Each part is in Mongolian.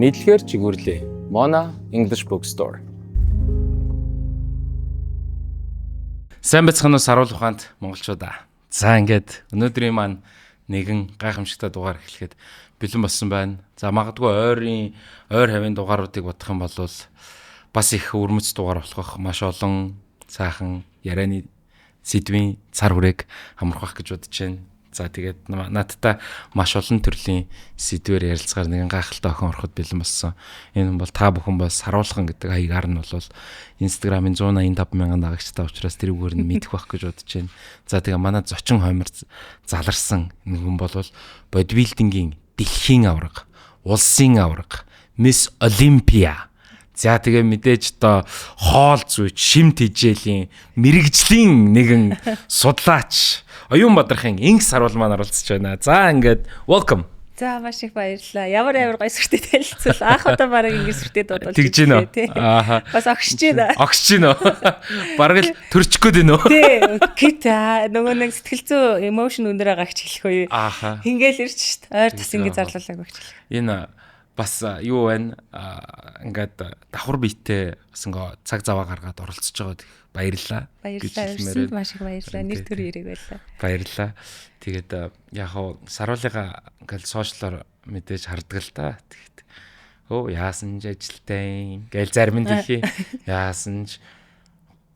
Мэдлэгээр жигүүрлээ. Mona English Bookstore. Сайн бацхан уу саруул ухаанд монголчуудаа. За ингээд өнөөдрийн маань нэгэн гайхамшигтай дугаар эхлэхэд бэлэн болсон байна. За магадгүй ойр хавийн дугааруудыг бодох юм бол бас их өрмөц дугаар болох маш олон сайхан ярианы сэдвийн цар хүрээг амархах гэж бодож байна. За тэгээд надтай маш олон төрлийн сэдвээр ярилцгаар нэгэн гайхалтай охин ороход бэлэн болсон. Энэ бол та бүхэн бас саруулхан гэдэг хаягаар нь бол Instagram-ын 185,000 дагагчтай учраас тэрүүгээр нь мэдэх байх гэж бодож байна. За тэгээ манай зочин хоймор заларсан нэгэн бол бодибилдингийн дэлхийн аварга, улсын аварга, Miss Olympia. За тэгээ мэдээж одоо хоол зүйч, шимт хижээлийн мэрэгжлийн нэгэн судлаач Оюун Бадрахын инх саруул маань оролцож байна. За ингээд welcome. За маш их баярлалаа. Ямар гоё сүртэй танилцвал анх удаа бараг ингэ сүртэй дуудуулж тэгж байна. Ааха. Бас огшиж байна. Огшиж байна. Бараг л төрчих гээд байна уу? Тий. Кит нөгөө нэг сэтгэл зүй emotion өндрөө гагч хэлэх үе. Ааха. Хингээл ирж шít. Ойр тас ингэ зарлуулаг багч. Энэ бас юу байна? Ингээд давхар биетэй бас ингээ цаг заваа гаргаад оролцож байгаад баярлалаа. Баярлалаа. Маш их баярлалаа. Нэр төр ирэг байлаа. Баярлалаа. Тэгээд яг хаа саруулыга ингээл сошиалор мэдээж хардаг л та. Тэгэхэд яасан ч ажилтай ингээл зарим нь хэлхий. Яасан ч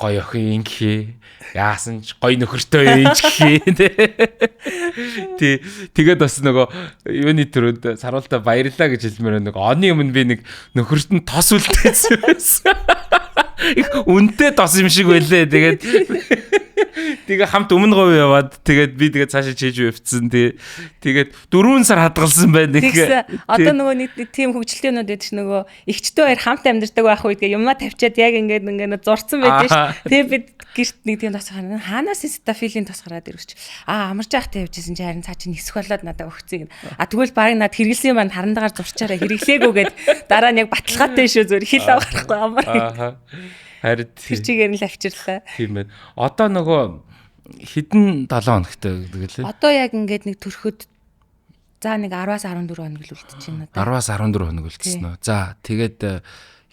гоё охин инхий. Яасан ч гоё нөхөртэй инхий. Тэгээд бас нөгөө юуны төрөнд саруултаа баярлалаа гэж хэлмээр нэг оны өмнө би нэг нөхөрт нь тос үлдээсэн байсан. Их үнтэй тос юм шиг байлээ. Тэгээ хамт өмнө говь яваад тэгээд би тэгээд цаашаа чийж өвцсөн. Тэгээд 4 сар хадгалсан байна. Одоо нөгөө нэг тийм хөвгчлөлтийн юмуд байдаг ш нөгөө ихчтэй хоёр хамт амьдардаг байх үед юмаа тавьчаад яг ингээд зурцсан байдаг ш. Тэгээ бид гэрт нэг тийм тос хаанаас стафилийн тос гараад ирвч. Амарч яахтай явжсэн чи харин цаа чи нисэх болоод надад өгцгийг. Тэгвэл барыг над хэрэглэсэн маань харандагаар зурчаараа хэрэглээгүйгээд дараа нь яг баталгаатай шүү зүгээр хил авахгүй амар. Харин тэр чигээр нь л авчирлаа. Тийм байна. Одоо нөгөө хэдэн 7 хоногтой гэдэг лээ. Одоо яг ингээд нэг төрөхөд за нэг 10-аас 14 хоног л үлдчихэж байна. 10-аас 14 хоног үлдсэн үү. За тэгээд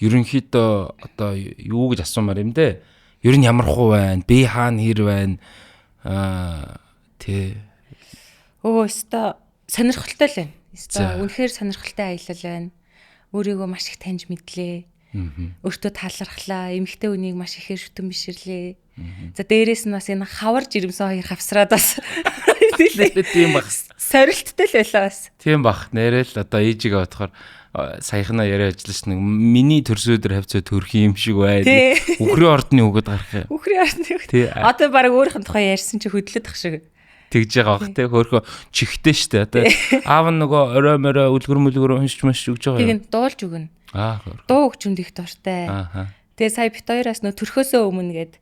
ерөнхийдөө одоо юу гэж асуумаар юм дээ. Ер нь ямар хуу байна? Би хаана хэр байна? Тэ. Өстой сонирхолтой л байна. Өстой үнэхээр сонирхолтой аялал байна. Өөрийгөө маш их таньж мэдлээ. Өөртөө талархлаа. Эмэгтэй үнийг маш ихээр шүтэн биширлээ. За дээрээс нь бас энэ хавар жирэмсэн хоёр хавсраад бас тийм баг. Сорилттой л байлаа бас. Тийм баг. Нэрэл одоо ээжигээ бодохоор саяхнаа яриа ажиллаж нэг миний төрсөдөр хавцаа төрх юм шиг байна. Үхрийн ордны үгэд гарах юм. Үхрийн ордны үгэд. Одоо баг өөрийнх нь тухай ярьсан чи хөдлөд ах шиг. Тэгж байгаа бах те хөөхөө чихтэй штэ одоо аав нь нөгөө орой морой үлгэр уншиж маш өгж байгаа юм. Тэг дуулж өгнө. Дуу хөгжмөнд их дуртай. Тэгээ сая бит хоёроос нөө төрхөөсөө өмнө гээд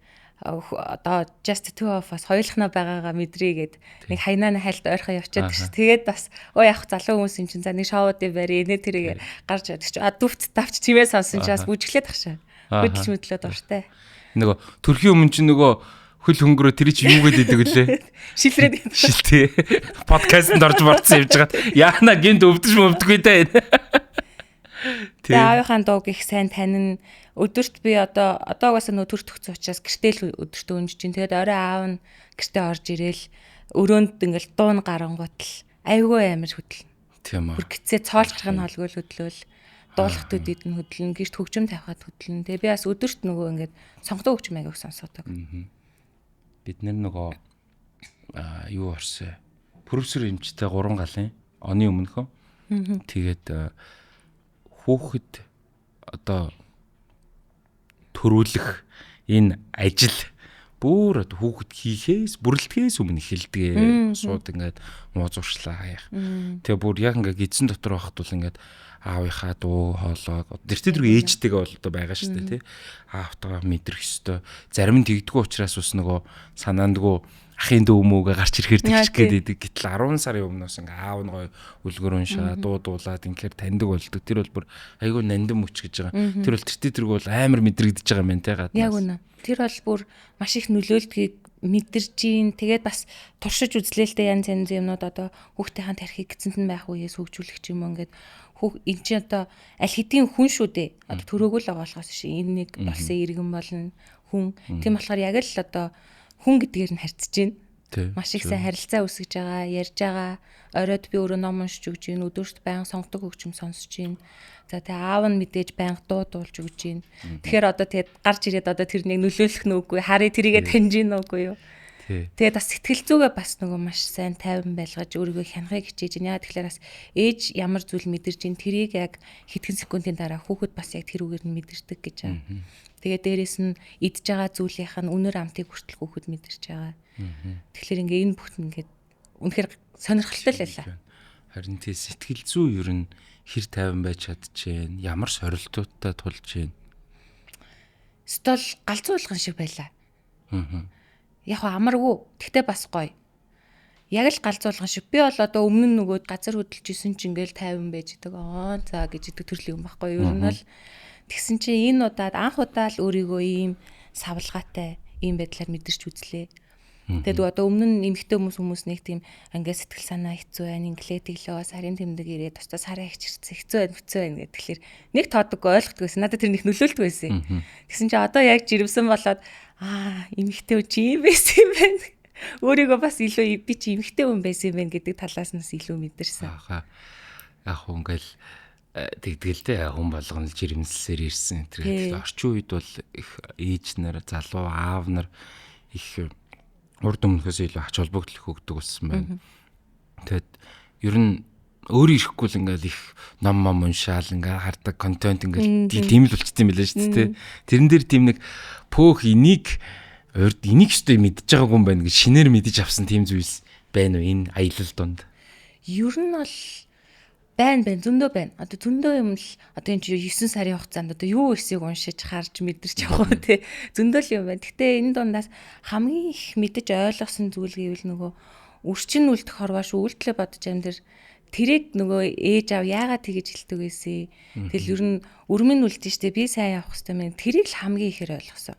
одоо just two of us хоёулахнаа байгаагаа мэдрийгээд нэг хайнааны хайлт ойрхон явчихад гэж. Тэгээд бас яг залуу хүмүүс юм чинь за нэг шоудыг барь нэ тэрийг гарч байдаг чи дүвт тавч чимээ сонсон чи бас бүжиглээд тахшаа. Хөдөлж мэдлээ дуртай. Нөгөө төрхийн өмнө чи нөгөө хөл хөнгөрөө тэр чи юу гэдэг лээ. Шилрээд шилтээ. Подкастэнд орж марцсан явж байгаад яана гинт өвдөж дээ. Тэгээ аавынхаа дууг их сайн танин өдөрт би одоогоос нөө төр төгцөө учраас гэртэл өдөрт өнж чинь тэгээд орой аав нь гэртээ орж ирээл өрөөнд ингээл дуун гарангуут л айгүй амар хөдлөн. Тийм аа. Бүргэцээ цоолж гарах нь холгойл хөдлөөл дуулах төдийд нь хөдлөн гэрт хөгжим тавихад хөдлөн. Тэгээ би бас өдөрт нөгөө ингээд сонгодог хөгжим аяг сонсоодог. Бид нөгөө юу орсон. Профессор эмчтэй 3 галын оны өмнөхөө. Тэгээд хүүхэд одоо төрүүлэх энэ ажил бүр хүүхэд хийхээс бүрэлдэхээс өмнө эхэлдэг. Шууд ингээд муу зуршлаа хаях. Тэгээ бүр яг ингээд эзэн дотор байхад бол ингээд аавынхаа дуу хоолой тэртээ дөрөв ээжтэйгээ бол одоо байгаа шүү дээ тий. Аавтайгаа мэдрэх ёстой. Зарим нь тэгдэггүй учраас бас нөгөө санаандгүй ахын дүү мөөгээ гарч ирэхээр тэгчих гээд идэг. Гэтэл 10 сарын өмнөөс ингээ аав нь гоё үлгэр уншаа, дуулаад ингээр таньдаг болдог. Тэр бол бүр айгүй нандин мөч гэж байгаа. Тэр бол тэр бол амар мэдрэгдэж байгаа юм байна те гаднаас. Яг үнэ. Тэр бол бүр маш их нөлөөлдгийг мэдэрж ийн. Тэгээд бас туршиж үзлээлтэй янз янз юмнууд одоо хүүхдийн тархийг эцэнд нь байх үеэс хөгжүүлэх ч юм уу ингээд энэ чинь одоо аль хэдийн хүн шүү дээ. Одоо төрөөгөө л байгаа болохоос ши энэ нэг болсон иргэн болно хүн. Тийм болохоор яг л одоо хүн гэдгээр нь харьцаж байна. Маш их сайн харилцаа үүсгэж байгаа, ярьж байгаа. Оройд би өөрөө ном уншиж өгч байна, өдөрт байнга сонгодог хөгжим сонсож байна. За тэгээ аав нь мэдээж байнга дуулж өгч байна. Тэгэхээр одоо тэгээд гарч ирээд одоо тэрнийг нөлөөлөх нүггүй, харъя тэрийгэ таньж гин үгүй юу. Тэгээд бас сэтгэл зүгээ бас нөгөө маш сайн тайван байлгаж өөрийгөө хянахыг хичээж байна. Яа тэгэхээр бас ээж ямар зүйл мэдэрч ин тэрийг яг хэдхэн секундын дараа хүүхэд бас яг тэр үгээр нь мэдэрдэг гэж байгаа. Тэгээд дээрэс нь идж байгаа зүйлийнх нь үнэр амтыг хүртэл хүүхэд мэдэрч байгаа. Тэгэхээр ингээ энэ бүхэн ингээд үнэхээр сонирхолтой л байлаа. Харин тий сэтгэл зүй ер нь хэр тайван байж чадчихээн, ямар сорилтуудтай тулж байна. Стол галзуулган шиг байлаа. Яг амаргүй. Тэгтээ бас гоё. Яг л галзуулган шиг. Би бол одоо өмнө нь нөгөө газар хөдөлж исэн чинь ингээл тайван байж идэг. За гэж идэг төрлийн юм байхгүй юу? Ер нь бол тэгсэн чинь энэ удаад анх удаа л өөрийгөө ийм савлгаатай ийм байдлаар мэдэрч үзлээ. Тэгээд одоо өмнө нь эмэгтэй хүмүүс нэг тийм ангиа сэтгэл санаа хэцүү байна, инглетиглөө, сарын тэмдэг ирээд тусдаа сараа ихчирсэн хэцүү байна гэдэг. Тэгэхээр нэг тоодоггүй ойлгохгүй байсан. Надад тэр нэг нөлөөлдөг байсан. Тэгсэн чинь одоо яг жирэмсэн болоод эмэгтэй чи юм байсан юм байна. Өөрийгөө бас илүү би чи эмэгтэй хүн байсан юм байна гэдэг талаас нь илүү мэдэрсэн. Яг ингээл тэгдгэлтэй хүн болгоно л жирэмслэр ирсэн. Тэгэхээр орчин үед бол их ээж нар, залуу аав нар их урд өмнөхөөс илүү ач холбогдол өгдөг болсон байна. Тэгэд ер нь өөрөө ирэхгүй л ингээл их ном уншаал ингээ хардаг контент ингээл тийм л болчихсон юм билээ шүү дээ. Тэрэн дээр тийм нэг пөөх энийг өстой мэдж байгаагүй юм байна гэж шинээр мэдэж авсан тийм зүйлс байна уу энэ аялал донд? Ер нь бол байна зөндөө байна. Одоо зөндөө юм л одоо энэ 9 сарын хугацаанд одоо юу эсэйг уншиж харж мэдэрч явах уу те зөндөө л юм байна. Гэтэ энэ дундаас хамгийн их мэдэж ойлгосон зүйл гэвэл нөгөө өрчин үлдэх хорвоош үйлдэлээ бодож амдэр тэрийг нөгөө ээж аав яагаад тэгэж хэлдэг байсан. Тэгэл ер нь өрмөн үлдэн штэ би сайн явах хэрэгтэй мэн тэрийг л хамгийн ихээр ойлгосон.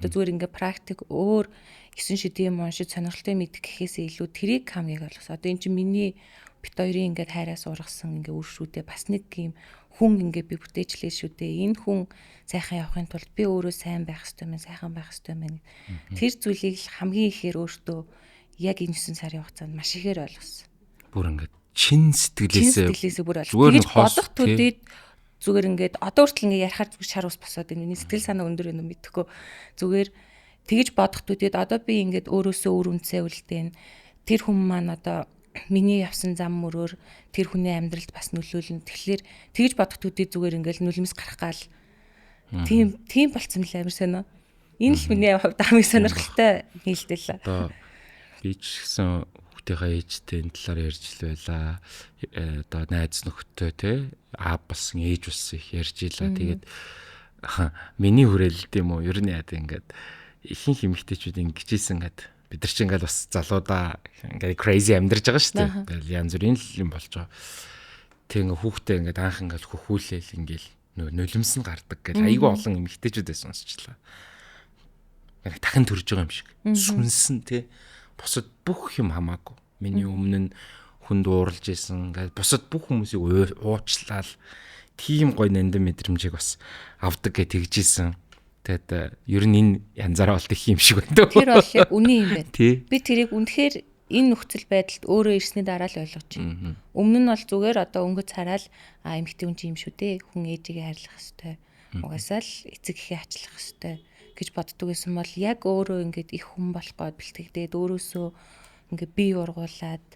Одоо зүгээр ингээ практик өөр 9 шидийн юм уншиж сонирхолтой мэдэх гэхээсээ илүү тэрийг хамгийн ойлгосон. Одоо эн чинь миний бит хоёрын ингээд хайраас ургасан ингээ үр шүүдээ бас нэг юм хүн ингээ би бүтээжлээ шүү дээ. Энэ хүн сайхан явахын тулд би өөрөө сайн байх хэрэгтэй мэн, сайхан байх хэрэгтэй мэн. Тэр зүйлийг л хамгийн ихээр өөртөө яг энэ 9 сарын хугацаанд маш ихээр ойлгосон. Бүр ингээд чин сэтгэлээсээ бүр ойлгосон. Тэгэж бодох төдийд зүгээр ингээд одоо хүртэл ингээ ярахаар зүгээр шар ус босоод энэ сэтгэл санаа өндөр юм мэдхгүй зүгээр тэгэж бодох төдийд одоо би ингээд өөрөөсөө үр үнцээ үлдээн тэр хүн маань одоо миний явсан зам мөрөөр тэр хүний амьдралд бас нөлөөлнө. Тэгэхээр тэгж бодох төдий зүгээр ингээл нүлмэс гарах гал тийм болцсон л амар сонио. Энэ л миний хувьд хамгийн сонирхолтой нийлдэл. Одоо би ч гэсэн хүүхдийнхээ ээжтэй энэ талаар ярьж л байлаа. Одоо найз нөхдөд те аав болсон ээж болсон их ярьж илаа. Тэгээд миний хүрээлэлт юм уу? Ер нь яа ингээд ихэнх эмэгтэйчүүд ингэжсэн гэдэг. Бид нар ч ингээл бас залуудаа ингээл crazy амьдарч байгаа шүү дээ. Ингээл янз бүрийн юм болж байгаа. Тэг ингээ хүүхдээ ингээд анх ингээл хөхүүлээл ингээл нулимс нь гардаг гэл айгүй олон эмэгтэйчүүдээс сонсчлаа. Яг дахин төрж байгаа юм шиг. Сүнсэн те бусад бүх юм хамаагүй. Миний өмнө нь хүнд ууралж исэн ингээд бусад бүх хүмүүсийг уучлаад тийм гой нандин мэдрэмжийг бас авдаг гэж тэгжсэн. Тэгэд ер нь энэ янзаараа болт их юм шиг байна. Тэр бол яг үний юм байна. Би тэрийг үнэхээр энэ нөхцөл байдалд өөрөө ирсний дараа л ойлгож байна. Өмнө нь бол зүгээр одоо өнгөц хараал эмэгтэй хүн чинь юм шүү дээ. Хүн ээжигээ хайрлах хэвээр. Угаасаа л эцэг эхээ ачлах хэвээр гэж боддог байсан бол яг өөрөө ингээд их хүн болох гээд бэлтгэдээд өөрөөсөө ингээд бие ургуулад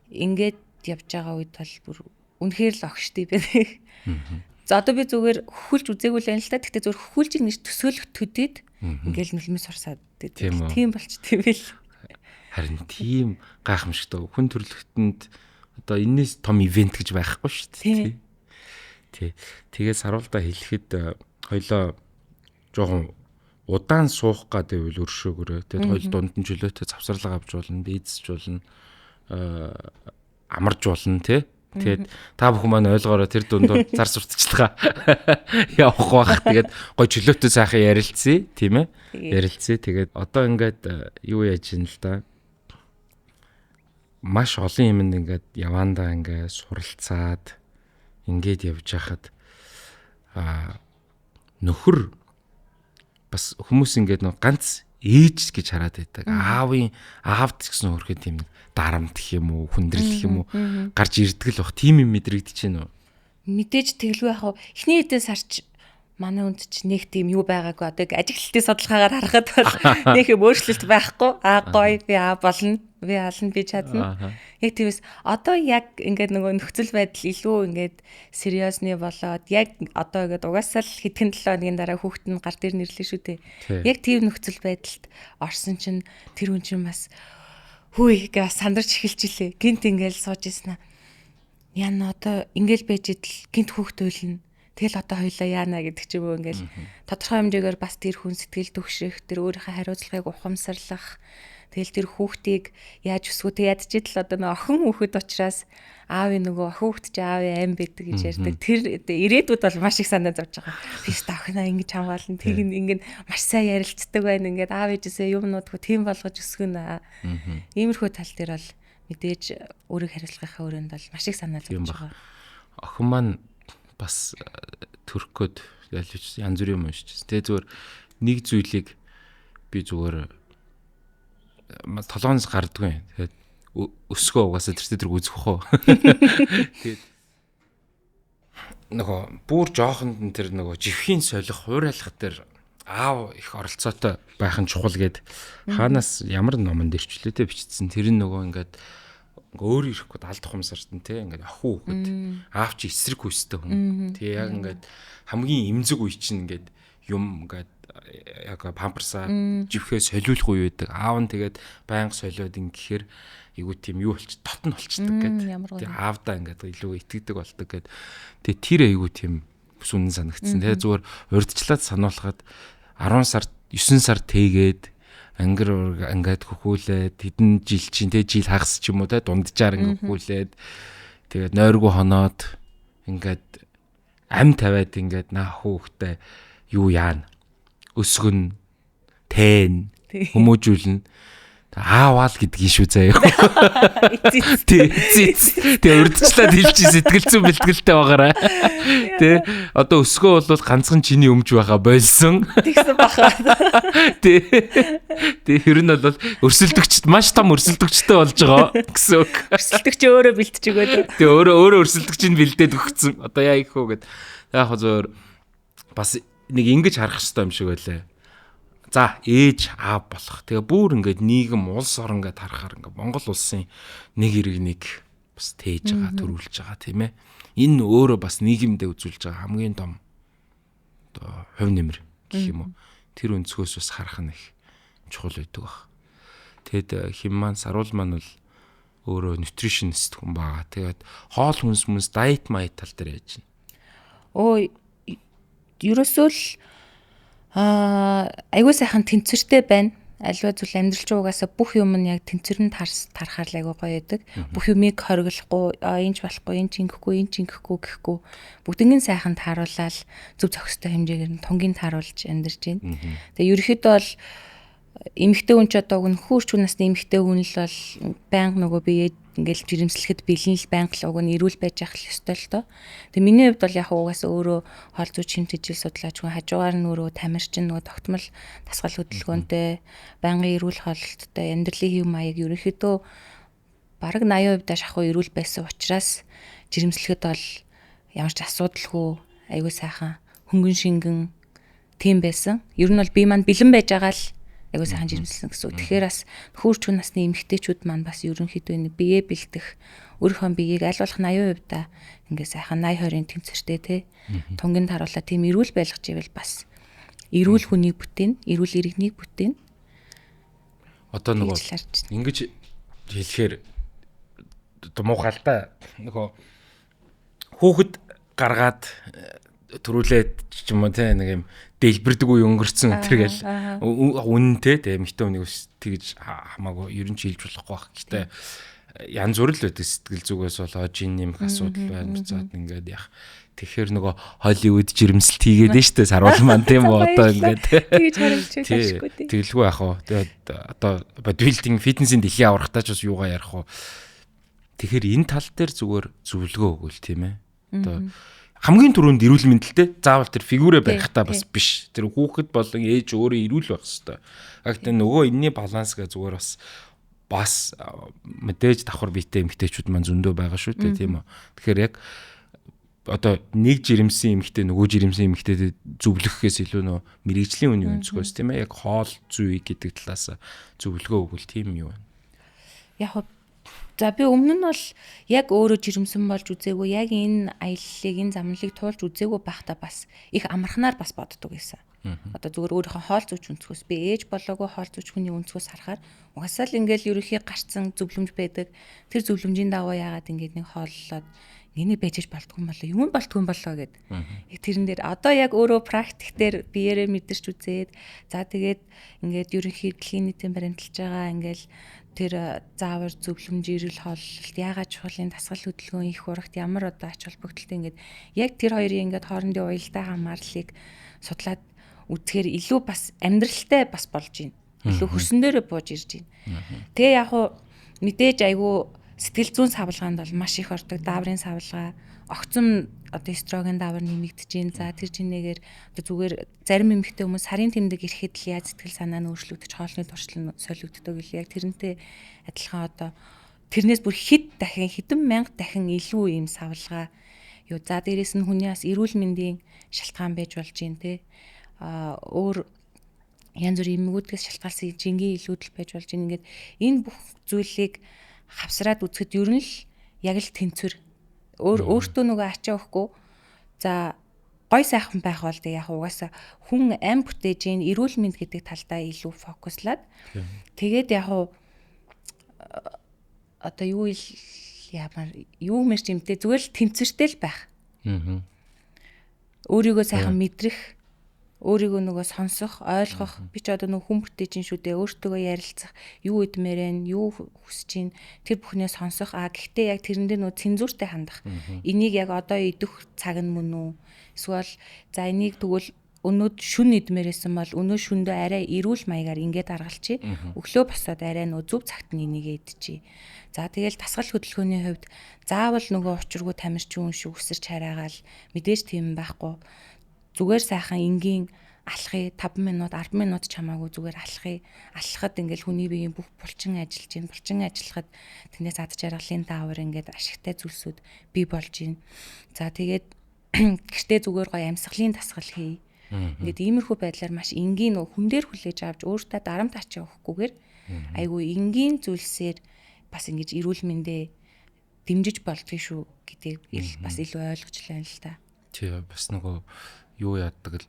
ингээд явж байгаа үед бол бүр үнэхээр л огштой байна. За одоо би зүгээр хөхүүлж үзээгүй л байна л та. Гэхдээ зүгээр хөхүүлж нэг төсөөлөх төдийд ингээл нүлмэс урсаад тийм болчтой байл. Харин тийм гайхамшигтай. Хүн төрөлхтөнд одоо энэс том ивент гэж байхгүй шүү дээ. Тий. Тэгээд саруулдаа хэлэхэд хоёлоо жоохон удаан суух гэдэг үл өршөөгөрөө. Тэгээд хоёул дунд нь чөлөөтэй завсарлага авч болно, дийдсэж болно, амарж болно тий. Тэгээд та бүхэн маань ойлгоорой тэр дундуур зар сурталчилгаа явах бах. Тэгээд гой чөлөөтэй сайхан ярилцъя, тийм ээ? Ярилцъя. Тэгээд одоо ингээд юу яаж ийн л да. Маш олон юмд ингээд явандаа ингээд суралцаад ингээд явж хахад нөхөр бас хүмүүс ингээд нэг ганц ээж гэж хараад байдаг. Аавд гэсэн хөрхөд тийм дарамт гэх юм уу, хүндрэл гэх юм уу гарч ирдэг л бах. Тийм юм мэдрэгдэж байна уу? Мэдээж тэглгүй яхав. Эхний хэдэн сарч манай үнд ч нэг тийм юу байгаагүй. Одоо ажиглалтын судалгаагаар харахад бол нэг юм өөрчлөлт байхгүй. Гоё би болно. Би ална, би чадна. Яг тиймээс одоо яг ингээд нөгөө нөхцөл байдал илүү ингээд сериосны болоод яг одоо ингээд угаасаа л хэдхэн 7 хоногийн дараа хүүхэд нь гар дээр нэрлээ шүү дээ. Яг тийм нөхцөл байдалд орсон чинь тэр хүн чинь бас хүй гэж сандарч эхэлж илээ. Гинт ингээл сууж ийсэн аа. Яна одоо ингээл байж идэл гинт хүүхэд уйлна. Тэгэл одоо хоёлаа яана гэдэг ч юм уу ингээл тодорхой хэмжээгээр бас тэр хүн сэтгэл түгших, тэр өөрийнхөө хариуцлагыг ухамсарлах, тэгэл тэр хүүхдийг яаж өсгөө ядчихэд л одоо нэг охин хүүхэд учраас аавын нөгөө охин хүүхэд чи аавын аим байдаг гэж ярьдаг. Тэр ирээдүйд бол маш их санаа зовж байгаа. Биш та охиноо ингэж хамгаална, тийг ингээд маш сайн ярилцдаг байна. Ингээд аав ээжээсээ юмнуудгүй тийм болгож өсгөнө. Иймэрхүү тал дээр бол мэдээж өөрийг хариуцлагынхаа өрөөнд бол маш их санаа зовж байгаа. Охин маань бас төрөхөд ялж янз бүрийн юм уншижсэн. Тэгээ зүгээр нэг зүйлийг би зүгээр толгоноос гардгүй. Тэгээд өсгөө угаасаа тэр үзэх хоо. Тэгээд нөгөө бүр жоохонд нь тэр нөгөө живхийн солих, хуурайлах дээр аав их оролцоотой байх нь чухал гэд хаанаас ямар номон дэрчлээтэй бичсэн. Тэр нь нөгөө ингээд өөр ирэхгүй алд тухамсарт нь те ингээд охин хүүхэд аав чи эсрэг хүстэй хүн. Тэг яг ингээд хамгийн эмзэг үе чинь ингээд юм ингээд яг памперсаа живхээ солиулах үе байдаг. Аав нь тэгээд байнга солиод ингэхээр айгуу тийм юу болч дотн болчдөг гэдэг. Тэг аавдаа ингээд илүү итгэдэг болдог гэдэг. Тэг тэр айгуу тийм сүнэн санагдсан. Тэгээ зүгээр урдчлаад сануулхад 10 сар 9 сар тэгээд ингээд хөхүүлээд хэдэн жил чинь те жил хагас ч юм уу те дунджаар ингээд хөхүүлээд тэгээд нойргүй хоноод ингээд ам тавиад ингээд наа хүүхдээ юу яана өсгөн тэн хүмүүжүүлнэ аавал гэдгийг шүү заяа. Тэ урдчлаад хэлчих сэтгэл зүйн бэлтгэлтэй байгаарай. Тэ одоо өсгөө бол ганцхан чиний өмж байгаа болсон. Тэгсэн баха. Тэ ер нь бол өрсөлдөгчд маш том өрсөлдөгчтэй болж байгаа гэсэн үг. Өрсөлдөгч өөрөө бэлтэж өгөөд. Тэ өөрөө өрсөлдөгчийг бэлдээд өгсөн. Одоо яа их хөө гэд. Яг хөө бас нэг ингэж харах хэрэгтэй юм шиг байлаа. За ээж аав болох. Тэгээ бүр ингээд нийгэм улс орон гэдээ харахаар ингээд Монгол улсын нэг ирэг нэг бас тээж байгаа, төрүүлж байгаа тийм ээ. Энэ өөрөө бас нийгэмдээ үзүүлж байгаа хамгийн том оо хувь нэмэр гэх юм уу. Тэр өнцгөөс бас харах нь их чухал байдаг баг. Тэгэд хим маань саруул маань бол өөрөө нутришнист хүн байгаа. Тэгээд хоол хүнс дайет майт тал дээр яаж байна. Ерөөсөө л айгуу сайхан тэнцвэртэй байна. Аливаа зүйл амьдрал ч угаасаа бүх юм нь яг тэнцвэрэн тарахаар л айгуу гоё байдаг. Бүх юмыг хориглохгүй, энэч болохгүй, энэч ингэхгүй гэхгүй бүгднийг сайхан тааруулаад зөв зохистой хэмжээгээр нь тунгийн тааруулж амьдарч байна. Тэгээ ерөөхдөө бол эмэгтэй хүн ч одоо нөхөрч хүн насны эмэгтэй хүн л бол байнга нөгөө бие ингээл жирэмслэхэд бэлэн л байнга л уг нь эрүүл байж ах л ёстой л доо. Тэгээ миний хувьд бол яг угаасаа өөрөө хоол зүйч хэмжижил судлаач хүн хажуугаар нь өөрөө тамирчин нөгөө тогтмол дасгал хөдөлгөөнтэй байнгын эрүүл хоолттой амьдралын хэв маяг ерөнхийдөө бараг 80% шахуу эрүүл байсан учраас жирэмслэхэд бол ямар ч асуудалгүй аюу сайхан хөнгөн шингэн тийм байсан. Ер нь бол би маань бэлэн байж байгаа л айгуу сайхан жирэмслсэн гэсэн. Тэгэхээр бас нөхөрч хүн насны эмэгтэйчүүд маань бас ерөнхийдөө энэ бие бэлдэх өөрийнхөө биеийг аль болох 80% та ингээ сайхан 80-20-ын тэнцвэртэй те тунгийн таруулаа тийм эрүүл байлгаж ивэл бас эрүүл хүнийг бүтээн, эрүүл иргэнийг бүтээн. Одоо нөгөө ингэж хэлэхээр муухай л да. Нөгөө хүүхэд гаргаад төрүүлээд ч юм уу те нэг юм дэлбэрдэг үе өнгөрцөн тэргээл үнэнтэй те эмэгтэй хүнийг бас тэгж хамаагүй ер нь ч хэлж болохгүй байх. Гэхдээ янз бүр л байдаг сэтгэл зүгээс бол ожийн нэмэх асуудал байна. Заад ингээд яг тэгэхээр нөгөө Холливуд жирэмсэлт хийгээд нь штэ саруул маань тийм үү одоо ингээд тэгж харамжуулж ашиггүй тий. Тэгэлгүй яах вэ? Тэгээд одоо бодибилдинг фитнесийн дэлхийн аврагтаа ч бас юугаа ярих вэ? Тэгэхээр энэ тал дээр зүгээр зөвлөгөө өгвөл тийм ээ. Одоо хамгийн түрүүнд эрүүл мэндэлтэй заавал тэр фигүрэ барихтаа бас биш. Тэр хүүхэд болон ээж өөрөө эрүүл байх хэрэгтэй. Гэхдээ нөгөө энэний баланс гэ зүгээр бас мэдээж давхар биетэй эмэгтэйчүүд маань зөндөө байгаа шүү дээ тийм үү. Тэгэхээр яг одоо нэг жирэмсэн эмэгтэй нөгөө жирэмсэн эмэгтэйд зөвлөхөөс илүү нөө мэрэгжлийн үний өнцгөөс тийм ээ яг хоол зүй гэдэг талаас зөвлөгөө өгвөл тийм юу вэ? Яг за би өмнө нь бол яг өөрөө жирэмсэн болж үзээгүй, яг энэ аяллыг, энэ замналыг туулж үзээгүй байхдаа бас их амархнаар бас боддог гэсэн. Одоо зүгээр өөрийнхөө хоол зүйч өнцгөөс би ээж болоогүй хоол зүйч хүний өнцгөөс харахаар угаасаа л ингээл ерөнхий гарцсан зөвлөмж байдаг. Тэр зөвлөмжийн дагуу яагаад ингээд нэг хооллоод энийг бэжж болтгүй юм болоо, юм болтгүй юм болоо гэд. Яг тэрэн дээр одоо яг өөрөө практик дээр биеэрээ мэдэрч үзээд за тэгээд ингээд ерөнхий дэлхийн нийтийн баримталж байгаа ингээл тэр заавар зөвлөмж ирэл хооллолт яагаад чухлын дасгал хөдөлгөөн их урагт ямар одоо ач холбогдолтой ингээд яг тэр хоёрын ингээд хоорондын уялдаа хамаарлыг судлаад үзэхээр илүү бас амьдралтай бас болж байна. Илүү хөрсөн дээрээ бууж ирж байна. Тэгээ яг хуу мэдээж айгүй сэтгэл зүйн савлгаанд бол маш их ордог. Дааврын савлгаа, огцом одоо эстроген даавар нэмэгдэж байна. За тэр чинээгээр одоо зүгээр зарим эмэгтэй хүмүүс сарын тэмдэг ирэхэд л яаж сэтгэл санаа нь өөрчлөгдөж хоолны туршлага солигддог гэлээ. Яг тэрнтэй адилхан одоо тэрнээс бүр хэдэн мянга дахин илүү ийм савлгаа юу. За дээрэс нь хүний бас эрүүл мэндийн шалтгаан байж болж байна те. Өөр янз бүрийн эмгүүдээс шалтгаалсан жингийн илүүдэл байж болж байна. Ингээд энэ бүх зүйлийг хавсраад үзэхэд ер нь л яг л тэнцвэр өөртөө нөгөө ачаа өгөхгүй. За гой сайхан байх бол тэг яг угаасаа хүн ам бүтээж ийн эрүүл мэнд гэдэг талдаа илүү фокуслаад тэгээд яг одоо юу мэрч юмтэй зүгээр л тэнцвэртэй л байх. Өөрийгөө сайхан мэдрэх, өөрийгөө нөгөө сонсох, ойлгох, би ч одоо нөгөө хүн бүтээж ин шүү дээ, өөртөөгөө ярилцах, юу идмээр вэ, юу хүсэж ин, тэр бүхнээ сонсох. Гэхдээ яг тэрэн дээр нөгөө цензуртай хандах. Энийг яг одоо идэх цаг нь мөн үү? Эсвэл за энийг тэгвэл өнөөд шүн идмээр байсан бол өнөө шүндөө арай эрүүл маягаар ингээд аргалчи. Өглөө босоод арай нөгөө зөв цагт нь энийг идчихье. За тэгэл дасгал хөдөлгөөний хувьд заавал нөгөө учиргүй тамирчин шүү өсөрч хараагаал мэдээж тийм байхгүй. Зүгээр сайхан энгийн алхахыг 5 минут 10 минут чамаагүй зүгээр алхахад ингээл хүний биеийн бүх булчин ажиллаж байна. Булчин ажиллахад тэндээс ад жаргалын даавар ингээд ашигтай зүйлсүүд бий болж байна. За тэгээд гэртээ зүгээр гоё амьсгалын дасгал хий. Ингээд иймэрхүү байдлаар маш энгийн хүн дээр хүлээж авч өөртөө дарамт ачаа өгөхгүйгээр айгүй энгийн зүйлсээр бас ингэж эрүүл мэндэ дэмжиж болдгий шүү гэдгийг бас илүү ойлгож байна л та. Тий бас нөгөө юу яадаг л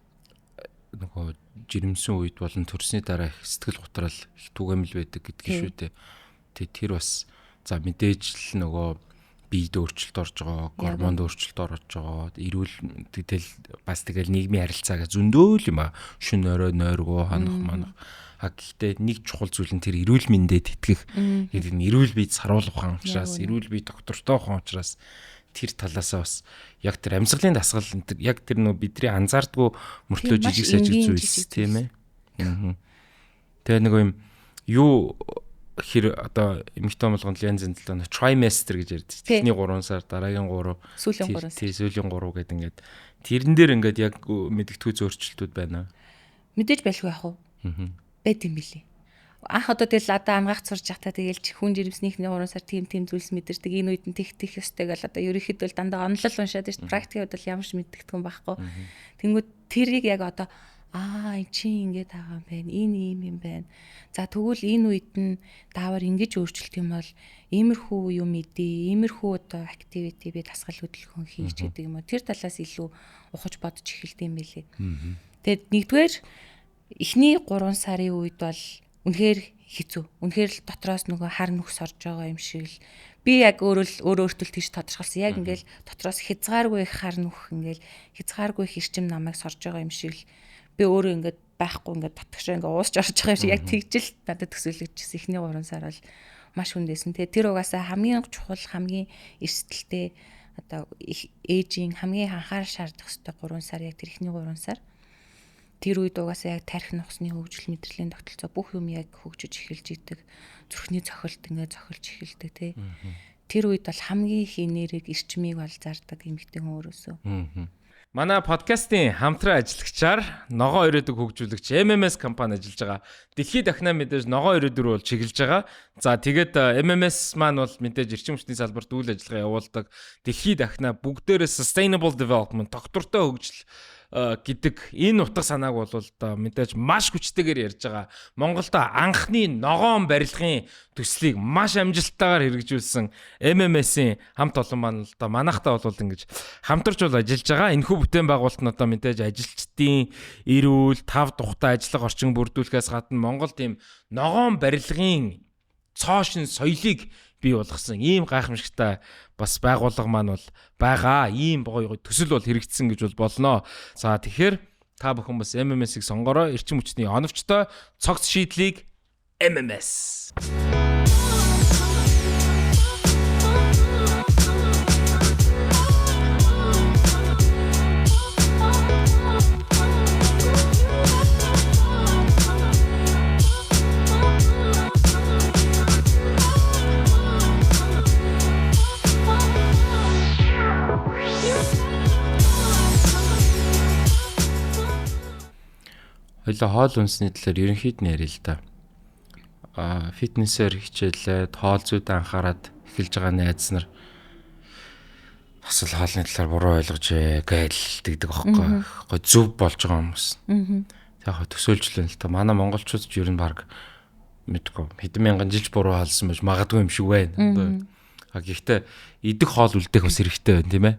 нөгөө жирэмсэн үед болон төрсний дараа их сэтгэл готрал их түгээмэл байдаг гэдгийг шүү дээ. Тэр бас за мэдээж л нөгөө биед өөрчлөлт орж байгаа, гормонд өөрчлөлт орж байгаа, эрүүл тэгэл бас тэгэл нийгмийн харилцаагаа зөндөө юм а. Шүн орой нойргоо ханах манах. Гэхдээ нэг чухал зүйл нь тэр эрүүл мэндэд итгэх гэдэг нь эрүүл биед саруулах ухаан учраас, эрүүл бие доктортой ухаан учраас тэр талаасаа бас яг тэр амьсгалын дасгал яг тэр нөө бидний анзаардгүй мөртлөө жижиг сажиг зүйлс тийм ээ. Тэгээ нэг юм юу хэр одоо эмэгтэй болгонд янз янз л trimester гэж ярьдаг. Эхний 3 сар, дараагийн 3, сүүлийн 3 гэдэг ингээд тэрэн дээр ингээд яг мэдгэдэггүй зөөрчлөлтүүд байна. Мэдээж байлгүй яах вэ? Байт юм билий. Анх одоо тэгэл одоо ангаах сурж явахдаа тэгэл хүн жирэмснийхний 3 сар тийм зүйлс мэдэрдэг. Энэ үед нь тех ёстой гэл одоо ерөнхийдөө л дандаа онлол уншаад шүү дээ. Практикийн хувьд ямар ч мэддэгдэх юм байхгүй. Тэнгүүд тэрийг яг одоо эн чинь ингэж байгаа юм байна. Энэ ийм юм байна. За тэгвэл энэ үед нь даавар ингэж өөрчлөлт юм бол иймэрхүү юм идэ, иймэрхүү одоо активити би дасгал хөдөлгөөн хийж гэдэг юм уу. Тэр талаас илүү ухаж бодож эхэлдэг юм билий. Тэгэд нэгдүгээр эхний 3 сарын үед бол үнэхээр хэцүү. Үнэхээр л дотроос нөгөө хар нүхс орж байгаа юм шиг л би яг өөртөө тийш тодорхойлсон. Яг ингээл дотроос хязгааргүй их хар нүх ингээл хязгааргүй их эрчим намайг сорж байгаа юм шиг л би өөрөө ингээд байхгүй ингээд татгшаа ингээд уусч орж байгаа юм шиг яг тэгжэл надад төсөөлөгдчихсэн. Эхний 3 сар бол маш хүндээсэн. Тэгээ тэр угаасаа хамгийн чухал хамгийн эрсдэлтэй одоо ээжийн хамгийн анхаарал шаардах ёстой 3 сар яг тэр эхний 3 сар. Тэр үед угаасаа яг тарих нухсны хөгжил мэдрэлийн тогтолцоо бүх юм яг хөгжиж эхэлж идэг. Зүрхний цохилт ингээд цохилж эхэлдэг тий. Тэр үед бол хамгийн их энерги эрчмийг бол зардаг эмэгтэй хүн өөрөөсөө. Манай подкастын хамтран ажиллагчаар ногоо ирээдүг хөгжүүлэгч MMS компани ажиллаж байгаа. Дэлхийд дахнаа мэдээж ногоо ирээдүр бол чиглэж байгаа. За тэгээд MMS маань бол мэдээж эрчим хүчний салбарт үйл ажиллагаа явуулдаг. Дэлхийд дахнаа бүгдээрээ sustainable development, тогтвортой хөгжил гэдэг энэ утга санааг бол мэдээж маш хүчтэйгээр ярьж байгаа. Монголд анхны ногоон барилгын төслийг маш амжилттайгаар хэрэгжүүлсэн MMS-ийн хамт олон маань л манайхтаа бол ингэж хамтарч бол ажиллаж байгаа. Энэхүү бүтээн байгуулалт нь мэдээж ажилчдын эрүүл, тав тухтай ажиллах орчин бүрдүүлэхээс гадна Монголд ийм ногоон барилгын цоошин соёлыг бий болгосон ийм гайхамшигтай бас байгууллага маань бол байгаа. Ийм гоё төсөл бол хэрэгжсэн гэж бол болно. За тэгэхээр та бүхэн бас MMS-ийг сонгороо. Эрчим хүчний оновчтой цогц шийдлийг MMS. Хоёлаа хоол үнсний талаар ерөнхийд нь ярил л да. Фитнесээр хичээлээд хоол зүйд анхаарад эхэлж байгаа найз нар бас л хоолны талаар буруу ойлгож гэлдэгдэг аахгүй. Гой зөв болж байгаа хүмүүс. Яг төсөөлжлээ л та. Манай монголчууд ч ер нь баг мэдгүй хэдэн мянган жил буруу хаалсан байж магадгүй юм шиг байна. Гэхдээ идэх хоол үлдээх бас хэрэгтэй байна тийм ээ.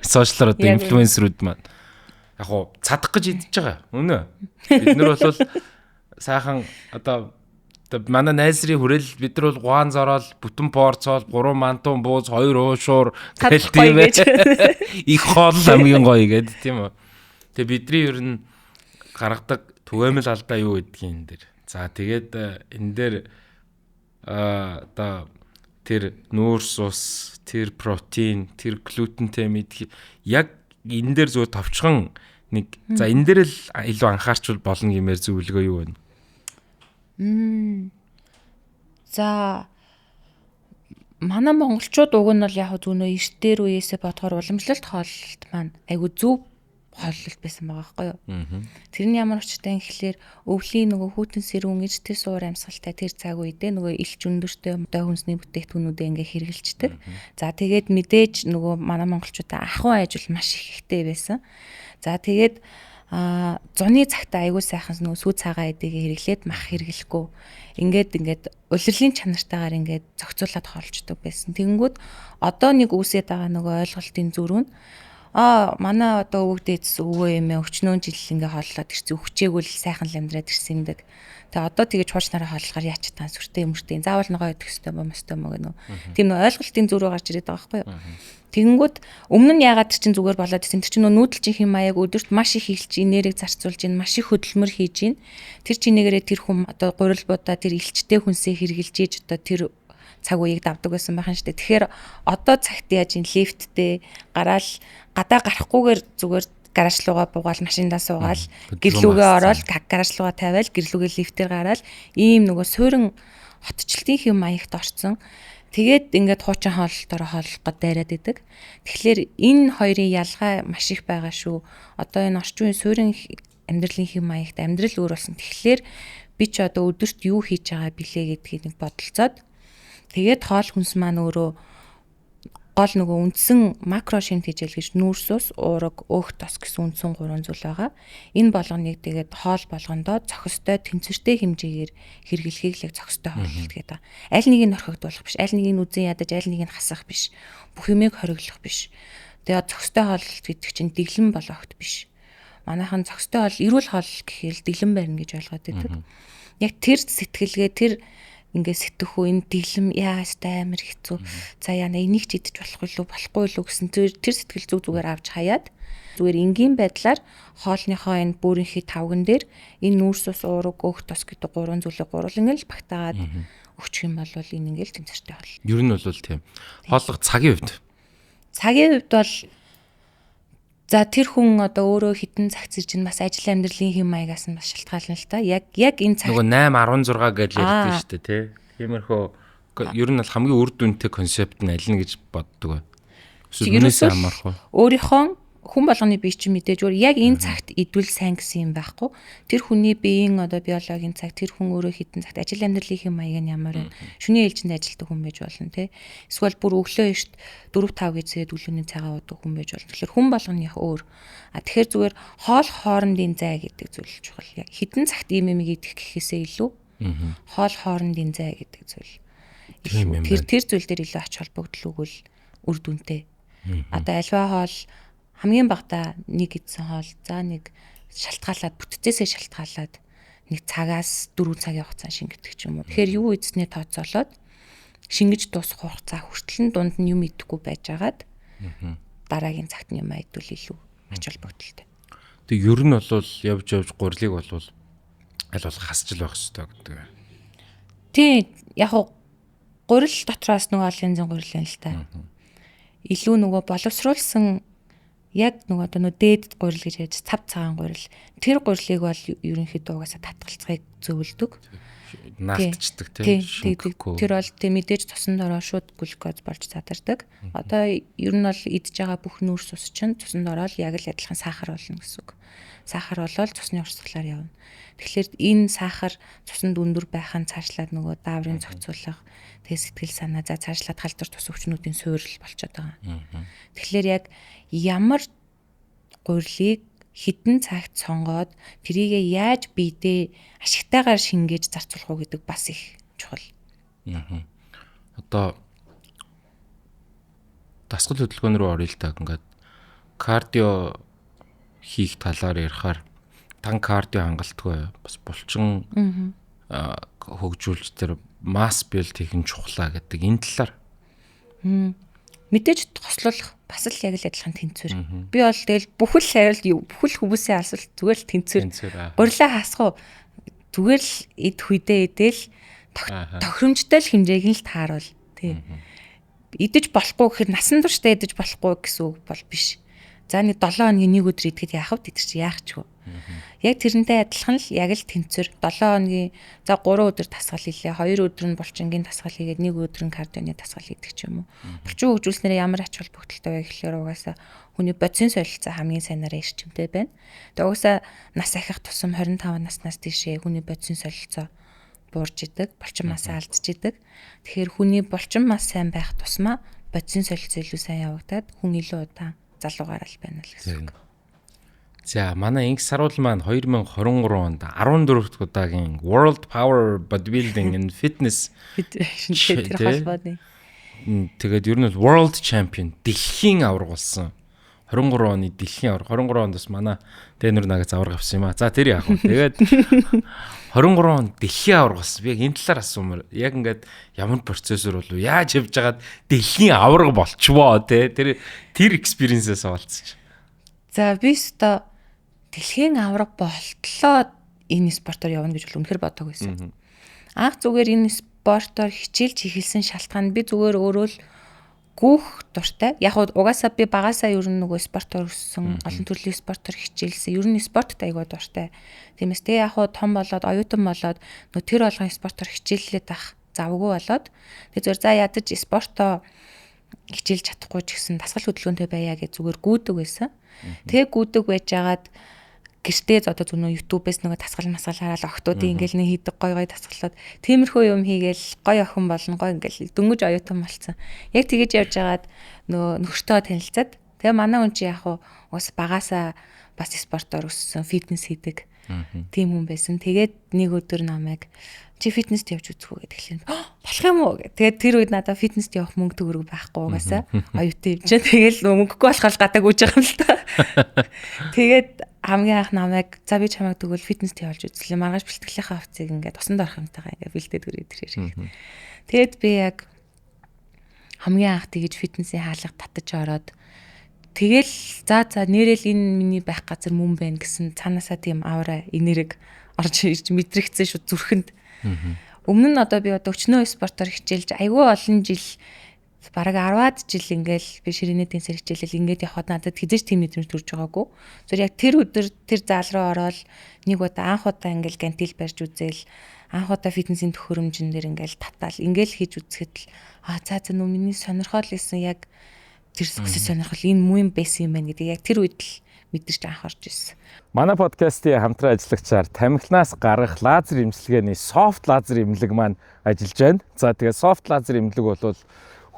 Сошиалар одоо инфлюенсерүүд маань яг хуу цадах гэж идэж байгаа. Үнэ. Бид нар бол сайхан одоо манай найзрын хүрэл бид нар бол гуан зороол, бүтэн порцоол, 3 мантун бууз, 2 уушуур гэлтийм байж. Их хоол хамгийн гоё гэдэг тийм үү. Тэгээ бидний ер нь гаргадаг түгээмэл алдаа юу гэдгийг энэ дэр. За тэгээд энэ дээр одоо тэр нүүрс ус, тэр протеин, тэр глютентэй мэдхий яг энэ дээр зөв товчхон нэг за энэ дээр л илүү анхаарчвал болно гэмээр зөвлөгөө юу вэ? За манай монголчууд уг нь бол яг зүүнөө эрт дээр үеэсээ бодохоор уламжлалт хооллолт маань айгу зөв хооллолт байсан байгаа байхгүй юу? Тэрний ямар учиртай юм гэхэлэр өвлийн нөгөө хүүтэн сэрүүн ижтэй суур амьсгалтай тэр цаг үедээ нөгөө илч өндөртэй модой хүнсний бүтээгдэхүүнүүдээ ингээ хэрэгжилдэг. За тэгээд мэдээж нөгөө манай монголчуудаа ахуй ажил маш их ихтэй байсан. За тэгээд зуны цагтаа айгуу сайхан нөгөө сүү цагаан эдэгээ хэрэглээд мах хэрэглэхгүй ингээд улирлын чанартайгаар ингээд зохицуулаад хоолчдөг байсан. Тэгэнгүүт одоо нэг үүсээд байгаа нөгөө ойлголтын зүрх нь манай одоо өвөг дээдс өвөө эмээ өчнөө жил ингээ хооллоод ирсэн өвчээгүүл сайхан л амьдраад ирсэн юмдаг. Тэгээ одоо тэгэж хууч нараа хооллохоор яач таа сүртэй өмөртэй заавал ногоо идэх ёстой ба мостой мө гэнэ. Тийм нөө ойлголтын зүрх гарч ирээд байгаа байхгүй юу? Тэгэнгүүт өмнө нь ягаад чинь зүгээр болоод ирсэн тэр чинь нүүдэлчин хэм маяг өдөрт маш их илч энерги зарцуулж ин маш их хөдөлмөр хийж ин тэр чинээгээр тэр хүм одоо гурил будаа тэр илчтэй хүнсээ хэрглэж ийж одоо тэр цаг үеийг давдаг байсан байх нь шүү дээ. Тэгэхээр одоо цагт яаж ин лифттэй гараал гадаа гарахгүйгээр зүгээр гараж руугаа буугаал машиндаа суугаал гэрлүүгээ ороод гараж руугаа тавиал гэрлүүгээ лифтээр гараал ийм нөгөө суурин хотчлтын хэм маягт орцсон. Тэгээд ингээд хуучин хооллолтоор хооллох гээд дайраад идэг. Тэгэхээр энэ хоёрын ялгаа маш их байгаа шүү. Одоо энэ орчин үеийн суурин амьдралын хэм маягт амьдрал өөр болсон. Тэгэхээр би ч одоо өдөрт юу хийж байгаа билээ гэдгийг нэг бодолцоод тэгээд хоол хүнс маань өөрөө гол нөгөө үндсэн макро шинэ хичээл гэж нүүрс ус, уураг, өөх тос гэсэн үндсэн 3 зүйл байгаа. Энэ болгоныг тэгээд хоол болгондоо зохистой тэнцвэртэй хэмжээгээр хэрэглэхийг л зохистой хооллолт гэдэг. Аль нэг нь орхигдуулах биш, аль нэг нь үзэн ядаж, аль нэг нь хасах биш. Бүх юмыг хориглох биш. Тэгээд зохистой хооллолт гэдэг чинь дэглэм болохт биш. Манайхан зохистой хоол эрүүл хоол гэхэл дэглэм барина гэж ойлгоод байдаг. Яг тэр сэтгэлгээ тэр ингээд сэтгэхүү энэ дэглэм яастай амар хэцүү. За яна энийг ч идэж болохгүй юу гэсэн тэр сэтгэл зүгээр авч хаяад зүгээр энгийн байдлаар хоолныхоо энэ бүөрийнхий тавган дээр энэ нүүрс ус уураг өөх тос гэдэг гурван зүйлийг гурлан л багтаагаад өгчих юм бол энэ ингээл тэмцэртэй хол. Ер нь бол тийм. Хооллого цагийн хувьд. Цагийн хувьд бол за тэр хүн одоо өөрөө хитэн цагц чинь бас ажил амьдралын хэм маягаас нь бас шалтгаална л та. Яг энэ цаг нөгөө 8 16 гэж ярьдаг шүү дээ, тий. Тиймэрхүү ер нь бол хамгийн үр дүнтэй концепт нь аль нь гэж боддог бай. Үүнээс хамаарах уу? Өөрийнхөө хүн болгоны бие чинь мэдээж өөр яг энэ цагт идвэл сайн гэсэн юм байхгүй. Тэр хүний биеийн одоо биологийн цаг тэр хүн өөрөө хитэн цагт ажил амьдралын хэм маяг нь ямар вэ? Шөнийн ээлжинд ажилтдаг хүн байж болно те. Эсвэл бүр өглөө эрт 4-5 гэзээд өглөөний цагаа уудаг хүн байж болно. Тэгэхээр хүн болгоных өөр. Тэгэхээр зүгээр хоол хоорондын зай гэдэг зүйл чухал. Яг хитэн цагт ийм юм идэх гэхээсээ илүү хоол хоорондын зай гэдэг зүйл. Тэр зүйл дээр илүү ач холбогдол өгвөл үр дүнтэй. Одоо альва хоол хамгийн багадаа нэг идсэн хоол за нэг шалтгаалаад бүтцээсээ шалтгаалаад нэг цагаас 4 цагийн хугацаа шингэдэг ч юм уу. Тэгэхээр юу идснээ тооцоолоод шингэж дуусах хугацаа хүртэл нь дунд нь юм идэхгүй байжгаад дараагийн цагт юм айдвал илүү ач холбогдолтой. Тэг ер нь бол явж гурилыг бол аль болох хасчил байх хэрэгтэй гэдэг. Тийм яг гурил дотроос нөгөө олон янзын гурил байна л та. Илүү нөгөө боловсруулсан яг нөгөө дээд гурил гэж яаж цав цагаан гурил. Тэр гурилыг бол ерөнхийдөө угаасаа татгалцахыг зөвлөдөг. Наалтчдаг тийм. Тэр бол тийм мэдээж цуснд ороо шууд глюкоз болж задардаг. Одоо ер нь бол идж байгаа бүх нүүрс ус чинь цуснд ороод яг л адилхан сахар болно гэсэн үг. Сахар болол цусны урсгалаар явна. Тэгэхээр энэ сахар цуснд өндөр байхын цаашлаад нөгөө дааврын зохицуулах сэтгэл санаа за цаашлаад халдвар тус өвчнүүдийн суурил болчиход байгаа. Тэгэхээр яг ямар гурилыг хідэн цагт сонгоод тэрийгэ яаж биедээ ашигтайгаар шингээж зарцуулах уу гэдэг бас их чухал. Одоо дасгал хөдөлгөөн рүү орё л та ингээд кардио хийх талаар ярихаар тан кардио хангалтгүй бас булчин хөгжүүлж тэр масс билд хийх нь чухлаа гэдэг энэ талаар. Мэдээж хослуулах бас л яг л адилхан тэнцвэр. Би бол тэгэл бүхэл хүмүүсийн асуулт зүгээр л тэнцвэр. Гурилаа хаасах уу? Зүгээр л эд хүдээ идэл тохиромжтой л хэмжээг нь л тааруул. Тий. Идэж болохгүй гэхээр насан туршдаа идэж болохгүй гэсэн үг бол биш. За нэг 7 хоногийн нэг өдөр идэхэд яах вэ? Тэд чи яах ч вэ? Яг тэрнтэй адилхан л яг л тэнцвэр 7 хоногийн за 3 өдөр тасгал хийлээ. 2 өдөр нь булчингийн тасгал хийгээд 1 өдөр нь кардионы тасгал хийдэг ч юм уу. Булчин хөгжүүлснээр ямар ач холбогдолтой вэ гэхээр угаасаа хүний бодисын солилцоо хамгийн сайнаар эрчимтэй байна. Тэгээ угаасаа нас ахих тусам 25 наснаас тийшээ хүний бодисын солилцоо буурж идэг, булчин масаа алдж идэг. Тэгэхээр хүний булчин мас сайн байх тусмаа бодисын солилцоо илүү сайн явагдаад хүн илүү удаан залуугаар л байна л гэсэн үг. За манай инх саруул маань 2023 онд 14 дахь удаагийн World Power Bodybuilding and Fitness тэр холбооны. Тэгээд ер нь World Champion дэлхийн аварга болсон. 23 оны дэлхийн аварга 23 онд бас манай Дэнүр нагаз аварга авсан юм а. За тэр яах вэ? Тэгээд 23 онд дэлхийн аварга болсон. Би яг энэ талаар асуумаар яг ингээд ямар процессор болов яаж явж байгаад дэлхийн аварга болчихвоо те. Тэр experience-ээс олцсон. За би өстой дэлхийн аварга болтлоо энэ спортоор явна гэж бол үнэхээр боддог байсан. Анх зүгээр энэ спортоор хичээлж эхэлсэн шалтгаан би зүгээр өөрөө л гүүх дуртай. Яг угаасаа би багасаа ер нь нөгөө спортоор өссөн, олон төрлийн спортоор хичээлсэн. Ер нь спортод аягүй дуртай. Тиймээс тэг яг том болоод оюутан болоод нөгөө тэр болгон спортоор хичээллээд байх завгүй болоод тэг зүгээр за ядаж спортоо хичээлж чадахгүй ч гэсэн дасгал хөдөлгөөнтэй байя гэж зүгээр гүйдэг байсан. Тэгээ гүйдэг байжгаад гэртээ одоо зөвнөө YouTube-ээс нөгөө дасгал масгал хараад октоодын ингээл нэг хийдэг гой дасгалууд тиймэрхүү юм хийгээл гой охин болно гой ингээл дөнгөж оюутан болсон. Яг тэгэж явж байгаад нөгөө нөхөртөө танилцаад тэгээ манай хүн чи яг уус багасаа бас спортоор өссөн фитнес хийдэг тийм хүн байсан. Тэгээд нэг өдөр намайг чи фитнест явж үзэх үү гэдэг хэлээ. Болох юм уу гэх. Тэгээд тэр үед надад фитнест явах мөнгө төгрөг байхгүй угаасаа. Оюутан юм чинь тэгэл мөнгөгүй болохоор гадаг үүж байгаа юм л та. Тэгээд хамгийн анх намайг за би чамайг тэгвэл фитнест явуулж үзлээ. Маргааш бэлтгэлийнхаа хувцсыг ингээд усанд орох юмтайгаа ингээд бэлдээд өрөөд ирэх. Тэгэд би яг хамгийн анх тэгэж фитнесийн хаалга татаж ороод тэгэл за нэрэл энэ миний байх газар мөн байна гэсэн цаанаасаа тийм авра энерги орж ирж мэдрэгцэн шүү зүрхэнд. Өмнө нь одоо би өчнөө спортоор хичээлж айгүй олон жил бараг 10-аад жил ингээл би ширээний тенсээр хичээлэл ингээд явхад надад хизээч тийм мэдрэмж төрж байгаагүй. Зөв яг тэр өдөр тэр зал руу ороод нэг удаа анх удаа ингээл гантил барьж үзээл анх удаа фитнесийн төхөөрөмжн дээр ингээл татаал ингээл хийж үзэхэд л за нөө миний сонирхол исэн яг тэр сүксэс сонирхол энэ муу юм байсан юм байна гэдэг яг тэр үед л мэдэрч анхаарч ирсэн. Манай подкастын хамтран ажиллагчаар тамхинаас гарах лазер эмчилгээний софт лазер эмнэлэг маань ажиллаж байна. За тэгээд софт лазер эмнэлэг бол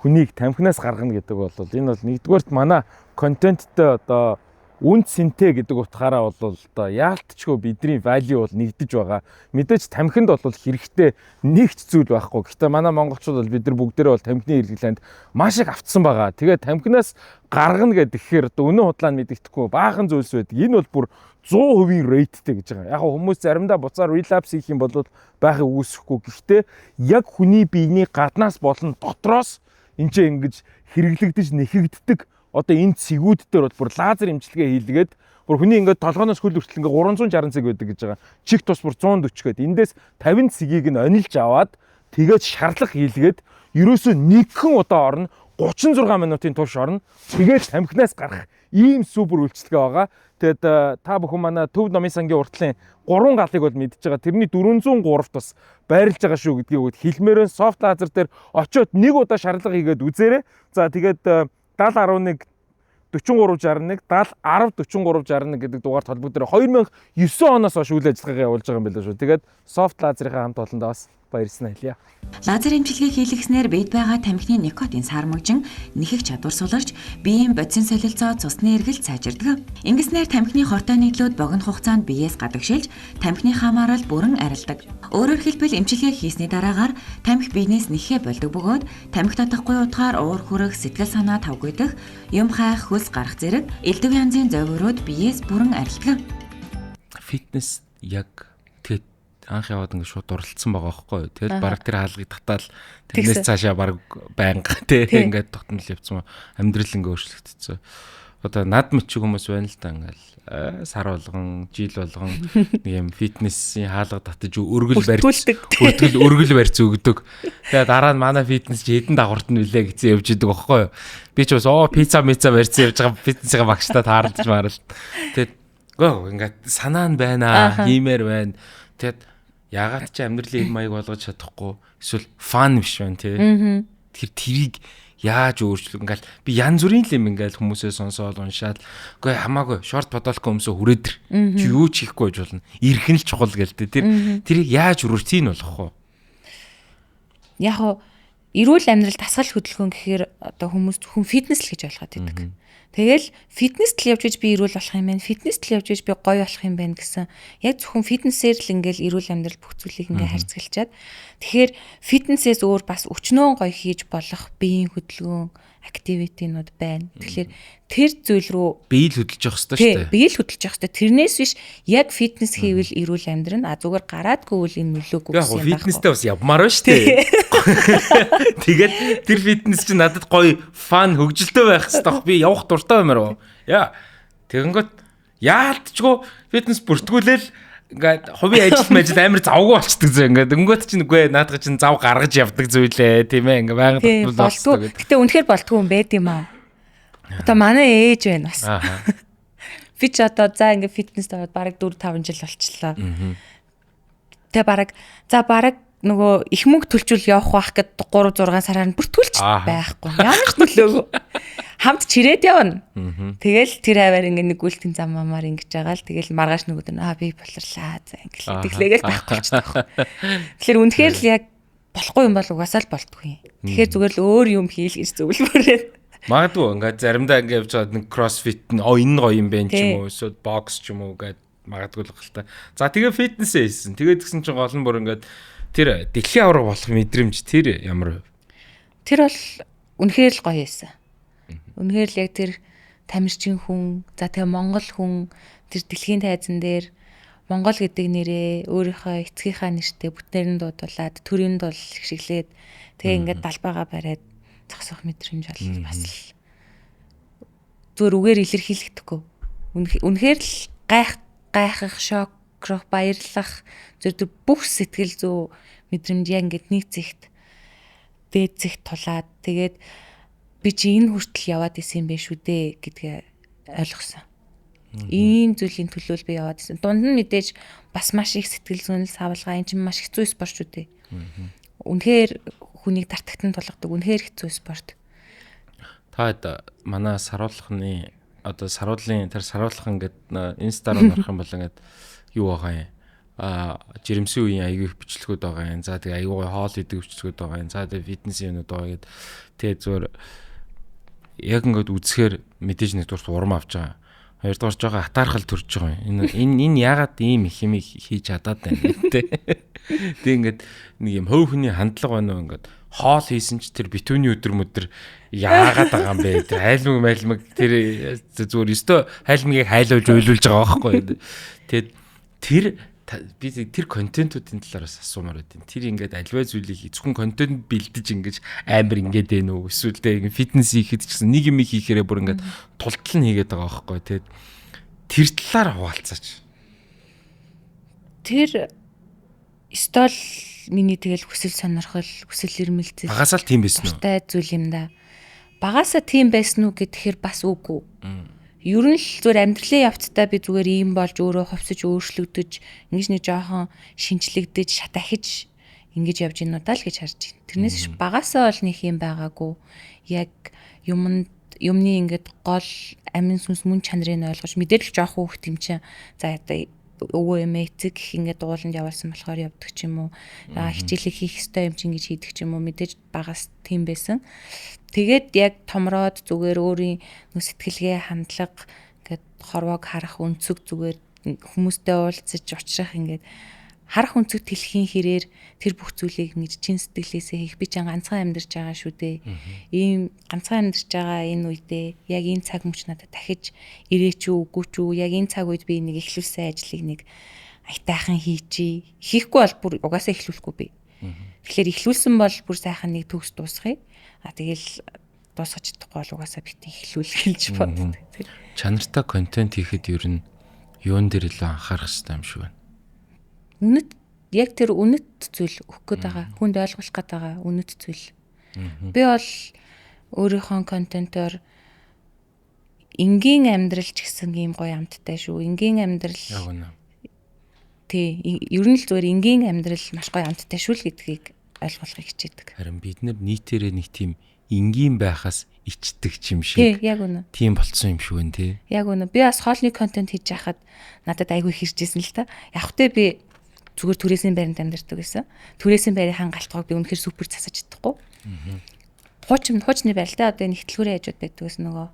хүнийг тамхинаас гаргана гэдэг бол энэ бол нэгдүгээрт манай контенттэй одоо үн цэнтэй гэдэг утгаараа бол одоо яалтчгүй бидний value бол нэгдэж байгаа. Мэдээж тамхинд бол хэрэгтэй нэгч зүйл байхгүй. Гэхдээ манай монголчууд бол бид нар бүгдээрээ бол тамхины хэрэглээнд маш их автсан байгаа. Тэгээд тамхинаас гаргана гэхээр одоо өнөө худлаа нь мэддэхгүй баахан зүйлс байдаг. Энэ бол бүр 100% rateтэй гэж байгаа. Яг хүмүүс заримдаа буцаар relapse хийх юм бол байхыг үүсэхгүй. Гэхдээ яг хүний биений гаднаас болон дотроос энд чинь ингэж хэрэглэгдэж нэхэгддэг одоо энэ цэгүүд дээр бол бүр лазер эмчилгээ хийлгээд бүр хүний ингээд толгоноос хөл хүртэл ингээд 360 цэг байдаг гэж байгаа. Чих тус бүр 140 гээд эндээс 50 цэгийг нь онилж аваад тэгээд шарлах хийлгээд ерөөсөө нэгхэн удаа орно 36 минутын турш орно. Тэгээд тамхинаас гарах ийм супер үйлчлэгээ байгаа. Тэгэд та бүхэн манай Төв номын сангийн уртлын 3 галыг бол мэдж байгаа. Тэрний 403-т бас байрлаж байгаа шүү гэдгийг хэлмээрэн софт лазер дээр очиод нэг удаа шарлага хийгээд үзээрэй. За тэгээд 7011 4361 70 10 4361 гэдэг дугаарт холбогдорой. 2009 оноос хойш үйл ажиллагаа явуулж байгаа юм байна шүү. Тэгээд софт лазерын хамт олондоо бас баярлалаа хэлье. Лазер эмчилгээ хийлгэснээр бид байгаа тамхины никотин сармагжин нэхэх чадвар суларч биеийн бодисын солилцоо цусны эргэлт сайжирдаг. Ингэснээр тамхины хортой нийтлүүд богино хугацаанд биеэс гадагшилж тамхины хамаарал бүрэн арилдаг. Өөрөөр хэлбэл эмчилгээ хийсний дараагаар тамхи биенээс нэхээ болдог бөгөөд тамхи татахгүй утгаар уур хүрэх, сэтгэл санаа тавгүйдах, юм хайх, хөлс гарах зэрэг элдв янзын зовиорууд биеэс бүрэн арилдаг. Фитнес яг тэгээд анх яваад ингээд шууд дурлцсан байгаа байхгүй юу. Тэгэл баг тэр хаалгыг татаал тэрнээс цаашаа баг байнга тий ингээд тогтмол явцсан амьдрал ингээд өөрчлөгдсөн. Одоо над мэд чиг хүмүүс байна л да ингээл сар болгон, жил болгон нэг юм фитнесийн хаалга татаж өргөл барьц өгдөг. Тэгээ дараа нь манай фитнес чи хэдэн дагуурт нь үлээ гэсэн явж идэг байхгүй юу. Би ч бас пицца барьсан явж байгаа фитнесийн багштай таарлаж марал. Тэгээд ингээд санаа нь байна, хиймээр байна. Тэгээд ягаад ч амьдралын эм маяг болгож чадахгүй эсвэл фан биш байна тий. Тэрийг яаж өөрчлөх ингээл би янз бүрийн юм ингээл хүмүүсээ сонсоод уншаад үгүй хамаагүй шорт бодолгүй өмсө хүрээдэр чи юу ч хийхгүй байж болно. Ирхэн л чухал гэлтэй. Тэрийг яаж рутин болгох вэ? Яг эрүүл амьдрал дасгал хөдөлгөөн гэхээр одоо хүмүүс зөвхөн фитнес л гэж ойлгоод байдаг. Тэгэл фитнест л явж иж би эрүүл болох юм байна. Фитнест л явж иж би гоё болох юм байна гэсэн. Яг зөвхөн фитнесээр л ингээл эрүүл амьдрал бүх зүйлийг ингээ харьцуулчаад. Тэгэхээр фитнесээс өөр бас өчнөө гоё хийж болох биеийн хөдөлгөөн активитинууд байна. Тэгэхээр тэр зүйл рүү бие л хөдөлж явах хэрэгтэй шүү дээ. Бие л хөдөлж явах хэрэгтэй. Тэрнээс биш яг фитнес хийвэл эрүүл амьдрна. Зүгээр гараадгүй үл энэ нөлөөгүй гэсэн юм байна. Фитнестэй бас явмаар байна шүү дээ. Тэгээд тэр фитнес чинь надад гоё фан хөгжилтэй байх хэрэгтэй. Би явах дуртай баймаар. Яа. Тэгэнгүүт яалтчгүй фитнес бүртгүүлээл ингээд хувийн ажил амар завгүй болчдөг зөө ингээд өнгөт чинь үгүй наадах чинь зав гаргаж явдаг зүйлээ тийм ээ ингээд байнга болтгоо. Гэтэ үнэхээр болтгоо юм байд юм аа. Одоо манай ээж байна бас. Би ч одоо за ингээд фитнест аваад бараг 4-5 жил болчихлоо. Тэгээ бараг нөгөө их мөнгө төлчүүл явах байх гэд 3-6 сараар нь бүртгүүлч байхгүй. Ямар ч төлөөгүй. Хамт чирээд явна. Тэгэл тэр аваар ингээ нэг үлтэн зам мамаар ингэж байгаа л тэгэл маргааш нөгөөд нь би болрлаа за ингээл тэглээгээл байхгүй болчихсон. Тэгэхээр үнэхээр л яг болохгүй юм бол угаасаа л болтгүй. Тэгэхээр зүгээр л өөр юм хийл гэж зөвлөмөрөө. Магадгүй ингээ заримдаа ингээ явж байгаа нэг кроссфит нь энэ гоё юм бэ ч юм уу эсвэл бокс ч юм уу гэд магадгүй л гал та. За тэгээ фитнесээ хийсэн. Тэгээд гисэн чинь гол нь бүр ингээ тэр дэлхийн авраг болох мэдрэмж тэр ямар вэ? Тэр бол үнэхээр л гоё байсан. Үнэхээр л яг тэр тамирчин хүн, за тэгээ монгол хүн, тэр дэлхийн тайзан дээр Монгол гэдэг нэрээ өөрийнхөө эцгийнхаа нэртэй бүтнээр нь дуудуулаад төрийн дул хишиглээд тэгээ ингээд далбаага бариад зогсох мэдрэмж бол бас л зүгээр үгээр илэрхийлэхдэггүй. Үнэхээр л гайхах, шок, баярлах зөв бүх сэтгэл зүй мэдрэмж яг ингээд нэг зэгт дээд зэгт тулаад тэгээд би чи энэ хүртэл яваад исэн юм бэ шүү дээ гэдгээ ойлгосон. Ийм зүйлийн төлөө би яваад исэн. Дунд нь мэдээж бас маш их сэтгэл зүйн савлгаа энэ чинь маш хэцүү спорт шүү дээ. Үнэхээр хүнийг тартагтан тулгадаг үнэхээр хэцүү спорт. Таад манай саруулхны одоо саруулын тэр саруулхан гэдэг инстаар орох юм бол ингээд юу байгаа юм. Жирэмсэн үеийн аягүй их бичлэгүүд байгаа юм. За тэгээ аягүй хоол идэг бичлэгүүд байгаа юм. За тэгээ фитнес юмнууд байгаа гэд. Тэгээ зүгээр яг ингээд үзэхээр мэдээж нэгдүгээр урам авч байгаа. Хоёрдугаар жоохон атаархал төрж байгаа юм. Энэ яагаад ийм их хэмиг хийж чадаад байна гэдэг. Тэг ингээд нэг юм хөв хүний хандлага байна уу ингээд хоол хийсэн ч тэр битүүний өдөр яагаад байгаа юм бэ? Тэр хайлмаг тэр зүгээр өстө хайлмгийг хайлуулж уйлуулж байгаа байхгүй. Тэгээд би тэр контентуудын талаараас асуумаар байдیں۔ Тэр ингээд альва зүйлийг зөвхөн контент бэлдэж ингэж амар ингээд байна уу? Эсвэл тэ фитнес хийхэд ч гэсэн нэг юм хийхээрээ бүр ингээд тултал нь хийгээд байгаа байхгүй. Тэгээд тэр талаар хуваалцаач. Тэр стол миний тэгэл хүсэл сонирхол, хүсэл эрмэлзэл. Багасаа л тийм байсан уу? Тай зүйл юм да. Багасаа тийм байсан уу гэхээр бас үгүй. Ер нь л зүгээр амьдралын явцдаа би зүгээр ийм болж өөрөө ховсож өөрчлөгдөж ингэж нэг жоохон шинжлэгдэж шатахиж ингэж явж гинүү даа л гэж харж байна. Тэрнээс ч багасаа бол нэг юм байгаагүй. Яг юмны ингээд гол амин сүнс мөн чанарыг ойлгож мэдээлэл жоохон хөөх юм чинь за одоо өвөө эмээ эцэг гэх ингээд дууланд явуулсан болохоор явдаг ч юм уу. Хичээлийг хийх ёстой юм чинь гэж хийдэг ч юм уу. Мэдээж багаас тийм байсан. Тэгээд яг томроод зүгээр өөрийн сэтгэлгээ хандлага ингээд хорвоог харах өнцөг зүгээр хүмүүстэй уулзаж учрах ингээд харах өнцөг тэлхийн хэрээр тэр бүх зүйлийг нэг чин сэтгэлээсээ хийх би ч ганцхан амьдарч байгаа шүү дээ. Ийм ганцхан амьдарч байгаа энэ үедээ яг энэ цаг мөч надад дахиж ирээч үү үгүй ч үү яг энэ цаг үед би нэг эхлүүлсэн ажлыг нэг аятайхан хийчий. Хийхгүй бол бүр угаасаа эхлүүлэхгүй би. Тэгэхээр эхлүүлсэн бол бүр сайхан нэг төгс дуусгая. Тэгэл дуусгаж чадахгүй бол угаасаа бит эхлүүлэх гэж боддог. Чанартай контент хийхэд ер нь юун дээр илүү анхаарах хэрэгтэй юм шиг байна. Үнэт яг тэр үнэт зүйл өгөх гээд байгаа. Хүнд ойлгуулах гээд байгаа үнэт зүйл. Би бол өөрийнхөө контентоор энгийн амьдрал ч гэсэн ийм гоё амттай шүү. Энгийн амьдрал. Яг үнэ. Тий, ер нь л зүгээр энгийн амьдрал маш гоё амттай шүү л гэдгийг ойлгуулахыг хичээдэг. Харин бид нар нийтээрээ нэг тийм энгийн байхаас ичдэг юм шиг. Тий, яг үнэ. Тийм болцсон юм шиг байна тий. Яг үнэ. Би бас хоолны контент хийж байхад надад айгүй хэржсэн л та. Явахтай би зүгээр түрээсийн байранд амьдардаг байсан. Түрээсийн байрын хангалтгүйг би үнэхээр супер засаж чадахгүй. Хуучны байр л да. Одоо нэгтлгүүрийн хажууд байдаг гэсэн нөгөө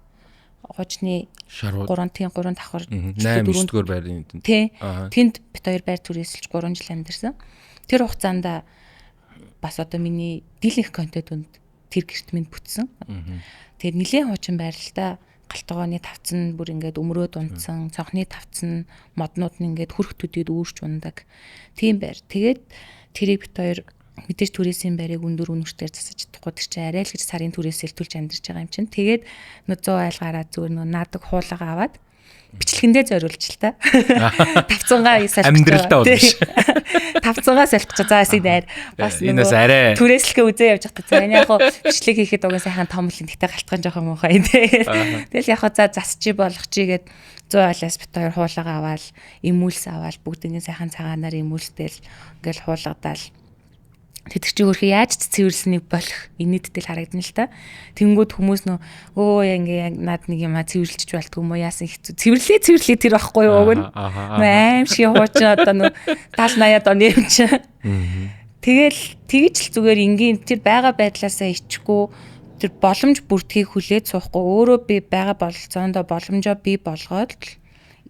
хуучны 3 давхар 8-9-р байрны тий. Тэнд бит хоёр байр түрээсэлж 3 жил амьдарсан. Тэр хугацаанд бас одоо миний дийлэнх контент тэр гэрт минь бүтсэн. Тэгээд нилийн хуучин байр л да. Галтгооны тавцан бүр ингээд өмрөөд унтсан, цонхны тавцан моднууд нь ингээд хөрхтөдөд үүрч ундаг. Тийм байр. Тэгээд тэрийг бит хоёр мэдээж түрээсийн байрыг өндөр үнэртээр засаж чадахгүй тэр чинь арай л гэж сарын түрээсэл төлж амьдарч байгаа юм чинь. Тэгээд 100 айлгаараа зүгээр наадаг хуулага аваад бичлэгэндээ зориулж л та. Тавцангаа салж амьдралдаа бол биш. Тавцангаа салж за эсэг дайр бас энэс арай түрээслэхээ үзээ явж байгаа. За энэ яг хуу бичлэг хийхэд угаа сайхан том л тэгтээ галтхан жоохон муухай. Тэгэл яг хуу за засчи болох чи гээд 100 айлаас бит хоёр хуулага аваад имүүлс аваад бүгднийг сайхан цагаанаар имүүлстэл ингээл хуулагдаал. Тэтгэж чи өөрхөө яаж ч цэвэрлсэнийг болох инээдтэй л харагдана л та. Тэнгүүд хүмүүс нөө өө ингээ над нэг юм цэвэрлчих болтгүй юм уу яасан хэцүү. Цэвэрлээ тэр байхгүй юу өгнө. Аим шиг хуучин одоо нөө 70 80-аад оны юм чи. Тэгэл тэгж л зүгээр ингийн тэр байгаа байдлаасаа ичгүй тэр боломж бүртгийг хүлээд суухгүй өөрөө би байгаа бололцоондоо боломжоо бий болгоод л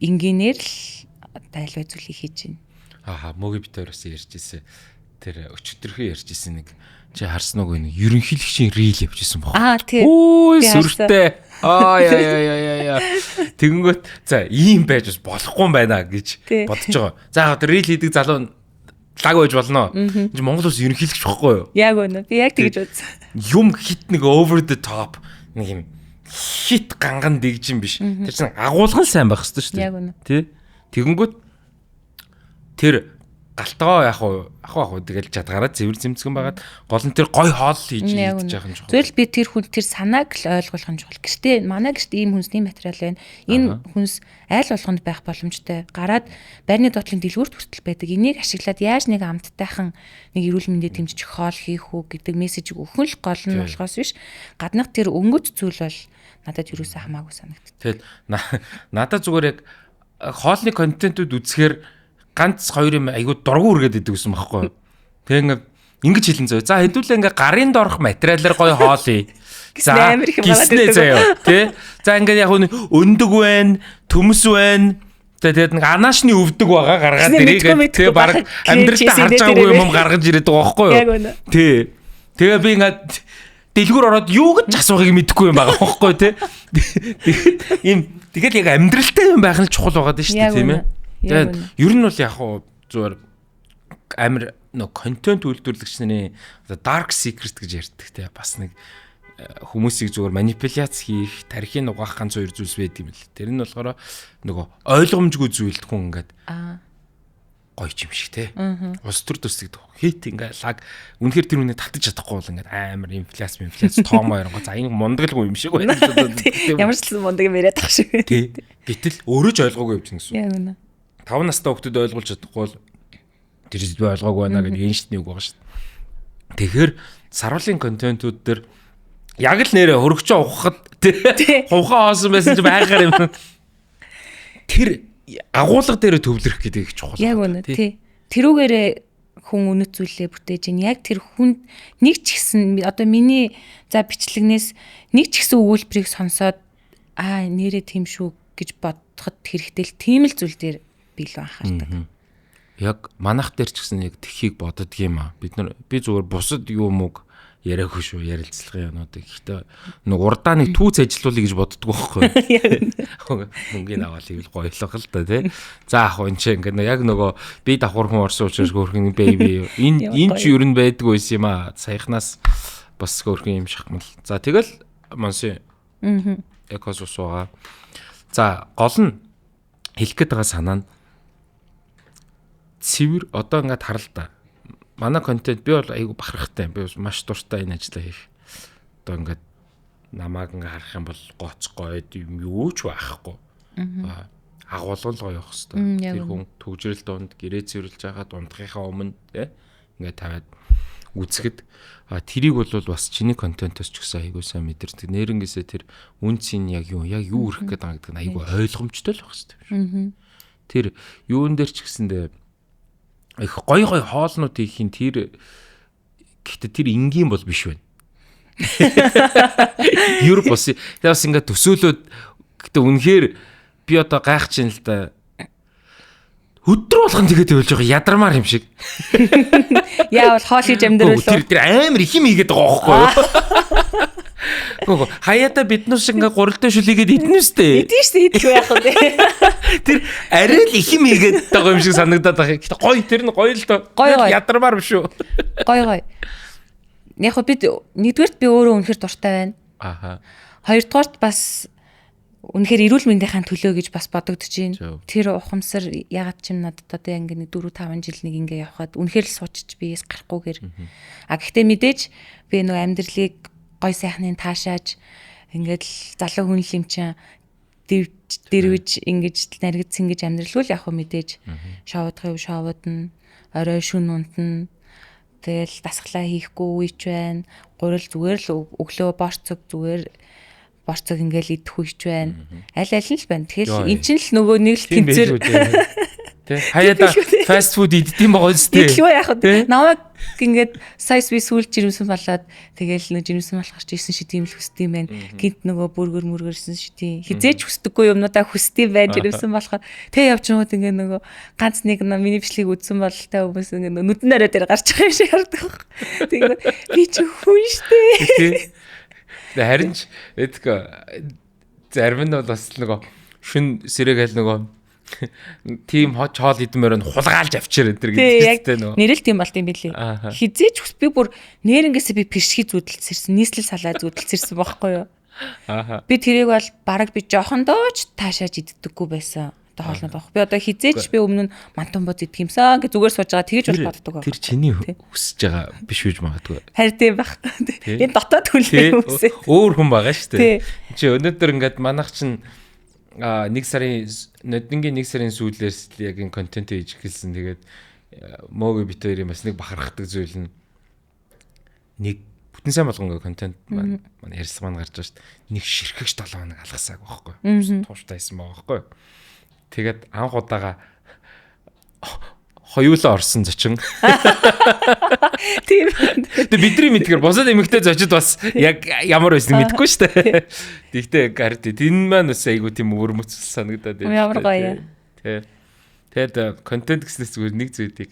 энгийнээр л айлва зүйлийг хийж байна. Мөгийн бит хоёроос ярьж ирсэн. тэр өчтөрхөө ярьжсэн нэг чи харсан уу нэг ерөнхийлөгчийн рил явжсэн баг. тий. Өө Би сүртэй. Яа. Тэгэнгүүт за ийм байж бас болохгүй юм байна гэж бодож байгаа. За одоо рил хийдэг залуу лаг байж болно. Энд Монгол улс ерөнхийлөгч байхгүй юу? Яг үнэ. Би яг тэгж бодсон. Юм хит нэг over the top нэг юм хит ганган дэгжин биш. Тэр чинь агуулган сайн байх хэрэгтэй шүү дээ. Яг үнэ. Тий. Тэгэнгүүт тэр галтгоо яг уу тэгэл чадгаараа зэвэр зэмцгэн байгаад гол нь тэр гой хоол хийж идэж байгаа юм чухал. Зөвл би тэр хүн тэр санааг л ойлгуулах нь чухал. Гэртээ манай гэрт ийм хүнсний материал байна. Энэ хүнс айл болгонд байх боломжтой. Гараад байрны доотлын дэлгүүрт хүртэл байдаг. Энийг ашиглаад яаж нэг амттайхан нэг эрүүл мэндэд дэмжиж хоол хийх үү гэдэг мессежийг өгөх л гол нь болохоос биш. Гаднах тэр өнгөц зүйл бол надад юусаа хамаагүй санагдав. Тэгэл надад зүгээр яг хоолны контентууд үзэхээр ганц хоёр юм айгуу дургу үргээд идэг гэсэн байхгүй юу. Тэг ингэж хэлэн зөө. За хэдүүлээ ингээ гарын доорх материалаар гоё хоолъё. За гиснэ заяа тий. За ингээ яг өндөг байна, төмс байна. Тэгээд нэг анаашны өвдөг байгаа гаргаад ирээ тий баг амьдралдаа харж байгаагүй юм гаргаж ирээд байгаа байхгүй юу. Тий. Тэгээ би ингээ дэлгүүр ороод юу гэж асуухыг мэдэхгүй юм байгаа байхгүй тий. Тэгэл яг амьдралтай юм байх нь чухал байгаа дээ шүү дээ тийм ээ. Тэгээд ер нь бол яг хуу зүгээр амир нөө контент үйлдвэрлэгч нарын dark secret гэж ярьдаг те бас нэг хүмүүсийг зүгээр манипуляц хийх, тархийг угаах ганц хоёр зүйлс байд юм л. Тэр нь болохоор нөгөө ойлгомжгүй зүйлд хүн ингээд гоё юм шиг те. Ус төр төсдөг хит ингээд лаг үнэхээр тэр үнийг татаж чадахгүй бол ингээд амар инфляц тоомоо ярангуй за энэ мундаггүй юм шиг байна. Ямар ч мундаг юм яриад тах шиг. Тий. Гэтэл өөрөө ч ойлгоогүй явж гэсэн. Яг үнэ. 5 настай хүүхдүүд ойлгуулж чадахгүй бол тэр би ойлгоогүй байна гэдэг энэчний үг байгаа шүү дээ. Тэгэхээр саруулын контентууд дээр яг л нэрээ хөргөчөө ухахад хувхаа хоосон байсан чи байгаар юм. Тэр агуулга дээр төвлөрөх гэдэг их чухал. Яг үнэ тий. Тэрүүгээрээ хүн үнэт зүйлээ бүтээж ин яг тэр хүн нэг ч ихсэн одоо миний за бичлэгнээс нэг ч ихсэн өгүүлбэрийг сонсоод нэрээ тийм шүү гэж бодоход хэрэгтэй л тийм л зүйл дээр би л анхаардаг. Яг манах дээр ч гэсэн яг тхийг боддог юм аа. Би зүгээр бусад юу мөг яриаггүй шүү ярилцлагын юмнуудыг. Гэхдээ нэг урдаа нэг түүц ажиллуулъя гэж боддог байхгүй. Мөнгөний аваад ивэл гоёлох л да тий. За ах энэ ч ингээд яг нөгөө би давхар хүн орсон учраас хөөрхөн бэби энэ ч юу н байдгүй байсан юм аа. Саяхнаас бас хөөрхөн юм шахмал. За тэгэл монси. Экос усуугаа. За гол нь хэлэх гээд байгаа санаа нь цэвэр одоо ингээд харал та. Манай контент би бол айгу бахархтай. Би маш дуртай энэ ажлаа хийх. Одоо ингээд намааг ингээд харах юм бол гоц гойд юм юу ч байхгүй. Агуулгал гоё явах хэвээр. Тэр хүн төгжрөл дунд гэрээ цэвэрлж байгаа дундгийнхаа өмнө тий ингээд тавиад үзэхэд тэрийг бол бас чиний контентоос ч гэсэн айгу сайн мэдэрдэг. Нэрнгээсээ тэр үнцийн яг юу өрөх гэдэг байгаа гэдэг нь айгу ойлгомжтой л байх хэвээр. Тэр юун дээр ч гэсэндээ их гой хоолнууд хийхин тэр гэхдээ тэр энгийн бол биш байна. Юр бос яас ингээд төсөөлөд гэхдээ үнэхээр би одоо гайх чинь л да өдөр болгон тэгээд явж байгаа ядармаар юм шиг. Яавал хоол хийж амьдрал тэр амар их юм хийгээд байгаа байхгүй юу? Хаяата биднээс ингээ гуралтай шүлийгээд идэнэ үстэй. Идэн штэ идэх байх уу тий. Тэр арай л их юм хийгээд байгаа юм шиг санагдаад байгаа. Гэтэ гоё тэр нь гоё л доо. Ядармаар биш үү? Гоё. Яг хөө бид нэгдүгээрт би өөрөө үнэхээр дуртай байна. Хоёрдугаарт бас үнэхээр эрүүл мэндийн төлөө гэж бас бодогдож байна. Тэр ухамсар ягаад ч юм надад одоо ингээ 4-5 жил нэг ингээ явхад үнэхээр л суучиж биес гарахгүйгээр. Гэхдээ мэдээж би нөө амьдралыг гой сайхныг таашааж ингээд л залуу хүн юм чинь дэрвж ингэж наригдсан гэж амьдралгүй яг хөө мэдээж шоудах шоудна орой шүн унтна тэгэл дасглаа хийхгүй үйч байна гурил зүгээр л өглөө борцог зүгээр борцог ингээл идэх үйч байна аль нь л байна тэгэхээр эн чинь л нөгөө нэг л тэнцэр тий хаяада Fast food иддэм байгаа үстэй. Илүү яах вэ? Намайг ингээд сайс би сүүл жирэмсэн болоод тэгэл нэг жирэмсэн болохоор ч 9 шидийн л хүсдэм байх. Гинт нөгөө бүргэрсэн шидийн. Хизээч хүсдэггүй юмнуудаа хүсдэм байх жирэмсэн болохоор тэг явж байгууд ингээд нөгөө ганц нэг миний бичлэгийг үзсэн бололтой хүмүүс ингээд нүдэн орой дээр гарч байгаа юм шиг хардаг. Тэгээд би ч хүн штэ. Харин ч эдг зарим нь бол бас нөгөө шин сэрэгээл нөгөө тим хоол идмээр нь хулгаалж авчир энэ гэдэг нөгөө нэрэл тийм болт юм билий. Хизээч би бүр нэрнгээсээ би пиршги зүудэлцэрсэн, нийслэл салаа зүудэлцэрсэн байхгүй юу? Би тэрийг бол бараг би жоохондоо ч таашааж иддэггүй байсан. Одоо хоолнод байхгүй. Би одоо хизээч би өмнө нь мантан боз идэх юмсан гэ зүгээр сууж байгаа тэгэж бол боддог. Тэр чиний хүсэж байгаа биш үж магадгүй. Харин тийм баг. Энэ дотоод хүлээ хүмүүсээ. Өөр хүн байгаа шүү дээ. Чи өнөөдөр ингээд манайх чинь нэг сарын нодингийн нэг сарын сүүлээс яг энэ контент хийж эхэлсэн. Тэгээд мөөг бит хоёрын бас нэг бахархдаг зүйл нь нэг бүтэн сайн болгонго контент маань ярьсан маань гарч байгаа шүү дээ. Нэг ширхэгч 7 хоног алгасааг байхгүй. Тууштай байсан байгаа байхгүй. Тэгээд анх удаага хоёулаа орсон зочин. Тийм. Тэгээ бидний мэдгээр босоод эмэгтэй зочид бас яг ямар байсан мэдэхгүй шүү дээ. Тэгтээ гард энэ маань бас айгу тийм өрмөцөл санагдаад байна. Ямар гоё. Тэгээд контент гэснээс зүгээр нэг зүйлийг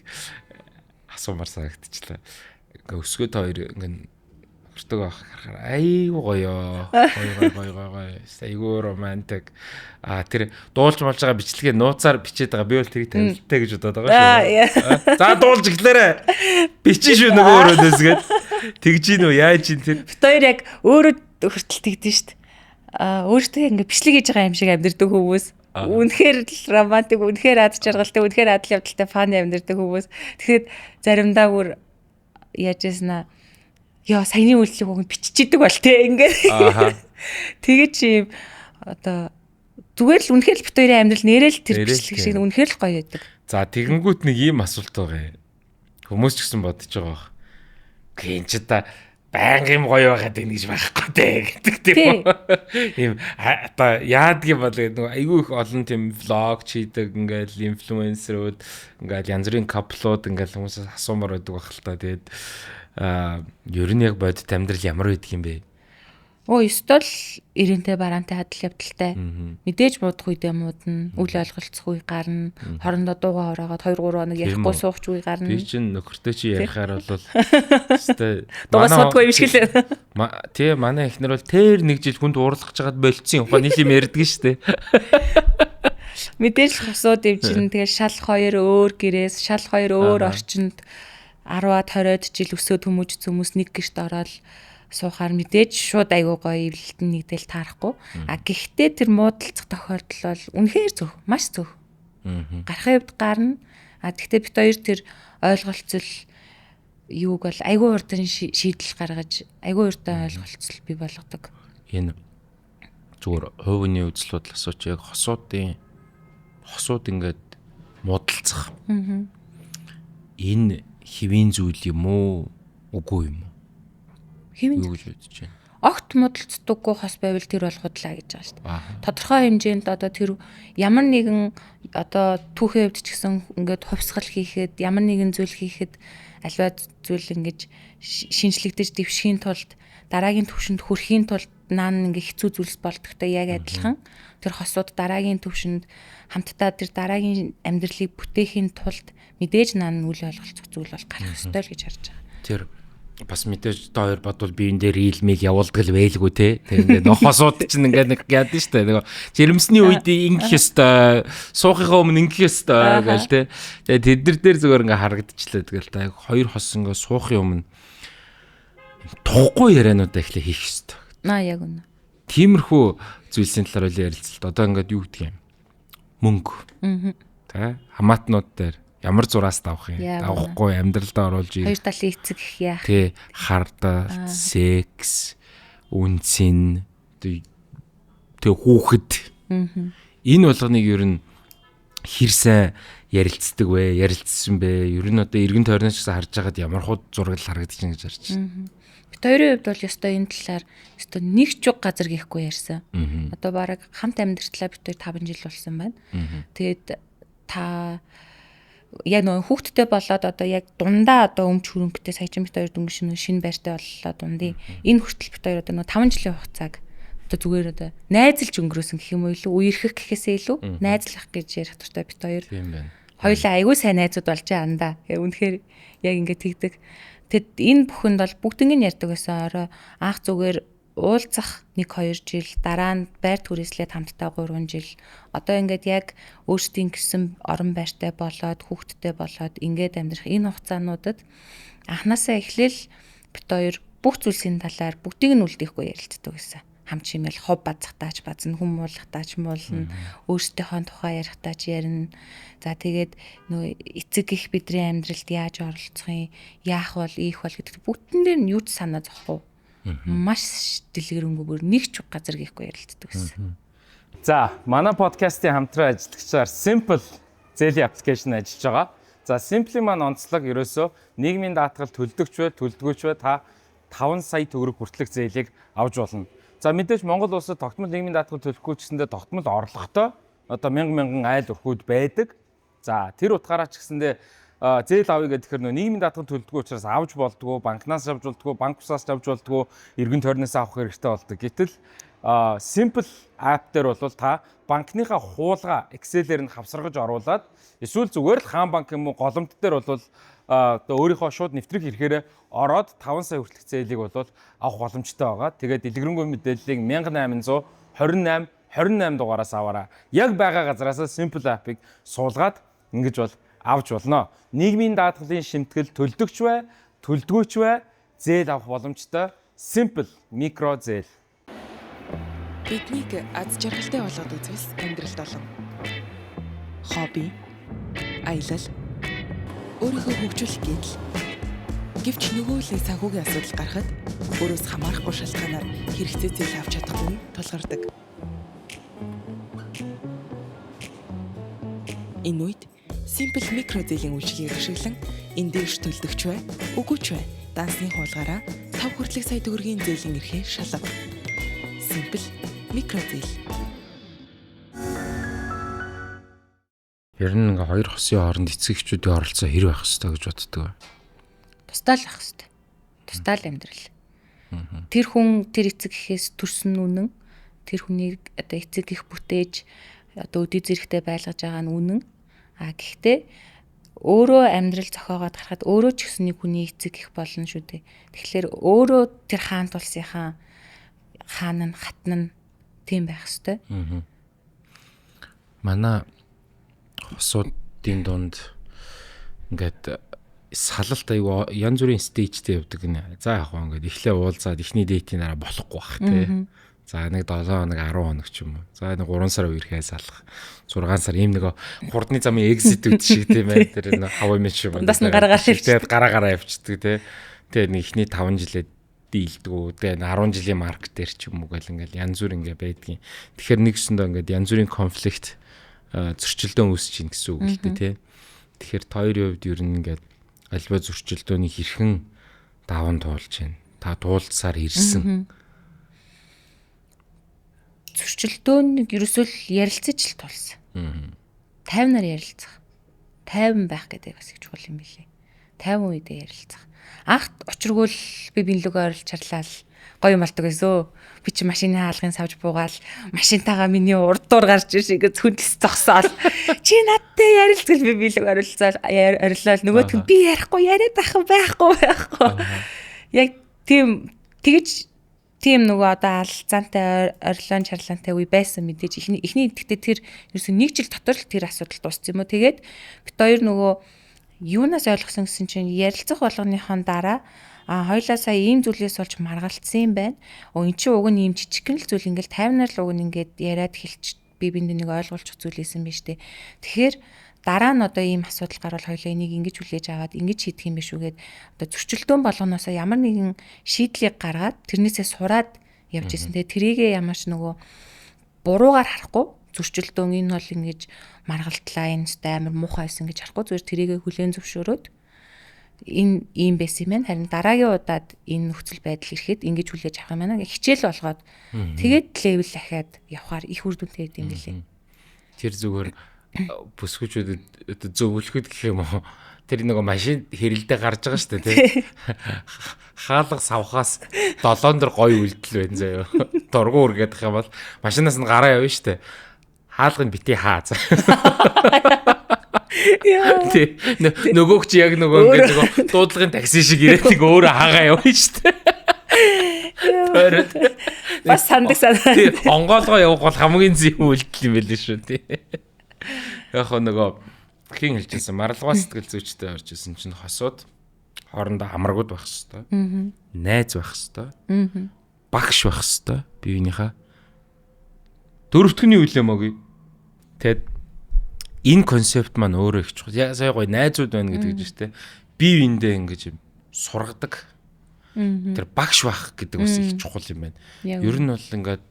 асуумар санагдчихлаа. Ингээ өсгөө та хоёр ингээ хүртэг байх харахаар айгу гоё. Гоё. Айгу романтик. Тэр дуулж болж байгаа бичлэгээ нууцаар бичээд байгаа. Би бол тэрийг танилттай гэж бодоод байгаа шүү. За дуулж эхлээрэй. Бичин шүү нөгөө өрөөдөөс гээд. Тэгж ийн үү яаж ийн тэр. Бид хоёр яг өөрөө хүртэл тэгдэж штт. Өөртөө ингээ бичлэг хийж байгаа юм шиг амьдэрдэг хүмүүс. Үнэхээр романтик, үнэхээр ад жаргалтай, үнэхээр адал явдалтай фан амьдэрдэг хүмүүс. Тэгэхэд заримдаа бүр яаж яснаа яа саяны үйлчлэг хүн биччихийдэг бол те ингээд. Тэгээ чи одоо зүгээр л үнэхээр л бит хоёрын амьдрал нэрэл тэр бичлэг шиг үнэхээр л гоё байдаг. За тэгэнгүүт нэг ийм асуулт байгаа юм. Хүмүүс ч гэсэн бодож байгаа бах. Гин ч та байнга юм гоё байгаад ингэж байхгүй те гэдэг тийм үү. Ийм одоо яадгийн бол нөгөө айгүй их олон тийм влог чийдэг ингээл инфлюенсерүүд ингээл янз бүрийн каплууд ингээл хүмүүсээс асуумаар байдаг бах л та. Тэгээд ер нь яг бодит амьдрал ямар байдаг юм бэ? Ёстол ирэнтэй бараантай адал явдалтай. Мэдээж муудах үедээ муудна, үл ойлголцох үе гарна, хорондоо дуугаа ороод 2 3 хоног ярихгүй суух үе гарна. Би чинь нөхөртэй чи ярихаар бол өстэй дуугаа суудгүй юм шиг л. Тий манай эхнэр бол тэр нэг жил хүнд уурлах чагаад болцсон юм. Нийл юм ярьдаг шүү дээ. Мэдээж л хосууд дэвжин тэгэл шал 2 өөр гэрээс, шал 2 өөр орчинд 10-аад 20-од жил өсөөд хүмүүс нэг гэрт ороод суухаар мэдээж шууд айгуу гоё эвлэлтэн нэгдэл таарахгүй. Гэхдээ тэр муудалцах тохиолдол бол үнэхээр зөв, маш зөв. Гарахын хувьд гарна. Гэхдээ бид хоёр тэр ойлголцол юуг бол айгуу урдан шийдэл гаргаж, айгуу урдан ойлголцол бий болгодог. Энэ зүгээр хувийн үзэл бодол асууч яг хосууд ингээд муудалцах. Энэ хэвийн зүйл юм уу? Үгүй юм уу? Хэвийн юу гэж бодож байна? Огт муудалцдаггүй хос байвал тэр бол худлаа гэж байгаа шүү дээ. Тодорхой хэмжээнд одоо тэр ямар нэгэн одоо түүхийн хувьд ч гэсэн ингээд хувьсгал хийхэд, ямар нэгэн зүйл хийхэд альва зүйл ингэж шинжлэгдэж дэвшихийн тулд дараагийн түвшинд хүрэхийн тулд наан ингээ хэцүү зүйлс болдогтой яг адилхан тэр хосууд дараагийн түвшинд хамтдаа тэр дараагийн амьдралыг бүтээхийн тулд мэдээж наан үл ойлголцох зүйл бол гарах ёстой л гэж харж байгаа. Тэр бас мэдээж та хоёр бодвол биен дээр хийлмийг явуулдаг л байлгүй те. Тэг ингээд нохосууд чинь ингээд нэг яадсан шүү дээ. Нөгөө жирэмсний үед ингэх ёстой, суухынхаа өмнө ингэх ёстой гээл те. Тэгээ тэд нар дээр зүгээр ингээд харагдчихлаа. Тэгэл та хоёр хос ингээд суухын өмнө тухгүй яриануудаа эхлээ хийх ёстой. Яг үнэ. Тиймэрхүү зүйлсийн талаар үл ярилцалт. Одоо ингээд юу гэдэг юм? Мөнгө. Тэ хамаатнууд дээр ямар зураас давах юм? Давахгүй амьдралдаа оруулж ий. Хоёр талын эцэг их яах. Тэ хардаа, секс, үнцэн, тэ хүүхэд. Энэ болгоныг ер нь хэр сайн ярилцдаг вэ? Ярилцсан бэ? Ер нь одоо эргэн тойрноос ч харж байгаад ямар хууд зураг харагдаж байна гэж харж байна. Бид хоёрын хувьд бол ёстой энэ талаар ёстой нэг ч уг газар гихгүй ярьсан. Одоо бараг хамт амьдралаа бид хоёр 5 жил болсон байна. Тэгээд та яг нөгөө хүүхдтэй болоод одоо яг дундаа одоо өмч хөрөнгөтэй саячин бит хоёр дөнгөж шинэ байртай боллоо дундын энэ хүртэл бит хоёр одоо нөгөө 5 жилийн хугацааг одоо зүгээр одоо найзалж өнгөрөөсөн гэх юм уу илүү үерхэх гэхээсээ илүү найзлах гэж ярих туфта бит хоёр. Тийм байна. Хоёулаа аягүй сайн найзууд болж андаа. Үнэхээр яг ингэ тэгдэг. Тэгэд энэ бүхэнд бол бүгднийг нь ярьдаг байсан. Орой анх зүгээр уулзах 1-2 жил, дараа нь байр түрээслээд хамтдаа 3 жил. Одоо ингээд яг өөрсдийн гэсэн орон байртай болоод, хүүхдтэй болоод ингээд амьдрах энэ хугацаануудад анханасаа эхлээл бит хоёр бүх зүйлсийн талаар бүгдийг нь үлдээхгүй ярилцдаг байсан. Хам чимэл хов базахтаач базна, хүм муулахтаач муулна, өөрсдийнхөө тухай ярихтаач ярина. За тэгээд нөө эцэг их бидний амьдралд яаж оролцох юм, яах бол, ийх бол гэдэг бүгдэн дээр нь юу ч санаа зовхгүй. Маш дэлгэрэнгүй нэг ч газар гихгүй ярилцдаг гэсэн. За, манай подкастын хамтран ажиллагчаар Simple зээлийн аппликейшн ажиллаж байгаа. За, Simple-ийн маань онцлог ерөөсөө нийгмийн даатгал төлдөгч бай, төлдөгөөч бай та 5 сая төгрөг хүртэлх зээлийг авч болно. За, мэдээж Монгол улсад тогтмол нийгмийн даатгал төлөхгүй гэсэндээ тогтмол орлоготой одоо мянган айл өрхүүд байдаг. За, тэр утгаараа ч гэсэндээ зээл авъя гэхээр нөө нийгмийн даатгал төлөвлөгөө учраас авч болдгоо, банкнаас авч болдгоо, банк усаас авч болдгоо, эргэн тойрноос авах хэрэгтэй болдог. Гэтэл Simple app дээр бол та банкныхаа хуулгаа Excel-ээр нь хавсаргаж оруулаад эсвэл зүгээр л хаан банк юм уу голомт дээр бол одоо өөрийнхөө шууд нэвтрэх хэрэгээр ороод 5 сая хүртэлх зээлийг бол авах боломжтой байгаа. Тэгээд дэлгэрэнгүй мэдээллийг 1828 дугаараас аваарай. Яг байгаа газараас Simple app-ыг суулгаад ингэж бол авч болно. Нийгмийн даатгалын шимтгэл төлдөгч бай, төлдөгөөч бай, зээл авах боломжтой Simple микро зээл. Биднийг аз жаргалтай болгоод үзвэл амьдралд олон хобби, аялал, өөрийгөө хөгжүүлэх гэмтэл гэвч нөгөө л санхүүгийн асуудал гарахад өөрөөс хамаарахгүй шалтгаанаар хэрэгцээ зээл авч чадахгүй тулгардаг. Энэ үед Simple микро зээлийн үйлчилгээг ашиглан энэ дээрш төлдөгч бай, үгүйч бай, дансны хуулгаараа 5 хүртэлх сая төгрөгийн зээлийн эрхээ шалгав. Simple микро зээл. Ер нь ингээ хоёр хосын хооронд эцэг эхчүүдийн оролцоо хэрэг байх хэрэгтэй гэж боддог. Тусдаал байх хэрэгтэй. Тусдаал амьдрал. Тэр хүн тэр эцэг эхээс төрсөн үнэн, тэр хүнийг одоо эцэг их бүтээж одоо өдий зэрэгтэй байлгаж байгаа нь үнэн. Гэхдээ өөрөө амьдрал зохиогоод гарахад өөрөө ч гэсэн нэг хүний эцэг их болно шүү дээ. Тэгэхээр өөрөө тэр хаан тулсынхаа хаан нь хатна нь тийм байх хэвээр. Манай хосуудын дунд ингээд салалт аягүй янз бүрийн стейжтэй явдаг гинэ. За яг хоо ингээд эхлээ уулзаад эхний дейтийн дараа болохгүй бах тий. За нэг 7 хоног 10 хоног ч юм уу. За нэг 3 сар үерхээ салах. 6 сар ийм нэг хурдны замын экзит үт шиг тийм ээ. Тэр нэг хав юм шиг байна. Дас нь гараа гараа явчихдаг тий. Тэгээ нэг эхний 5 жилээ дийлдэггүй. Тэгээ 10 жилийн марк дээр ч юм уу гэл ингээл янз бүр ингээ байдгийн. Тэгэхээр нэгсэндээ ингээд янз бүрийн конфликт зөрчилдөөн үүсэж ийн гэсэн үг л дээ тий. Тэгэхээр хоёрын хувьд ер нь ингээд альва зөрчилдөөний хэрхэн даван туулж байна. Та туулцсаар ирсэн. Зөрчилдөөнийг ерөөсөө ярилцаж л тулсан. 50 нар ярилцах. 50 байх гэдэг бас их чухал юм билээ. 50 үедээ ярилцах. Анх очиргуул би бинлөгөө орилж чарлаа л гоё юм болдог гэсэн. Би чи машины хаалгын савж буугаал машинтайгаа миний урд дуур гарч иш ингээд хүндэс зогсоол. Чи надтай ярилцгал би бинлөг ориллоо нөгөөдг нь би ярихгүй яриад байхгүй. Яг тийм тэгэж тийм нөгөө одоо алцаантай орилон чарлаантай үе байсан мэдээж эхний гэхдээ тэр ерөөсөө нэг жил дотор л тэр асуудал дууссан юм уу. Тэгээд бит хоёр нөгөө юунаас ойлгосон гэсэн чинь ярилцах болгоныхон дараа хоёлаа сая ийм зүйлээс болж маргалцсан юм байна. Эн чинь уг нь ийм жижигхэн л зүйл ингээл 50 нар л уг нь ингээд яриад хэлчих би бинд нэг ойлгуулчих зүйл байсан биз дээ. Тэгэхээр дараа нь одоо ийм асуудал гарвал хоёлаа энийг ингэж хүлээж аваад ингэж шийдэх юм биш үгээд одоо зөрчилдөөн болгоноосоо ямар нэгэн шийдлийг гаргаад тэрнээсээ сураад явж ирсэн. Тэгээ тэрийгээ ямарч нөгөө буруугаар харахгүй зөрчилдөөн энэ бол ингэж маргалдлаа энэ сте амар муухай байсан гэж харахгүй зүгээр тэрийгээ хүлээн зөвшөөрөөд энэ ийм байсан юм байна. Харин дараагийн удаад энэ нөхцөл байдал ирэхэд ингэж хүлээж авах юм байна. Хичээл болгоод тэгээд левел дахиад явхаар их үр дүнтэй юм билээ. Тэр зүгээр бүсгүүчүүдэд зөвлөхөд гэх юм уу? Тэр нэг машин хэрэлдээ гарч байгаа шүү дээ тий. Хаалга савхаас 7 дор гоё үйлдэл байна заяа. Дургу үргээд их юм бол машинаас нь гараа явна шүү дээ. Хаалгыг бити хаа. Тий. Нөгөөг чи яг нөгөө ингээд нөгөө дуудлагын такси шиг ирээд нэг өөрөө хаагаа явна шүү дээ. Бас сандаг санаа. Тий. Онгоолгоо явах бол хамгийн зөв үйлдэл юм байл шүү тий. Яг нөгөө хин хэлжсэн маралгаа сэтгэл зүйчтэй орж исэн чинь хосууд хоорондоо хамрагуд байх хэвээр. Найз байх хэвээр. Багш байх хэвээр. Биенийхээ дөрөвтгний үйл юмоогүй. Тэгэд энэ концепт маань өөрөө их чухал. Сая гоё найзууд байна гэдэг чинь тэ. Бие биендээ ингэж юм сургадаг. Тэр багш байх гэдэг бас их чухал юм байна. Ер нь бол ингээд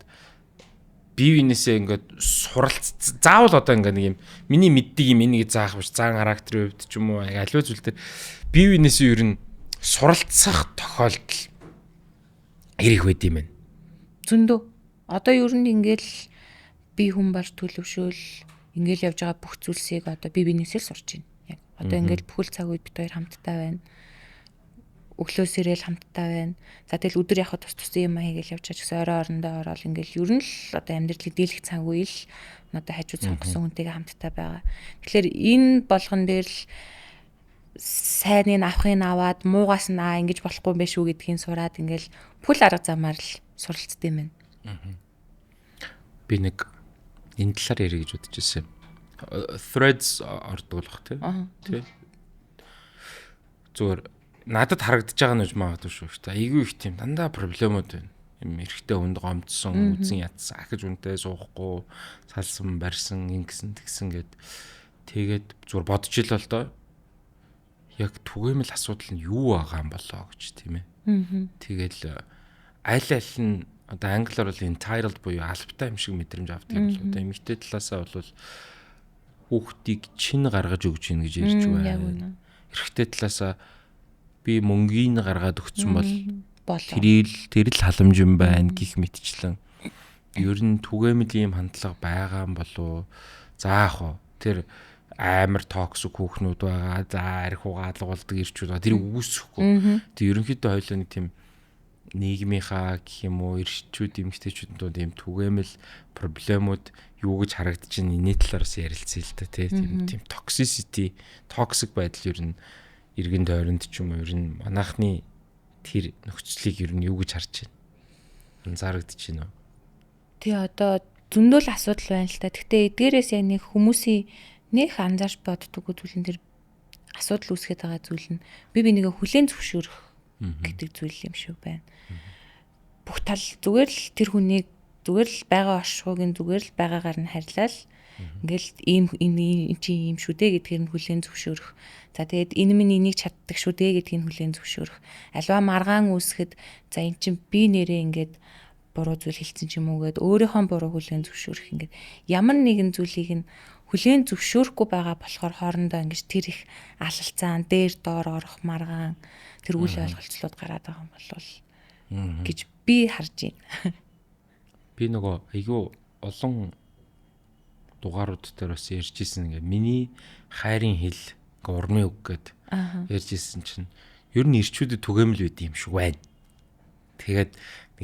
бие биенээсээ ингээд заавал одоо ингээд нэг юм миний мэддэг юм энийг заах биш заан характерын хувьд ч юм уу аливаа зүйл дээр бие биенээсээ ер нь суралцах тохиолдол хэрэг байд юм байна. Зөндөө. Одоо ер нь ингээд бие хүн барь төлөвшөөл ингээд явж байгаа бүх зүйлсийг одоо бие биенээсээ л сурч байна. Яг одоо ингээд бүхэл цаг үед бид хоёр хамтдаа байна. Өглөө сэрэл хамтдаа байна. За тэгэл өдөр яхад тус юм хийгээл явж байгаа ч гэсэн орой орондоо ороод ингээл ер нь л одоо амьдралыг дийлэх цаг үе л одоо хажууд сонгосон хүнтэйгээ хамтдаа байгаа. Тэгэхээр энэ болгон дээр л сайныг авахыг аваад муугаас нь ингэж болохгүй юм биш үү гэдгийг сураад ингээл бүхэл арга замаар л суралцдаг юм байна. Би нэг энэ талаар ярих гэж бодож ирсэн. Threads ордуулах тий. Зүгээр надад харагдаж байгаа нь магадгүй шүү дээ. Айгүй их тийм дандаа проблемууд байна. Юм эрэгтэй хүнд гомдсон, үзэн ятсан, ахиж үнтэй суухгүй, салсан, барьсан, ингэсэн, тэгсэн тэгээд зүгээр бодож ил бол доо. Яг түгээмэл асуудал нь юу байгаа юм болоо гэж тийм ээ. Тэгэл аль нь одоо англиар бол entitled буюу албатай юм шиг мэдрэмж авдаг юм бол одоо эмэгтэй талаасаа бол хүүхдийг чин гаргаж өгч ийн гэж ярьж байна. Эрэгтэй талаасаа би мөнгөний гаргаад өгсөн бол тэр л халамж юм байна гих мэтчлэн ер нь түгээмэл ийм хандлага байгаа юм болов. За яг хоо тэр амар токсик хүүхнүүд байгаа. За арх угаалга болдог ирчүүд байгаа. Тэр үүсэхгүй. Тэг ерөнхийдөө хоёлоо нэг тийм нийгмийнхаа гэх юм уу ирчүүд эмэгтэйчүүд донд ийм түгээмэл проблемууд юу гэж харагдаж байна. Энэ талаараас ярилцъя л да тийм toxicity, toxic байдал ер нь иргэн тойронд ч юм уу ер нь манайхны тэр нөхцөлийг ер нь юу гэж харж байна. Анзаарагдаж байна уу? Тий одоо зөндөл асуудал байна л та. Гэхдээ эдгээрээс яг нэг хүмүүсийн нэг анзаарч боддгоо зүйлэн дээр асуудал үүсгэж байгаа зүйл нь би нэгэ хүлээн зөвшөөрөх гэдэг зүйл юм шиг байна. Бүх тал зүгээр л тэр хүнийг зүгээр л байгаа оршихуйг зүгээр л байгаагаар нь харьлал ингээл ийм чи ийм шүү дээ гэдгийг нь хүлээн зөвшөөрөх. За тэгээд энэ минь энийг чаддаг шүү дээ гэдгийг нь хүлээн зөвшөөрөх. Аливаа маргаан үүсгэхэд за эн чин би нэрээ ингээд буруу зүйл хэлсэн ч юм уу гэд өөрийнхөө буруу хүлээн зөвшөөрөх ингээд ямар нэгэн зүйлийг нь хүлээн зөвшөөрөхгүй байгаа болохоор хоорондоо ингэж тэр их алалцаан дээр доор орох маргаан тэр үйл ойлголцлууд гараад байгаа юм болвол гэж би харж байна. Би нөгөө айгүй олон дугаарууд дээр бас ярьж ирсэн ингээ миний хайрын хэл урмын үг гэд ярьж ирсэн чинь ер нь ирчүүдэд түгээмэл байд юм шиг байна. Тэгээд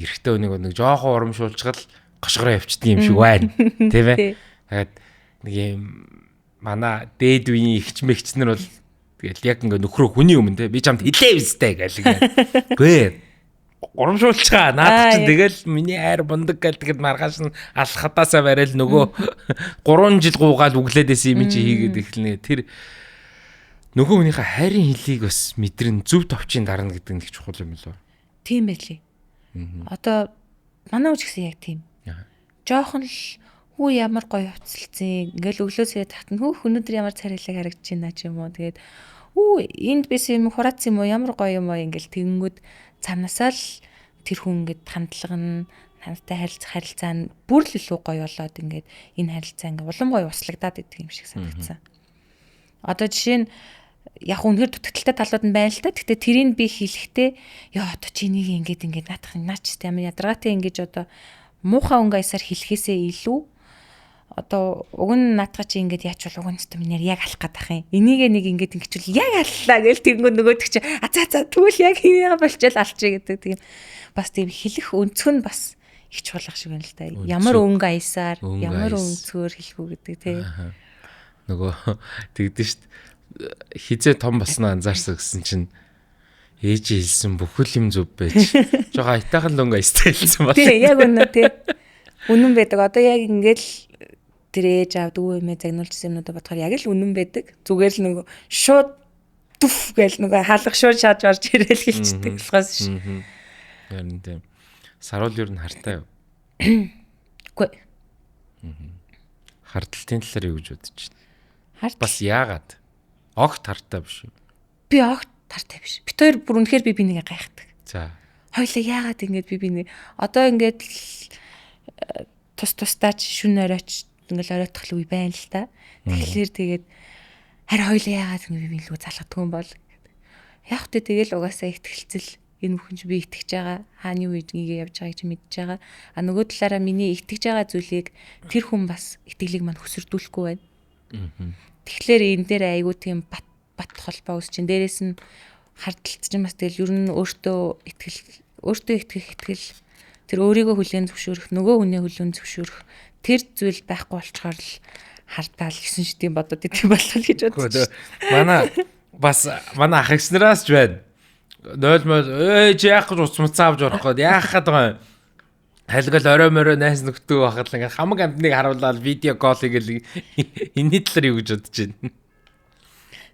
эрэгтэй хүнийг нэг жоохон урамшуулчгал гошгороо явчихдаг юм шиг байна. Тийм ээ. Тэгээд нэг юм манай дээд үеийн ихч мэгчнэр бол тэгэл яг ингээ нөхрөө хүний өмнө те би чамд хэлээ өстэй гэл ингээ. Гүй урамшуулчгаа наад чинь тэгэл миний хайр бундаг гэл тэгэд маргааш нь алхахадаасаа барайл нөгөө 3 жил гуугаад үглээд байсан юм чи хийгээд эхэлнэ. Тэр нөгөө хүнийхээ хайрын хэлийг бас мэдрэн зөв товчийн дарна гэдэг нэг чухал юм лөө. Тийм байлээ. Одоо манай үуч гэсэн яг тийм. Жохон л хүү ямар гоё хувцалцсан. Ингээл өглөөсөө татна хөөх өнөөдөр ямар царайлаг харагдаж байна ч юм уу. Тэгээд энд бисэн юм хурац юм уу ямар гоё юм аа ингээл тэгэнгүүт цаанасаа л тэр хүн ингээд хандлага нь тантай харилцаа нь бүр л илүү гоё болоод ингээд энэ харилцаа ингээд улам гоё услагдаад идэх юм шиг санагдсан. Одоо жишээ нь яг үнэхээр дутагдaltaй талууд нь байна л та. Гэхдээ тэрийг би хэлэхдээ яа одоо чи энийг ингээд наадах наач ямар ядаргаатай ингэж одоо муухай өнгө аясаар хэлэхээсээ илүү одоо уг нь наадга чи ингээд яач бол уг нь ч минь яг алах гэдэг юм. Энийг нэг ингээд ингэчүүл яг аллаа гэл тэнгүүд нөгөөдөг чи за тэгвэл яг энийг болчихвол алчи гэдэг тийм бас тийм хэлэх өнцгөн бас их чухал шиг байна л да. Ямар өнгө аясаар ямар өнцгөр хэлэх үү гэдэг тийм. Нөгөө тэгдэж шít хизээ том болсноо анзаарсан гэсэн чинь ээж хэлсэн бүхэл юм зөв байж жоо айтайхан л өнгө аястай хэлсэн байна. Тийм яг үнэ тийм. Үнэн байдаг. Одоо яг ингээд тэр ээж аав дүү эмээ загнуулчихсан юмнуудаа бодохоор яг л үнэн байдаг. Зүгээр л нөгөө шууд дүф гээл нөгөө хаалга шууд шааж орж ирээл хэлчихдэг болохоос ш. Ярин тийм. Саруул юу н хартай юу? Үгүй. Хардталтын талаар юу гэж бодож байна? Харт. Бас яагаад? Огт хартай биш үү? Би огт тартай биш. Бид хоёр бүр үнэхээр би бинийг гайхдаг. За. Хоёлаа яагаад ингэж би бинийг одоо ингээд тус-тустаач шүн оройч ингээл оройтгол үе байна л та. Тэгэхээр тэгээд харин хоёлаа яагаад ингэ би бинийг залгадаг юм бол яг тэ тэгэл угаасаа ихтгэлцэл энэ бүхэн чи би итгэж байгаа хааны үед нэгээ явж байгааг чи мэдж байгаа. А нөгөө талаараа миний итгэж байгаа зүйлийг тэр хүн бас итгэлийг мань хөсөрдүүлэхгүй байна. Тэгэхээр энэ дээр айгүй тийм бат холбоо үсчин дээрээс нь хардталт чинь бас тэгэл ер нь өөртөө итгэх итгэл тэр өөрийгөө хүлээн зөвшөөрөх нөгөө хүнээ хүлээн зөвшөөрөх тэр зүйл байхгүй болчоор л хардаал гэсэн шиг тийм бодоод идэв болов гэж бодож. Манай ах ихснээс ч байна. 0 яах гэж уцмцаа авч орох гээд яахад байгаа юм. Хайлгал орой морой найс нөхдөг байхад л ингээ хамаг амтныг харуулаад видео кол хийгээл энэ талаар юу гэж бодож байна.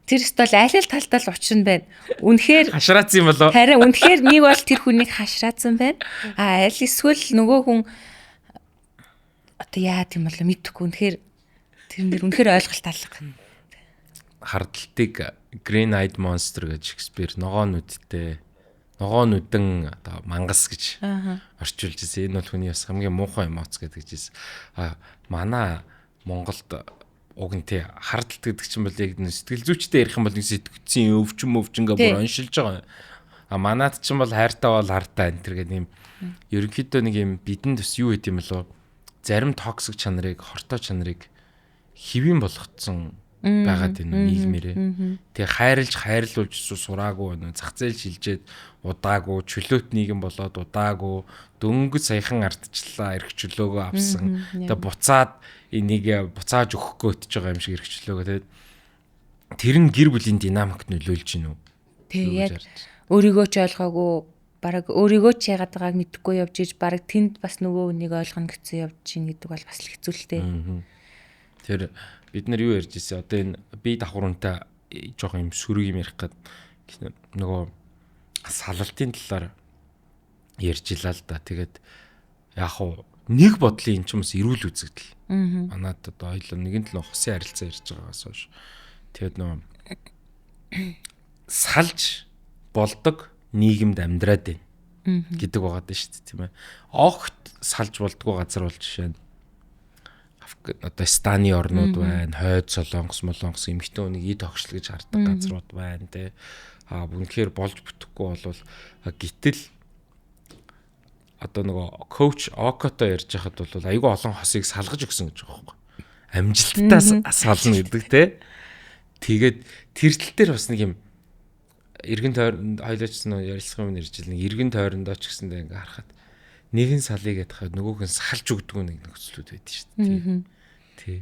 Тэр стол аль талдаа л учир нь байна. Үнэхээр хашраацсан юм болоо. Харин үнэхээр нэг бол тэр хүнийг хашраацсан байна. А аль эсвэл нөгөө хүн одоо яа гэм болоо мэдэхгүй үнэхээр тэрэн дээр үнэхээр ойлголт алга. Хардталтыг Green Eyed Monster гэж Шекспир ногоонуудтай ногоонуудын одоо мангас гэж орчуулж ирсэн. Энэ бол хүний бас хамгийн муухай эмоц гэдэг жийсэн. Манай Монголд уг нь тий хардталт гэдэг чинь бол яг сэтгэл зүйчтэй ярих юм бол нэг сэтгцэн өвчнгээ бүр оншилж байгаа. Манад чинь бол хайртай бол хартай энэ төр гэдэг юм. Ерөнхийдөө нэг юм бидэнд бас юу гэдэм бэлөө зарим токсик чанарыг, хортой чанарыг хэвэн болгоцсон байгаад энэ нийгмээрээ. Тэгээ хайрлуулж сураагүй зах зээл шилжээд удаагүй чөлөөт нийгэм болоод удаагүй дөнгөж саяхан ардчлаа эрх чөлөөгөө авсан. Тэгээ буцаад энийг буцааж өгөх гөтж байгаа юм шиг эрх чөлөөгөө тэгээд тэр нь гэр бүлийн динамикт нөлөөлж гинүү. Тэгээ яг өөрийгөө ч ойлгоогүй бараг өөрийгөө ч яагаад байгааг мэдэхгүй явж иж бараг тэнд бас нөгөө хүнийг ойлгоно гэсэн явж гин гэдэг бол бас л хэцүүлтэй. Тэр бид нар юу ярьж ирсэн одоо энэ бие давхрынтай жоох юм сүрэг юм ярих гээд нөгөө салалтын талаар ярьж илаа л да. Тэгээд яг хуу нэг бодлын юм ч юмс эрүүл үзэгдэл. Манад одоо хоёул нэгэн талын хосын харилцаа ярьж байгаагаас хойш тэгээд нөгөө салж болдог нийгэмд амьдраад байна гэдэг байгаад шүү дээ тийм ээ. Огт салж болдгоо газар бол жишээ нь одоо Станы орнууд байна, Хойд Солонгос, Молонгос эмэгтэй хүнийг ид огшил гэж хардаг газрууд байна те. Үнэхээр болж бүтэхгүй болвол гítэл одоо нөгөө коуч Окото ярьж хахад бол айгүй олон хосыг салгаж өгсөн гэж байгаа байхгүй. Амжилттай сална гэдэг те. Тэгээд тэр тал дээр бас нэг юм эргэн тойронд хойлоочсон ярилцах юм нэрж ил нэг эргэн тойрондоо ч гэсэндээ ингээ харахад нэгэн салыг ядахад нөгөөх нь салж өгдөг нэг нөхцлүүд байдаг шүү дээ. Тий.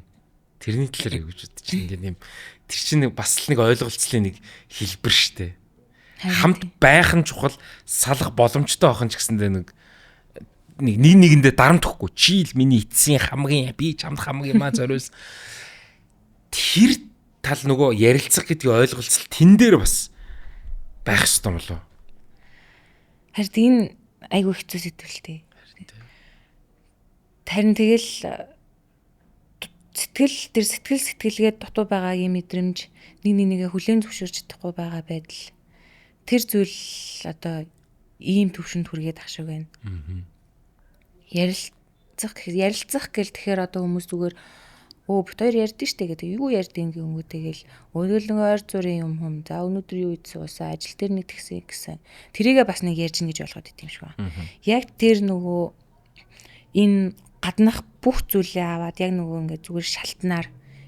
Тэрний талаар яг гэж бодож чинь ингээ юм тэр чинь бас л нэг ойлголцлын нэг хэлбэр шүү дээ. Хамт байх нь чухал салах боломжтой байх нь ч гэсэндээ нэг нэгэндээ дарамтахгүй чи л миний эцсийн хамгийн би чамд хамгийн маа зориулсан. Тэр тал нөгөө ярилцах гэдгийг ойлголцол тэн дээр бас байх ёстой болов. Харин энэ айгүй хэцүү сэтгэлтэй. Харин тэгэл сэтгэлгээ дутуу байгаагийн мэдрэмж нэгээ хүлээн зөвшөөрч чадахгүй байгаа байдал. Тэр зүйл одоо ийм төвшөнд хүргээд ах шиг байна. Ярилцах гэл тэгэхээр одоо хүмүүс зүгээр бид хоёр ярьдэн штэ гэдэг. Юу ярьдیں гэх юм уу тэгэл өөрөөлөн ойр зүрийн юм. За өнөөдөр юу ийдсэн уусаа ажил дээр нэг тэгсэн гэсэн. Тэрийгээ бас нэг ярьж ин гэж ойлгоод идэв юм шиг байна. Яг тэр нөгөө энэ гаднах бүх зүйлээ аваад яг нөгөө ингээд зүгээр шалтнаар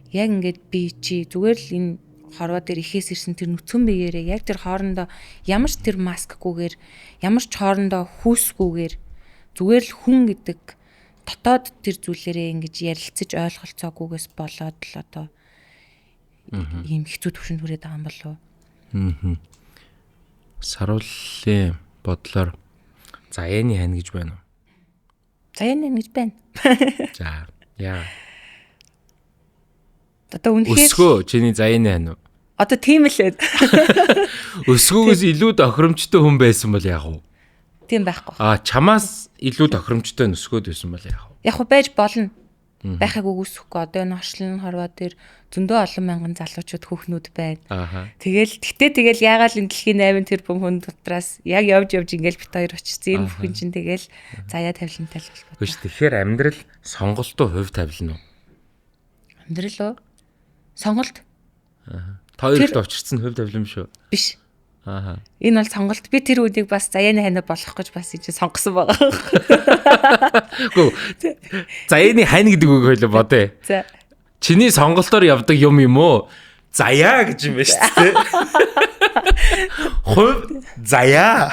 яг ингээд би чи зүгээр л энэ хорвоо дээр ихээс ирсэн тэр нүцгэн биеэрээ яг тэр хоорондоо ямар ч тэр маскгүйгээр ямар ч хоорондоо хүүсгүйгээр зүгээр л хүн гэдэг дотоод тэр зүйлээрээ ингэж ярилцаж ойлголцоогүйгээс болоод л одоо ийм хэцүү төвшөнд хүрээд байгаа юм болов уу? Сарууллын бодлоор заяаны хань гэж байна уу? Заяаны гэж байна. За яа. Одоо үнэхээр Өсгөө чиний заяаны хань уу? одоо тийм л байд. Өсгөөс илүү тохиромжтой хүн байсан бол яах вэ? Тийм байхгүй. Чамаас илүү тохиромжтой өсгөөд байсан бол яах вэ? Яг хөө байж болно. Байхыг үгүйсэхгүй одоо энэ орчлон хорвоо дээр зөндөө олон мянган залуучууд хүүхнүүд байна. Тэгэл яагаад л энэ дэлхийн 8 тэрбум хүн дотроос яг явж ингээл бит хоёр очсон. Энэ бүхэн чинь тэгэл заяа тавилантай л болов. Биш тэгэхээр амьдрал сонголтоо хувь тавилна уу? Амьдрал уу? Сонголт? Та хоёрт очирсан хувь тавилан шүү. Биш. Энэ бол сонголт. Би тэр үнийг бас заяаны хань болох гэж бас энэ сонгосон байгаа. Гэхдээ заяаны хань гэдэг үг хоёлоо бодъё. За. Чиний сонголтоор явдаг юм уу? Заяа гэж юм байна шүү дээ. Хувь заяа.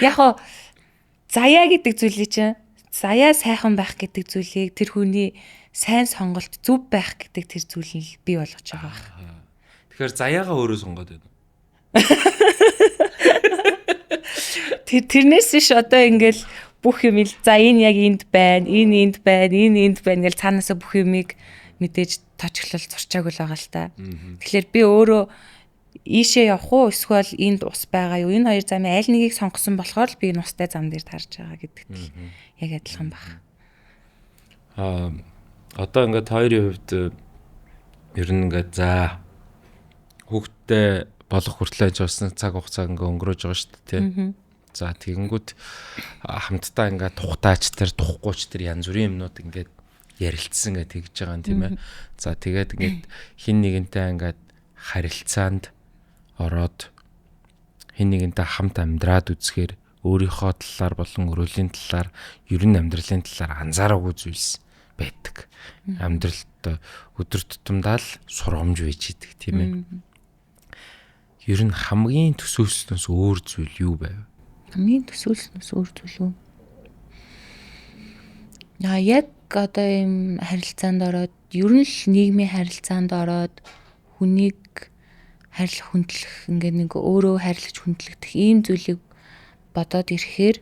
Яг хоо заяа гэдэг зүйлийг чинь заяа сайхан байх гэдэг зүйлийг тэр хүний сайн сонголт зөв байх гэдэг тэр зүйлийг бий болгож байгаа байна. Тэгэхээр заяагаа өөрөө сонгоод байна. Тэрнээс биш одоо ингээл бүх юм за энэ яг энд байна, энэ энд байна, энэ энд байна гэж цаанаасаа бүх юмыг мэдээж тооцоглол зурчааг л байгаа л та. Тэгэхээр би өөрөө ийшээ явах уу эсвэл энд ус байгаа юу? Энэ хоёр замын аль нэгийг сонгосон болохоор л би энэ устай зам дээр таарж байгаа гэдэгт яг адилхан байна. Одоо ингээд хоёрын хувьд ер нь ингээд за хүүхдтэй болох хүртэл ажуулсан цаг хугацаа ингээ өнгөрөөж байгаа шүү дээ тий. За тэгэнгүүт хамтдаа ингээ тухтаач тэр тухгүй ч тэр янз бүрийн юмнууд ингээд ярилцсан ингээ тэгж байгаа юм тийм ээ. За тэгээд ингээд хин нэгэнтэй ингээд харилцаанд ороод хин нэгэнтэй хамт амьдраад үзэхээр өөрийнхөө талаар болон өрөөлийн талаар ер нь амьдралын талаар анзаараагүй зүйлс байдаг. Амьдралд өдөр тутамдаа л сургамж байж идэг тийм ээ. Ер нь хамгийн төсөөлснөөс өөр зүйл юу байв? Хамгийн төсөөлснөөс өөр зүйл үү? Яг одоо юм харилцаанд ороод, ер нь л нийгмийн харилцаанд ороод хүнийг хайрлах, хүндлэх, ингээд нэг өөрөө хайрлаж хүндлэгдэх ийм зүйлийг бодоод ирэхээр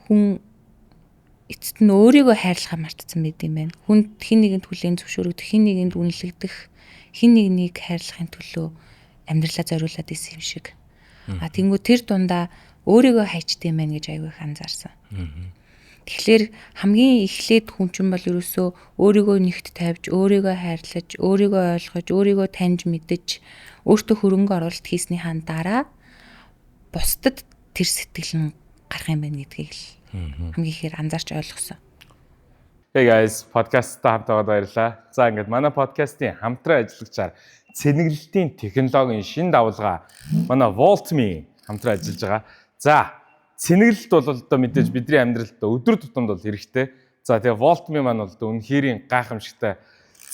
хүн эцэст нь өөрийгөө хайрлахаа мартсан байд юм байна. Хүнд хин нэгэнд хүлээн зөвшөөрөгдөх, хин нэгэнд үнэлэгдэх, хин нэгнийг хайрлахын төлөө амьдралаа зориулаад исэн юм шиг. Тэнгүү тэр дундаа өөрийгөө хайчдсан юм байна гэж аягүй их анзаарсан. Тэгэхээр хамгийн эхлээд хүн чинь бол ерөөсөө өөрийгөө нэгт тавьж, өөрийгөө хайрлаж, өөрийгөө ойлгож, өөрийгөө таньж мэдэж, өөртөө хөрөнгө оруулалт хийснийхаа дараа бусдад тэр сэтгэл нь гарах юм байна гэдгийг л хамгийн ихээр анзаарч ойлгосон. Hey guys, подкасттай хамт байгаад баярлалаа. За ингээд манай подкастын хамтран ажиллагчаар цэнэглэлтийн технологийн шин давалгаа манай VaultMe хамтран ажиллаж байгаа. За цэнэглэлт бол одоо мэдээж бидний амьдралд өдөр тутамд бол хэрэгтэй. За тэгээ VaultMe маань бол үнэхээр гайхамшигтай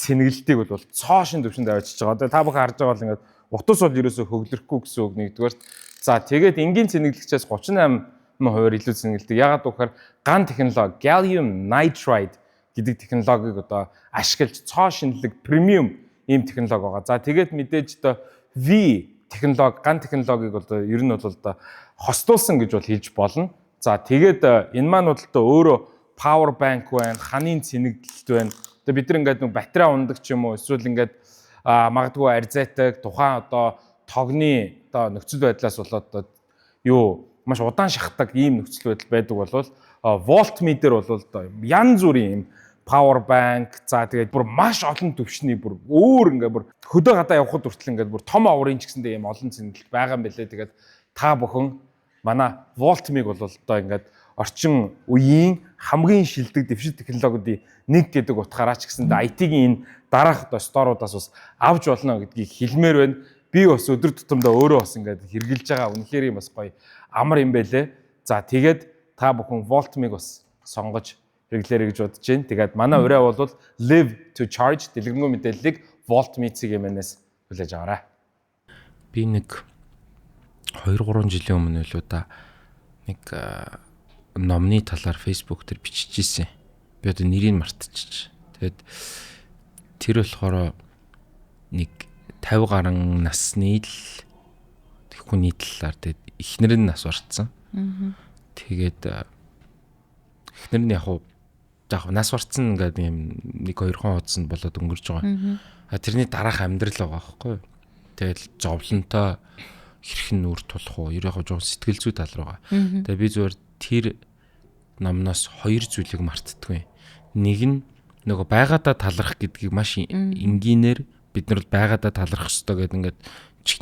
цэнэглэлтийг бол цоо шин төвшөнд авчиж байгаа. Одоо та бүхэн харж байгаа бол ингээд утас бол ерөөсөө хөглөхгүй гэсэн үг нэгдүгээр. За тэгээд энгийн цэнэглэгчээс 38% илүү цэнэглэдэг. Ягаад гэвэл ган технологи gallium nitride гэдэг технологиг одоо ашиглаж цоо шинэлэг премиум ийм технологи байгаа. За тэгээд мэдээж одоо V технологи, ган технологиг одоо ер нь бол одоо хостуулсан гэж бол хэлж болно. За тэгээд энэ маань бол одоо өөрөө power bank байна, ханын цэнэглэлт байна. Одоо бид нар ингээд нэг батарей ундаг ч юм уу эсвэл ингээд магадгүй арзайтаг тухайн одоо тогны одоо нөхцөл байдлаас болоод одоо юу маш удаан шахдаг ийм нөхцөл байдал байдаг болвол VaultMe дээр бол одоо янз бүрийн юм power bank за тэгээд бүр маш олон төвшний бүр өөр ингээ бүр хөдөө гадаа явхад хүртэл ингээ бүр том аврын ч гэсэндээ ийм олон цэнгэлт байгаа юм билээ. Тэгээд та бүхэн манай VaultMe-г бол одоо ингээд орчин үеийн хамгийн шилдэг дэвшил технологиудын нэг гэдэг утгаараа ч гэсэндээ IT-ийн энэ дараах одоо сторуудаас бас авч болно гэдгийг хэлмээр байна. Би бас өдөр тутамдаа өөрөө бас ингээд хэрглэж байгаа. Үнэхээр юм бас гоё амар юм байлээ. За тэгээд та бүхэн VaultMe-г бас сонгож хэрэглээрэй гэж бодож байна. Тэгээд манай ураа бол live to charge дэлгэрэнгүй мэдээллийг Voltmeets-ийн юмнаас хүлээж аваарай. Би нэг 2-3 жилийн өмнө л удаа нэг номны талаар Facebook дээр биччихсэн. Би одоо нэрийг мартчихж. Тэгээд тэр болохоор нэг 50 гаруй насны л хүний талаар тэгээд эхнэр нь нас барцсан. Тэгээд эхнэр нь яг нас барцсан гэдэг юм 1-2 хон хуудсанд болоод өнгөрч байгаа. Тэрний дараах амьдрал байгаа байхгүй. Тэгэл зовлонтой хэрхэн үр тулах уу? Яг жоохон сэтгэл зүй тал руугаа. Тэгээ би зүгээр тэр номноос 2 зүйлийг мартдаггүй. Нэг нь нөгөө байгаадаа талрах гэдгийг маш энгийнээр бид нар бол байгаадаа талрах ёстой гэдэг ингээд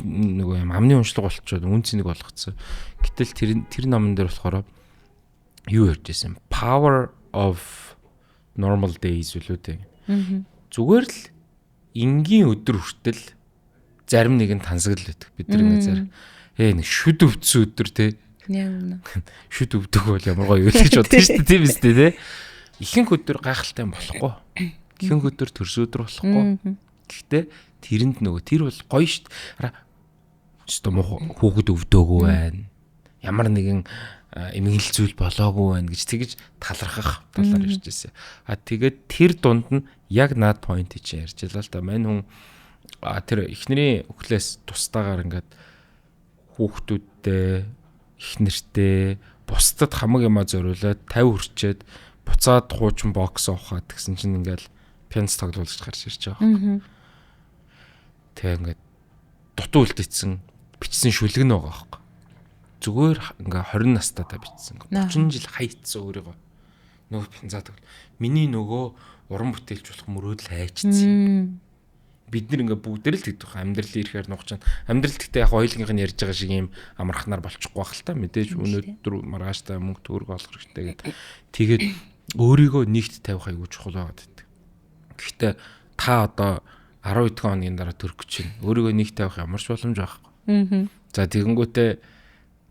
нөгөө юм амны уншлаг болчиход үнцнийг болгоцсон. Гэтэл тэр номон дээр болохоор юу ярьж байсан? Power of normal days үлээ дээ. Зүгээр л энгийн өдөр хүртэл зарим нэгэн тансагл байдаг. Бид нар ингэ зарим нэг шүд өвдсөн өдөр те. Яг үнэ. Шүд өвдөх бол ямар гоё юу гэж бодсон шүү дээ. Тийм үстэй те. Ихэнх өдөр гайхалтай болохгүй. Ихэнх өдөр төрс өдөр болохгүй. Гэхдээ тэрэнд нөгөө тэр бол гоё шүү дээ. Өстө хүүхэд өвдөөгүй байна. Ямар нэгэн эмгэл зүйл болоогүй байна гэж тэгж талархах талаар ярьж байсан. Тэгээд тэр дунд нь яг над point чи ярьж байлаа л да. Мань хүн тэр эхнэрийн өхлөөс тустаагаар ингээд хүүхдүүдтэй эхнэртэй бусдад хамаг юмаа зориулаад 50 хүрчээд буцаад хуучин бокс ухаад гэсэн чинь ингээл пианист тоглуулж гарч ирж байгаа. Тэгээ ингээд дутуу үлдээсэн бичсэн шүлэг нь байгаа байхгүй. Зүгээр ингээ 20 настай та бичсэн. 30 жил хайцсан өөрийгөө. Нөгөө пензаадаг. Миний нөгөө уран бүтээлч болох мөрөөдөл хайчсан. Бид нэр ингээ бүгдээр л тэгдэх амьдрал ирэхээр нухчаа. Амьдрал гэхдээ яг хоёулынх нь ярьж байгаа шиг юм амархнаар болчихгүй байх л та. Мэдээж өнөөдөр маргааштай мөнгө төгрөг олох хэрэгтэй гэдэг. Тэгээд өөрийгөө нэгт тавих аягүй чухал байгаад байдаг. Гэхдээ та одоо 12 хоногийн дараа төрөх гэж байна. Өөрийгөө нэгт тавих ямар ч боломж байхгүй. За тэгэнгүүтээ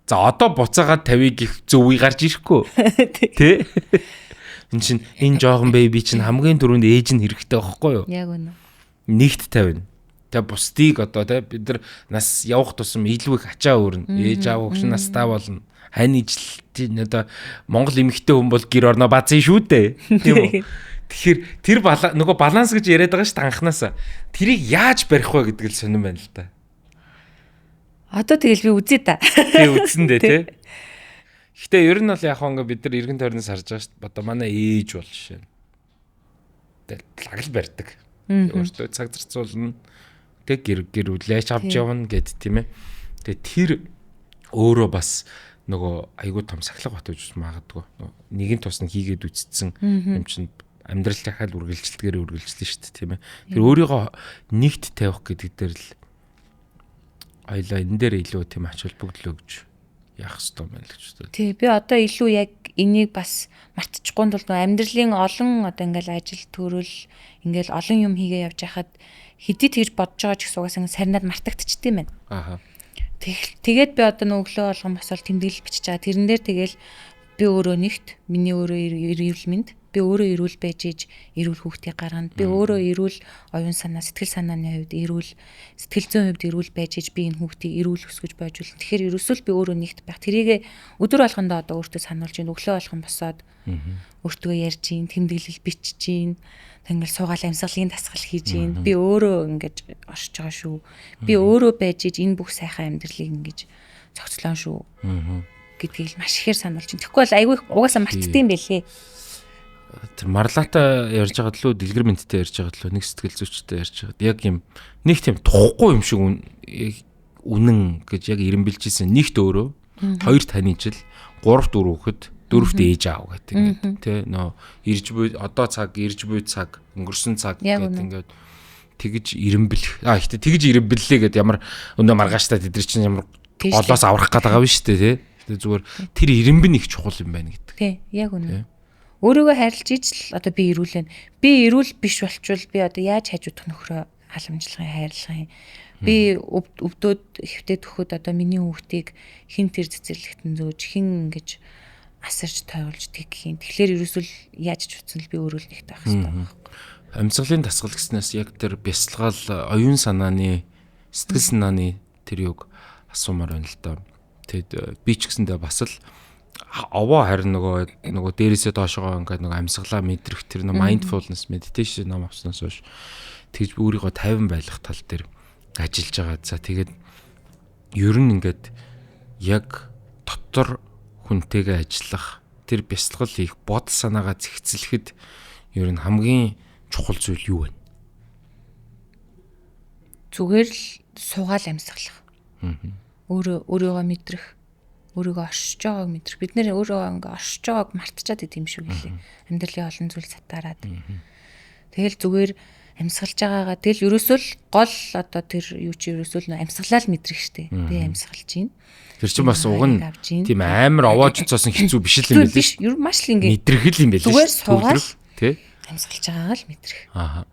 за одоо буцаагаад тавийг их зөвүй гарч ирэхгүй. Тэ? Энд чинь энэ жоохон бэби чинь хамгийн түрүүнд ээж нь хэрэгтэй байхгүй юу? Яг үнэ. Нэгт тавина. Тэгээ бусдыг одоо тэ бид нар нас явах тусам илүү их ачаа өөрнө. Ээж аав хөгш настай болно. Хань ижил одоо Монгол эмэгтэй хүн бол гэр орноо базын шүү дээ. Тийм үү? Тэгэхээр тэр нөгөө баланс гэж яриад байгаа шүү дээ анханасаа. Тэрийг яаж барих вэ гэдэг л сонирн байна л да. Одоо тэгэл би үзье та. Тий үзсэн дээ тий. Гэхдээ ер нь бол яг хонго бид нар эргэн тойрноос харж байгаа шүү дээ. Одоо манай ээж бол жишээ. Тэгэл лагл барьдаг. Өөртөө цаг зарцуулна. Тэг гэр үлээч авч явна гэд тийм ээ. Тэгээ тэр өөрөө бас нөгөө айгуу том сахилга бат гэж магадгүй. Нэгэн тус нь хийгээд үтцсэн юм чинь амьдрал дахиад үргэлжилдгээр үргэлжилсэн шүү дээ тийм ээ. Тэр өөрийгөө нэгт тавих гэдэг дээр л аялаа энэ дээр илүү тийм ач холбогдлоо гэж яах ёстой байна л гэж байна. Тий, би одоо илүү яг энийг бас мартчихгүй бол амьдралын олон одоо ингээл ажил төрөл ингээл олон юм хийгээ явж байхад хэдий тэгж бодож байгаа ч гэсэн угаасаа сарнаад мартагдчихтiin байна. Ааха. Тэгээд би одоо өглөө болгон бас бол тэмдэглэл бичиж байгаа. Тэрэн дээр тэгэл би өөрөө нэгт миний өөрөө эрүүл мэнд би өөрөө эрүүл байж иж эрүүл хүүхдийг гаргана. Би өөрөө эрүүл оюун санаа, сэтгэл санааны хувьд эрүүл, сэтгэл зүйн хувьд эрүүл байж иж би энэ хүүхдийг эрүүл өсгөж байжулна. Тэгэхээр ерөөсөө би өөрөө нэгт байх. Тэрийг өдөр болгондоо одоо өөртөө сануулж ийн, өглөө болгон босоод өөртөө ярьж ийн, тэмдэглэл бичиж ийн. Тэнгэр суугаал амьсгалын дасгал хийж ийн. Би өөрөө ингэж оршиж байгаа шүү. Би өөрөө байж иж энэ бүх сайхан амьдралыг ингэж зохицлоо шүү. Гэдгийг л маш ихээр сануулж ийн. Тэгэхгүй бол айгүй угаасаа мартдсан байлээ. Тэр марлаатай ярьж байгаа лөө дэлгэр мэнттэй ярьж байгаа лөө нэг сэтгэл зүйчтэй ярьж байгаа. Яг юм нэг тийм тухгүй юм шиг үнэн гэж яг ирэмбэлжсэн. Нэгт өөрөө, хоёр таньжил, 3-4 хүүхэд, 4-т ээж аав гэдэг ингээд тий нөө ирж буй одоо цаг ирж буй цаг өнгөрсөн цаг гэдэг ингээд тэгж ирэмбэлэх. Гэхдээ тэгж ирэмбэллээ гэд ямар өнөө маргааштай тэд нар чинь ямар голоос аврах гээд байгаа юм шүү дээ тий. Тэгээ зүгээр тэр ирэмбэн их чухал юм байна гэдэг. Тий яг үнэ. Өөрийгөө хайрлаж ижил одоо би эрүүлэн. Би эрүүл биш болчвол би одоо яаж хажуудах нөхрөө халамжлахын хайрлахын. Би өвдөөд хэвтээд өгөхөд одоо миний хүүхдийг хин тэр цэцэрлэгтэн зөөж хин ингэж асарж тойруулж тэг хийн. Тэгэхээр ерөөсөл яаж ч утсан л би өөрөө л нэгтэй байх хэрэгтэй. Амьсгалын дасгал гэснээс яг тэр бясалгал оюун санааны сэтгэл санааны тэр юг асуумаар байна л да. Тэгэд би ч гэсэндээ бас л овоо харин нөгөө дээрээсээ доошогоо ингээд нөгөө амьсгалаа мэдрэх тэр mindfulness meditation ном авснаас хойш тэгж өөрийгөө тайван байлгах тал дээр ажиллаж байгаа. За тэгээд ер нь ингээд яг дотор хүнтэйгээ ажиллах тэр бясалгал их бод санаагаа зэгцлэхэд ер нь хамгийн чухал зүйл юу вэ? Зүгээр л суугаал амьсгалах. Өөрийгөө мэдрэх, өөрийгөө оршиж байгааг мэдрэх. Бид нэр өөрийгөө ингээ оршиж байгааг мартчихад идэм шүү гэлээ. Амьдралын олон зүйл сатаараад. Тэгэл зүгээр амьсгалж байгаагаа тэгэл ерөөсөө л гол одоо тэр юу чи ерөөсөө л амьсгалаа л мэдрэх штэ. Би амьсгалж байна. Тэр чинь бас уг нь тийм амар овоож цоосон хэцүү биш л юм билээ ш. Ер маш л ингээ мэдрэх л юм билээ ш. Зүгээр суугаал тий. Амьсгалж байгаагаа л мэдрэх. Аа.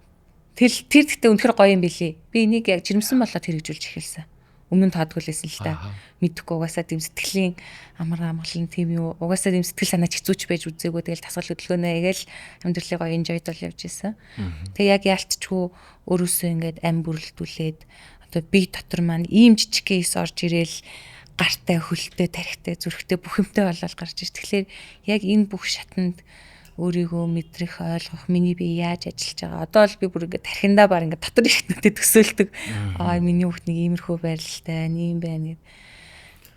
Тэр гэхдээ үнэхээр гоё юм билээ. Би энийг яг жирэмсэн болоод хэрэгжүүлж эхэлсэн. Өмнө нь таадгуулсан л та. Мэдхгүй угаасаа тийм сэтгэлийн амар амгалан тийм юу. Угаасаа тийм сэтгэл санаа хэцүүч байж үзээгүй. Тэгэл тасгал хөдөлгөөнөө яг л амьдралыг гоё enjoy-дол явж исэн. Тэг яг яалтчгүй өөрөөсөө ингээд ам бүрлдүүлээд одоо би дотор маань ийм жижиг кейс орж ирээл гартай, хөлтэй, тарихтай, зүрхтэй бүх юмтай болол гарч ир. Тэгэхээр яг энэ бүх шатанд өөрийгөө мэдрэх, ойлгох, миний бие яаж ажиллаж байгаа. Одоо л би бүр ингээд тархиндаа баг ингээд дотор ихнүүдэд төсөөлдөг. Миний хүүхд нэг иймэрхүү байралтай, ийм байна гэд.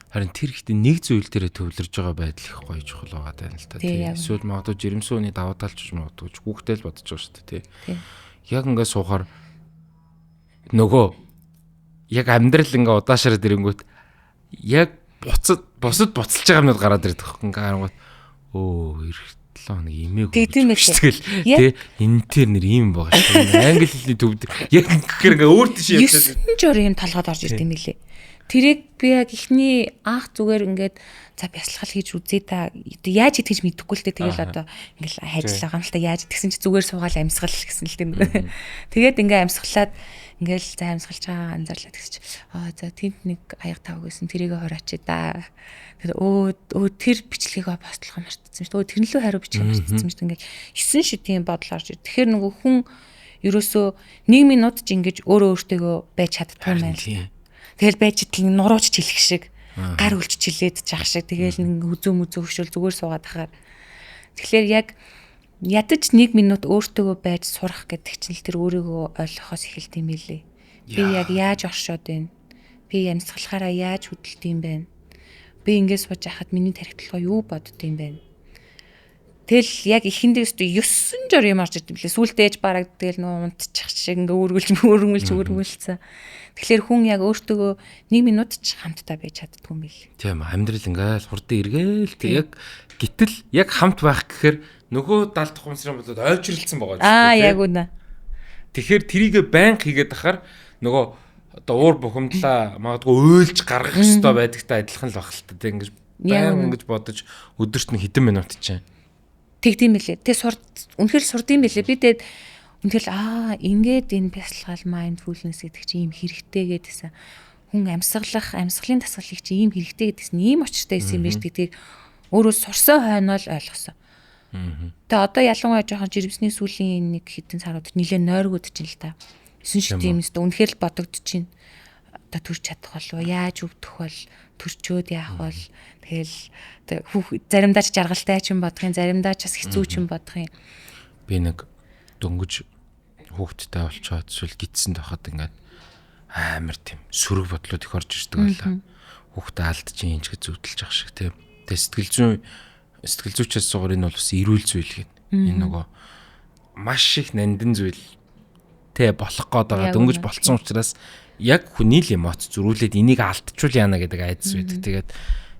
Харин тэр ихтэй нэг зүйл дээрээ төвлөрж байгаа байдал их гоё чухал байгаа даа л та. Эсвэл магадгүй жирэмсэн хүний даваа талч магадгүй хүүхдээ л бодож байгаа шүү дээ, тий. Яг ингээд суухаар нөгөө яг амьдрал ингээд удаашраад ирэнгүүт яг бусад буцалж байгаа юмнууд гараад ирдэг. Ингээд харангуут нэг имээг тэгдэм байх. Тэгэл тий энэ тэр нэр ийм байгаа шүү. Англи хэлний төвд яг гэхээр ингээ өөр тийш явчихсан. 9 жор юм толгойд орж ирд юм билээ. Тэрийг би яг ихний анх зүгээр ингээд за бясалгал хийж үзье та яаж идэж мэдэхгүй л дээ. Тэгэл одоо ингээл хайрлаа байгаа юм л та яаж тэгсэн чи зүгээр суугаал амьсгал гэсэн л тийм. Тэгээд ингээ амьсгалаад ингээл за амьсгалж байгаа анзаарлаа тэгсч за тэнд нэг аяга тав гэсэн тэрийг хороочи да. Тэгээд тэр бичлэгийг постлохоо мартчихсан шүү дээ. Тэрнлүү хариу бичих мартчихсан шүү дээ. Ингээд 9 шидийн бодол орж ир. Тэгэхээр нөгөө хүн ерөөсөө 1 минут ч ингэж өөрөө өөртөө байж чаддгүй юм байна. Тэгэл байж идэл нурууч чилэх шиг гар үлч чилээд жах шиг тэгэл нэг үзөө мүзөө хөшөөл зүгээр суугаад ахаар. Тэгэхээр яг ядаж 1 минут өөртөө байж сурах гэдэг чинь л тэр өөрийгөө ойлгохоос эхэлт юм билээ. Би яг яаж оршоод байна? Би амьсгалахаараа яаж хөдөлт юм бэ? Би ингээс сууж хахад миний тархитлогоо юу бодд юм бэ? Тэгэл яг ихэндээс 9 жор юм орж ирд юм билээ. Сүултээж бараг тэгэл нөө унтчих шиг ингээ өргөлцсөн. Тэгэхээр хүн яг өөртөө 1 минут ч хамтдаа байж чаддгүй юм бил. Тийм амьдрал ингээл хурдан эргээл тэг яг гítэл яг хамт байх гэхээр нөгөө 70 ухамсарын болоод ойчролцсон байгаа юм. Яг үнэ. Тэгэхээр трийгээ байнга хийгээд ахаар нөгөө одоо уур бухимдлаа магадгүй өөлж гаргах хэрэгтэй байдагтай адилхан л баг л та. Тэг ингэж байнга ингэж бодож өдөрт нь хэдэн минут чинь. Тэгдэм билээ. Тэг үнэхээр сурдсан билээ. Би тэгээд үнэхээр ингээд энэ бясалгал mindfulness гэдэг чинь ийм хэрэгтэй гэдээсэн. Хүн амьсгалын дасгалыг чинь ийм хэрэгтэй гэдээсэн. Ийм очиртай байсан юм биш гэдгийг өөрөө сурсан хойно л ойлгосон. Тэгээ одоо ялангуяа жоохон жирэмсний сүүлийн нэг хэдэн сарууд нилээ нойргууд чинь л та. 9 шидийн юмс та үнэхээр л бодогдож чинь. Одоо төрч чадах болов яаж өвдөх бол төрчөөд яах бол тэгэл заримдаа ч жаргалтай ч юм бодох юм, заримдаа ч бас хэцүү ч юм бодох юм. Би нэг дөнгөж хүүхдтэй болчоод эсвэл гидсэнд байхад ингээд амар тийм сөрөг бодлууд их орж ирдэг байлаа. Хүүхдээ алдчих юм ч гэж зүвдэлж ах шиг тийм. Тэгээ сэтгэл зүйчээс сугаар энэ бол бас эрүүл зүйл гин. Энэ нөгөө маш их нандин зүйл тэ болох гээд байгаа. Дөнгөж болцсон учраас яг хүний л эмоц зөрүүлээд энийг алдчихвал яана гэдэг айдас байдаг. Тэгээд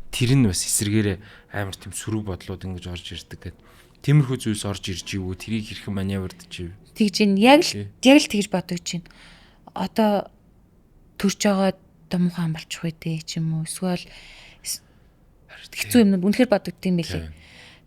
тэр нь бас эсэргээрээ амар тийм сөрөг бодлууд ингэж орж ирдэг гэдэг. Тиймэрхүү зүйлс орж ирж ивүү тэрийг хэрхэн маневрдж ив. Тэгж ин яг л тэгж бодож байна. Одоо төрж байгаа домхон амбалчих үү дээ ч юм уу. Эсвэл хэцүү юмнууд үнэхээр бодогдсон байлээ.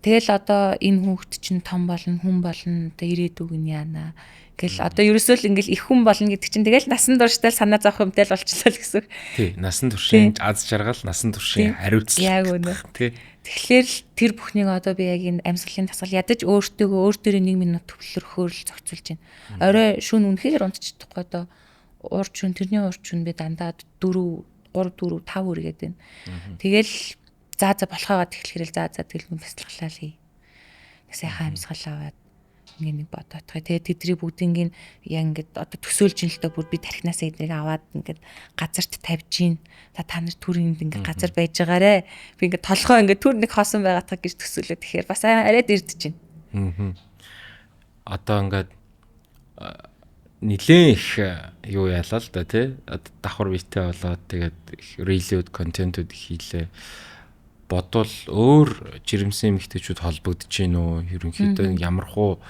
Тэгэл одоо энэ хүүхэд чинь том болно, хүн болно, одоо ирээдүг нь яана. Гэл одоо ерөөсөө л ингээл их хүн болно гэдэг чинь тэгэл насан туршдаа санаа зовх юмтай л болчихлоо л гэсэн. Тий, насан туршийн аз жаргал, насан туршийн хариуцлага. Яг үнэ. Тий. Тэгэхээр л тэр бүхнийг одоо би яг энэ амьсгалын дасгал ядаж өөртөөгөө өөр дээрээ 1 минут төвлөрөхөөр л зохицуулж байна. Орой шөнө үнэхээр унтчихдаггүй одоо урд шөнө тэрний урд шөнө би дандаа 3 4 5 үргээд байна. Тэгэл за болохоогоо тэгэхээр за тэгэл хүн бяцлаглаа л хий. Сайхан амьсгал аваад ингээ нэг бодоотгоо. Тэгээ тэдний бүгдийг яг ингээд одоо төсөөлж ин л доо бүр би тархинасаа эднийг аваад ингээд газарт тавьж гин. За та нар түрээнд ингээ газар байж байгаарэ. Би ингээ толгой ингээ түр нэг хоосон байгаатах гэж төсөөлөө. Тэгэхээр бас арайд ирдэж байна. Одоо ингээд нилээн их юу яалаа л да тий. Давхар битээ болоод тэгээд рилүүд контентууд хийлээ. Бодвол өөр жирэмсэн эмэгтэйчүүд холбогдож гин үү? Ерөнхийдөө ямар хуу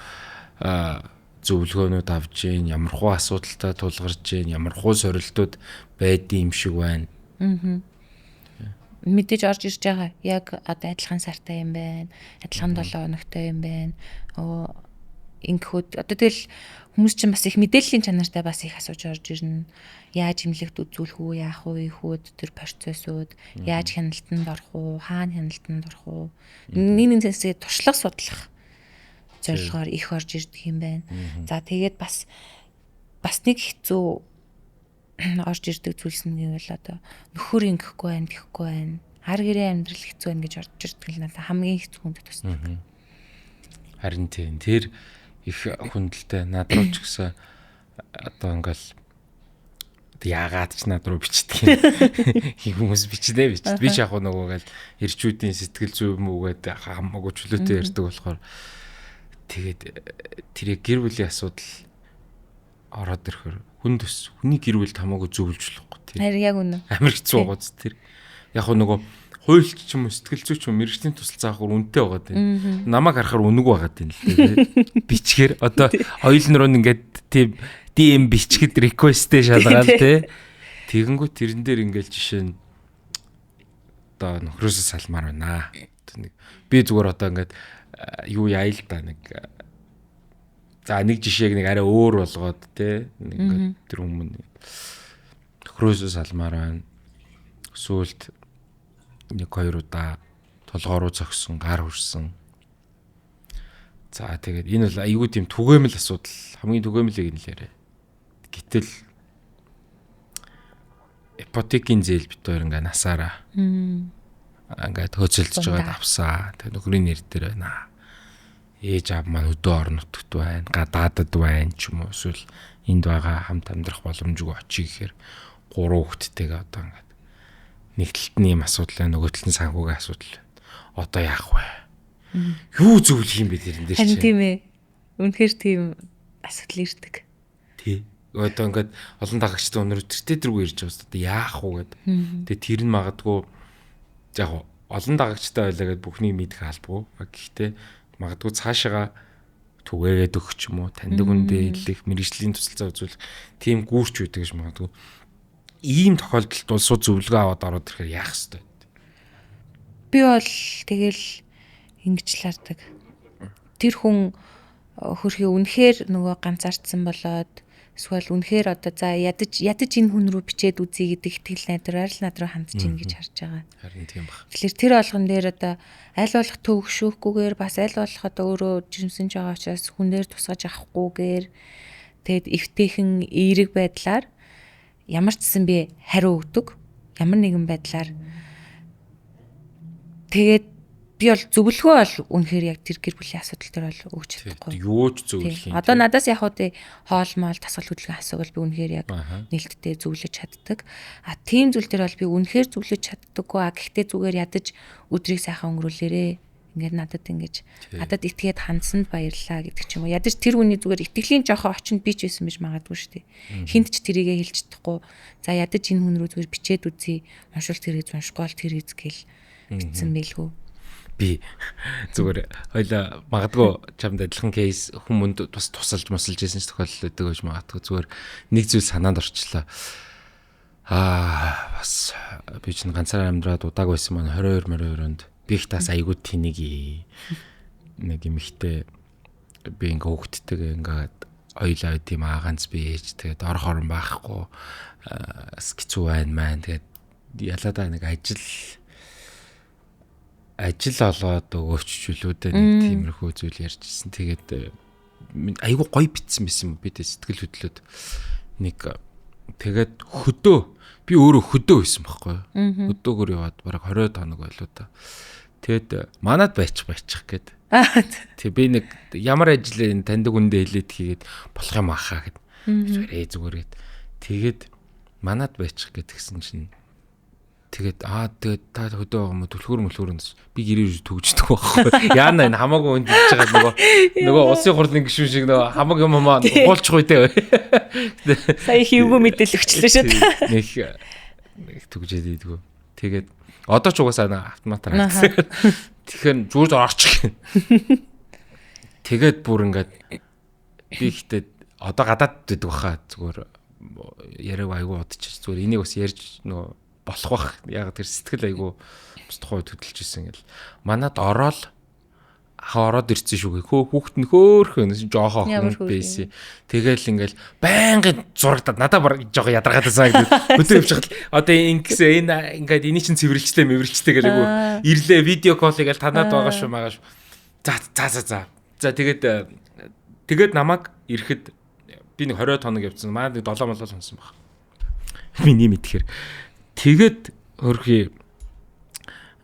зөвлөгөөнүүд авж гин, ямар хуу асуудалтай тулгарч гин, ямар хуу сорилтууд байдığım шиг байна. Мэдээж орж ирж байгаа. Яг одоо адилхан сартай юм байна. Адилхан 7 хоногтой юм байна. Ингэхүүд одоо тэгэл хүмүүс чинь бас их мэдээллийн чанартай бас их асууж орж ирнэ. Яаж имлэгт үзүүлэх үү, яах вэ, ихүүд тэр процессууд, яаж хяналтанд орох уу, хаана хяналтанд орох уу. Нэг зэсээ туршлага судлах зорилгоор их орж ирдэг юм байна. За тэгээд бас нэг хэцүү орж ирдэг зүйлс нь гэвэл одоо нөхөр ингэхгүй байна, тэхгүй байна. Хар гэрээ амьдрал хэцүү байна гэж орж ирдэг л надад хамгийн хэцүү хүнд тусдаг. Харин тийм тэр их хүндэлтэй над руу ч гэсэн одоо ингээл яагаад ч над руу бичдэг юм. Хүмүүс бичдээ. Би ч яг нөгөөгээл ирчүүдийн сэтгэл зүй мөгээд хамаагүй чөлөөтэй ярьдаг болохоор тэгээд тэр гэр бүлийн асуудал ороод ирэхээр хүний гэр бүлд хамаагүй зөвлөж болохгүй. Харин яг үнэ. Амар хэцүү байгаа зү тэр. Яг нөгөө хуйлч ч юм уу сэтгэл зүй ч юм мэрэгчлийн туслалцаа авахар үнэтэй байгаа тийм. Намайг харахаар үнэг байгаа тийм л тийм. Бичгээр одоо хоёул нуруу ингээд тийм DM бичгэд request-тэй шалгаал тийм. Тэгэнгүүт тэрэн дээр ингээд жишээ нь одоо нөхрөөсөө салмаар байна. Би зүгээр одоо ингээд юу яа л да нэг за нэг жишээг нэг арай өөр болгоод тийм. Ингээд тэр хүмүүс нөхрөөсөө салмаар байна. Сүлд 1-2 удаа толгоо руу зогсон, гар хүрсэн. За тэгээд энэ бол айгүй тийм түгээмэл асуудал, хамгийн түгээмлийг нь л яриа. Гэтэл ипотекийн зээл бит хоёр ингээ насаараа. Ингээ хөөцөлдөж байгаа авсаа. Тэгээд нөхрийн нэр дээр байна. Ээж аав маань өдөө орон нутагт байна, гадаадад байна ч юм уу. Эсвэл энд байгаа хамт амьдрах боломжгүй очие гэхээр 3 хүүхэдтэйгээ одоо ингээ нэг талд нь юм асуудал байна, нөгөө талд нь санхүүгийн асуудал байна. Одоо яах вэ? Юу зөвлөх юм бэ тэрэн дээр чи? Харин тийм ээ. Үнэхээр тийм асуудал ирдэг. Тий. Одоо ингээд олон дагагчтай өнөр өдөртэй дэргүй ирж байгаа одоо яах вэ гэд. Тэгээ тэр нь магадгүй яг олон дагагчтай байлаа гэд бүхнийг мэдэх албагүй. Гэхдээ магадгүй цаашаага түгээгээд өгч юм уу, таньдаг үндэ хэлэх, мэрэгжлийн тусалцаа үзүүлэх тийм гүүрч үүдэг гэж магадгүй. Ийм тохиолдолд бол сууд зөвлөгөө аваад ороод ирэхээр яах ёстой. Би бол тэгэл ингэж л хардаг. Тэр хүн хөрхий үнэхээр нөгөө ганцаардсан болоод эсвэл үнэхээр одоо за ядаж энэ хүн рүү бичээд үзье гэдэг итгэл найдвараар л над руу хандж ийн гэж харж байгаа. Харин тийм баг. Тэгэхээр тэр болгон дээр одоо аль болох төвөгшөхгүйгээр бас аль болох одоо өөрөө жирэмсэнж байгаа учраас хүн дээр тусгаж авахгүйгээр тэгэд эвтэйхэн эерэг байдлаар ямар ч гэсэн би хариу өгдөг. Ямар нэгэн байдлаар тэгээд би бол зөвлөгөө бол үнэхээр яг тэр гэр бүлийн асуудал дээр бол өгч чадахгүй. Юу ч зөвлөх юм. Одоо надаас яг уу хоол моол тасгал хөдөлгөөн асуувал би үнэхээр яг нээлттэй зөвлөж чаддаг. Тийм зүйл дээр бол би үнэхээр зөвлөж чаддаггүй. Гэхдээ зүгээр ядаж өдрийг сайхан өнгөрүүлээрээ. Ингээд надад ингэж надад итгээд хандсанд баярлаа гэдэг ч юм уу. Ядаж тэр хүний зүгээр итгэлийн жоохон очинд би ч байсан биш магадгүй шүү дээ. Хинт ч тэрийгэ хэлж чадахгүй. За ядаж энэ хүн рүү зүгээр бичээд үзье. Уншвал тэр хийж уншгүй бол тэр хийж гэл бичсэн байлгүй. Би зүгээр хоёлаа магадгүй чамд адилхан кейс хүмүүнд бас тусалж байсан ч тохиолдол өгдөг гэж магадгүй зүгээр нэг зүйл санаанд орчлоо. Бас би чинь ганцаараа амьдраад удааг байсан маань 22 онд би их тас айгуу тэнийг нэг эмхтэй би ингээ хөөхттэйгээ ингээд хоёлаа тийм ганц би ээж тэгээд ор хорон байхгүй хэцүү байна маань тэгээд ялаадаа нэг ажил олоод өгөөччлүүдээ нэг тиймэрхүү зүйл ярьжсэн. Тэгээд айгу гоё битсэн байсан юм би тэ сэтгэл хөдлөөд нэг тэгээд хөдөө би өөрөө хөдөө байсан байхгүй юу. Хөдөөгөр яваад бараг 20 хоног байлоо та. Тэгэд манад байчих гээд. Тэг би нэг ямар ажил таньдаг үндэ хэлээд хийгээд болох юм ахаа гэд. Зүгээрээ. Тэгээд манад байчих гээд гисэн чинь тэгээд тэгээд та хөдөө байгаа юм төлхөр би гэрээр төгждөг байхгүй. Яана энэ хамаагүй үнд хийж байгаа нөгөө улсын хурлын гишүүн шиг нөгөө хамаг юм уулчих үедээ. Сая хийвгүй мэдээлэл өгчлээ шүү дээ. Нэг төгжээд ийдгүү. Тэгээд одоо ч угаасаа автоматар хийсэн. Тэгэхээр зүгээр орчих. Тэгээд бүр ингээд би ихтэй одоо гадаад дээд баха зүгээр яриаг айгу удчих зүгээр энийг бас ярьж нөгөө болох бах. Яг тэр сэтгэл айгу бас тухай хөдөлж исэн гэл. Манад ороод ирсэн шүү гээ. Хүүхэд нь хөөхөн жоохоо хүн байсан. Тэгэл ингээл байнгын зурагдаад надад баг жоохоо ядаргаадсан гэдэг. Хөдөө явчих. Одоо ингэсэн энэ ингээд эний чин цэвэрлжтэй гэл айгу ирлээ видео колл гээл танаад байгаа шүү магаа шүү. За тэгээд намайг ирэхэд би нэг 20 хоног явцсан. Манай нэг 7 молоо сонсон баг. Миний мэдхээр тэгээд хөрхи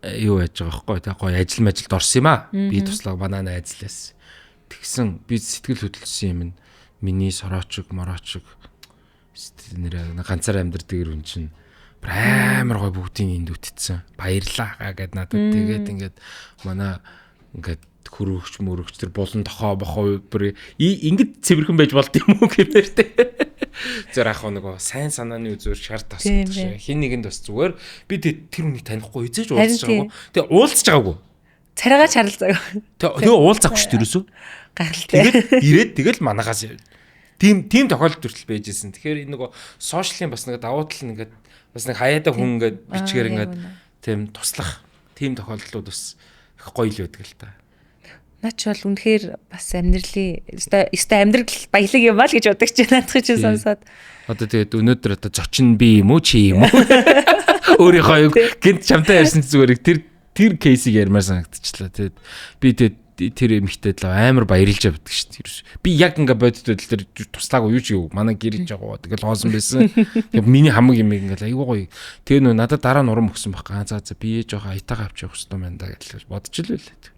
юу яаж байгаа байхгүй та гоё ажилд орсон юм аа. Би туслаг банана ажиллаас. Тэгсэн би сэтгэл хөдлөсөн юм. Миний сороочг мороочг нэр ганцаар амьдэрдэг юм чинь амар гоё бүгдийн энд үтцсэн. Баярлаа гэд надад тэгээд ингээд манай ингээд хөрөгч мөрөгч тэр булан тохоо бүр ингээд цэвэрхэн байж болд юм уу гэмээр тэ. Зэр ах нөгөө сайн санааны үзүүр шарт тасдаг шээ. Хин нэгэнд бас зүгээр би тэр хүнийг танихгүй эзэж уулзаж байгаагүй. Тэгээ уулзаж байгаагүй. Царайгаа чарлцаагүй. Тэгээ уулзахгүй шүү дээрээсөө. Гайхалтай. Тэгэл манахаас тийм тохиолдол төртөл байж исэн. Тэгэхээр энэ нөгөө сошиалын бас нэг давуу тал ингээд бас нэг хаяада хүн ингээд бичгээр ингээд тийм туслах тийм тохиолдлууд бас их гоё л байдаг л та. Наач бол үнэхээр бас амьдралын өстой амьдрал баялаг юм аа л гэж бодож байна. Наадах чи сонсоод. Одоо тэгээд өнөөдөр одоо зочин би юм уу чи юм уу? Өөрийнхөө гинт чамтай ярьсан зүгээр тэр кейсийг ярмаар санагдчихлаа. Тэгээд би тэр эмэгтэйд л амар баярлж явдаг шүү дээ. Би яг ингээ бодит байдал дээр туслаагүй юу ч юу. Манай гэрэж байгаа. Тэгэл хоосон байсан. Тэгээд миний хамаг юм ингээл айгуу гоё. Тэгээ нөө надад дараа нь урам өгсөн байхгүй. За би жоохон аятайгаа авчих хэвчтэй байна да гэж бодож л байлаа.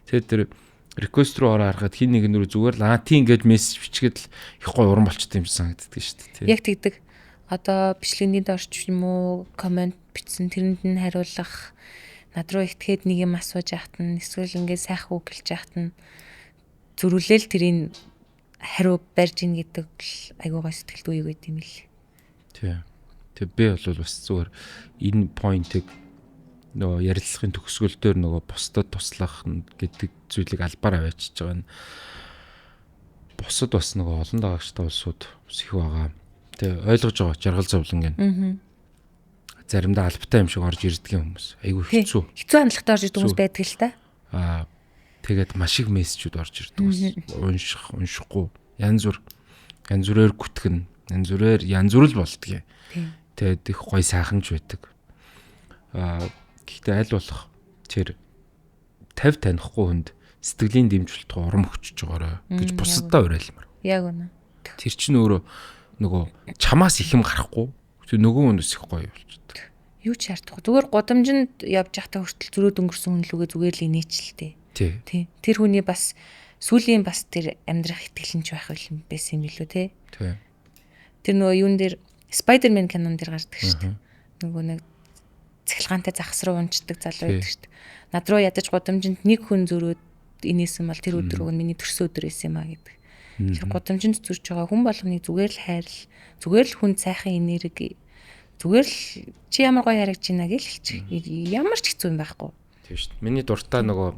Тэгээд тэр request руу ороо харахад хин нэг нөр зүгээр л тийм ингээд мессеж бичгээд л их гоё уран болчтой юм шиг санагддаг шүү дээ. Яг тэгдэг. Одоо бичлэгийн дорч юм уу комент бичсэн тэрэнд нь хариулах над руу итгээд нэг юм асууж яхад нь эсвэл ингээд сайхан үг хэлж яхад нь зөрүүлэл тэрийн хариу барьж ийн гэдэг айгуу гоё сэтгэлд үеиг байт юм л. Тийм. Тэг би бол бас зүгээр энэ point-ыг нөгөө ярилцлагын төгсгөл дээр нөгөө бусдад туслах гэдэг зүйлийг албаар аваачиж байгаа нь бусад бас нөгөө олон дагагчтай улсууд ус их байгаа. Тэгээ ойлгож байгаа жаргал зовлон гэн. Заримдаа албатай юм шиг орж ирдэг хүмүүс. Айгүй хэцүү. Хэцүү хандлагатай орж ирдэг хүмүүс байдаг л та. Тэгээд маш их мессежүүд орж ирдэг хүмүүс. Уншихгүй. Янз бүрээр гүтгэн, янз бүрэл болдгийг. Тэгээд их гой сайханж байдаг. Гэхдээ аль болох тэр 50 танихгүй хүнд сэтгэлийн дэмжүүлэлт урам өгчөж байгаарай гэж бусаддаа уриалмаар. Яг үнэ. Тэр чинь өөрөө нөгөө чамаас их юм гарахгүй тэр нөгөө хүнээс их гоё болчихдог. Юу ч шаардахгүй. Зүгээр гудамжинд явж байхдаа хүртэл зөрөөд өнгөрсөн хүн лүгээ зүгээр л инээчлээ. Тий. Тэр хүний бас сүүлийн бас тэр амьдрах итгэлэнч байх юм байсан юм билүү те. Тий. Тэр нөгөө юун дээр Spider-Man кинон дээр гардаг шүү дээ. Нөгөө нэг цахилгаантай захас руу унцдаг залуу байдаг шүү дээ. Над руу ядаж гудамжинд нэг хүн зөрөөд инээсэн бол тэр өдөр уг нь миний төрсөн өдөр байсан юм а гэдэг. Тэр гудамжинд зөрж байгаа хүн болгоныг зүгээр л хайрл, зүгээр л хүн сайхан энерги, зүгээр л чи ямар гоё харагдаж байна гэж хэлчих. Ямар ч хэцүү юм байхгүй. Тийм шүү дээ. Миний дуртай нөгөө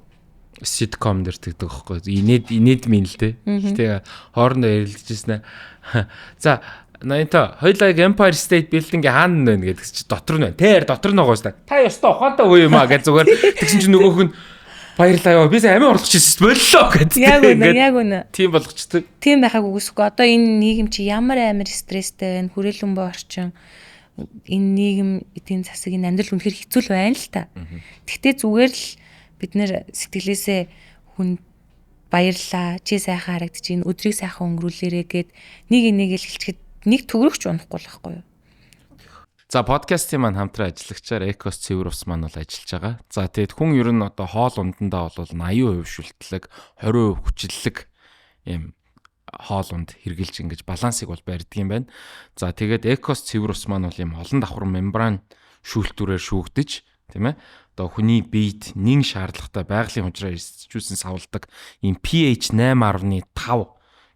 sitcom дээр тэгдэг байхгүй. Инээд минь л дээ. Тэгээ хоорондоо ярилцажсэн. За Наинта хоёлаа Empire State Building-ийн хаана байна гэдэг чи дотор нь байна. Тэр дотор нь байгаа шүү дээ. Та ёстой ухаантай үе юм а гэж зүгээр тэгсэн чинь нөгөөх нь баярлаа ёо. Би сайн амин орлох чийсэн боллоо гэдэг. Яг үнэ. Тийм болгочтой. Тийм байхаг үгүйсгүй. Одоо энэ нийгэм чи ямар амар стресстэй байна. Хүрээлэн боо орчин. энэ нийгэм эдийн засаг энэ амьдрал үнэхээр хэцүү л байна л та. Гэхдээ зүгээр л бид нэр сэтгэлээсээ хүн баярлаа, чи сайхан харагдчих, энэ өдрийг сайхан өнгөрүүлээрэ гэд нэг энийг л хэлчихэд нэг төгрөгч унахгүй л байхгүй юу? За подкастын маань хамтран ажиллагчаар Экос цэвэр ус маань бол ажиллаж байгаа. За тэгэд хүн ер нь одоо хоол ундандаа бол 80% шүлтлэг, 20% хүчлэлэг ийм хоол унд хэрглэж ингэж балансыг бол барьдаг юм байна. За тэгээд Экос цэвэр ус маань бол ийм олон давхар мембран шүүлтүүрээр шүүгдэж, тийм ээ. Одоо хүний биед нэн шаардлагатай байгалийн хужраар эсчүүлсэн савладаг ийм pH 8.5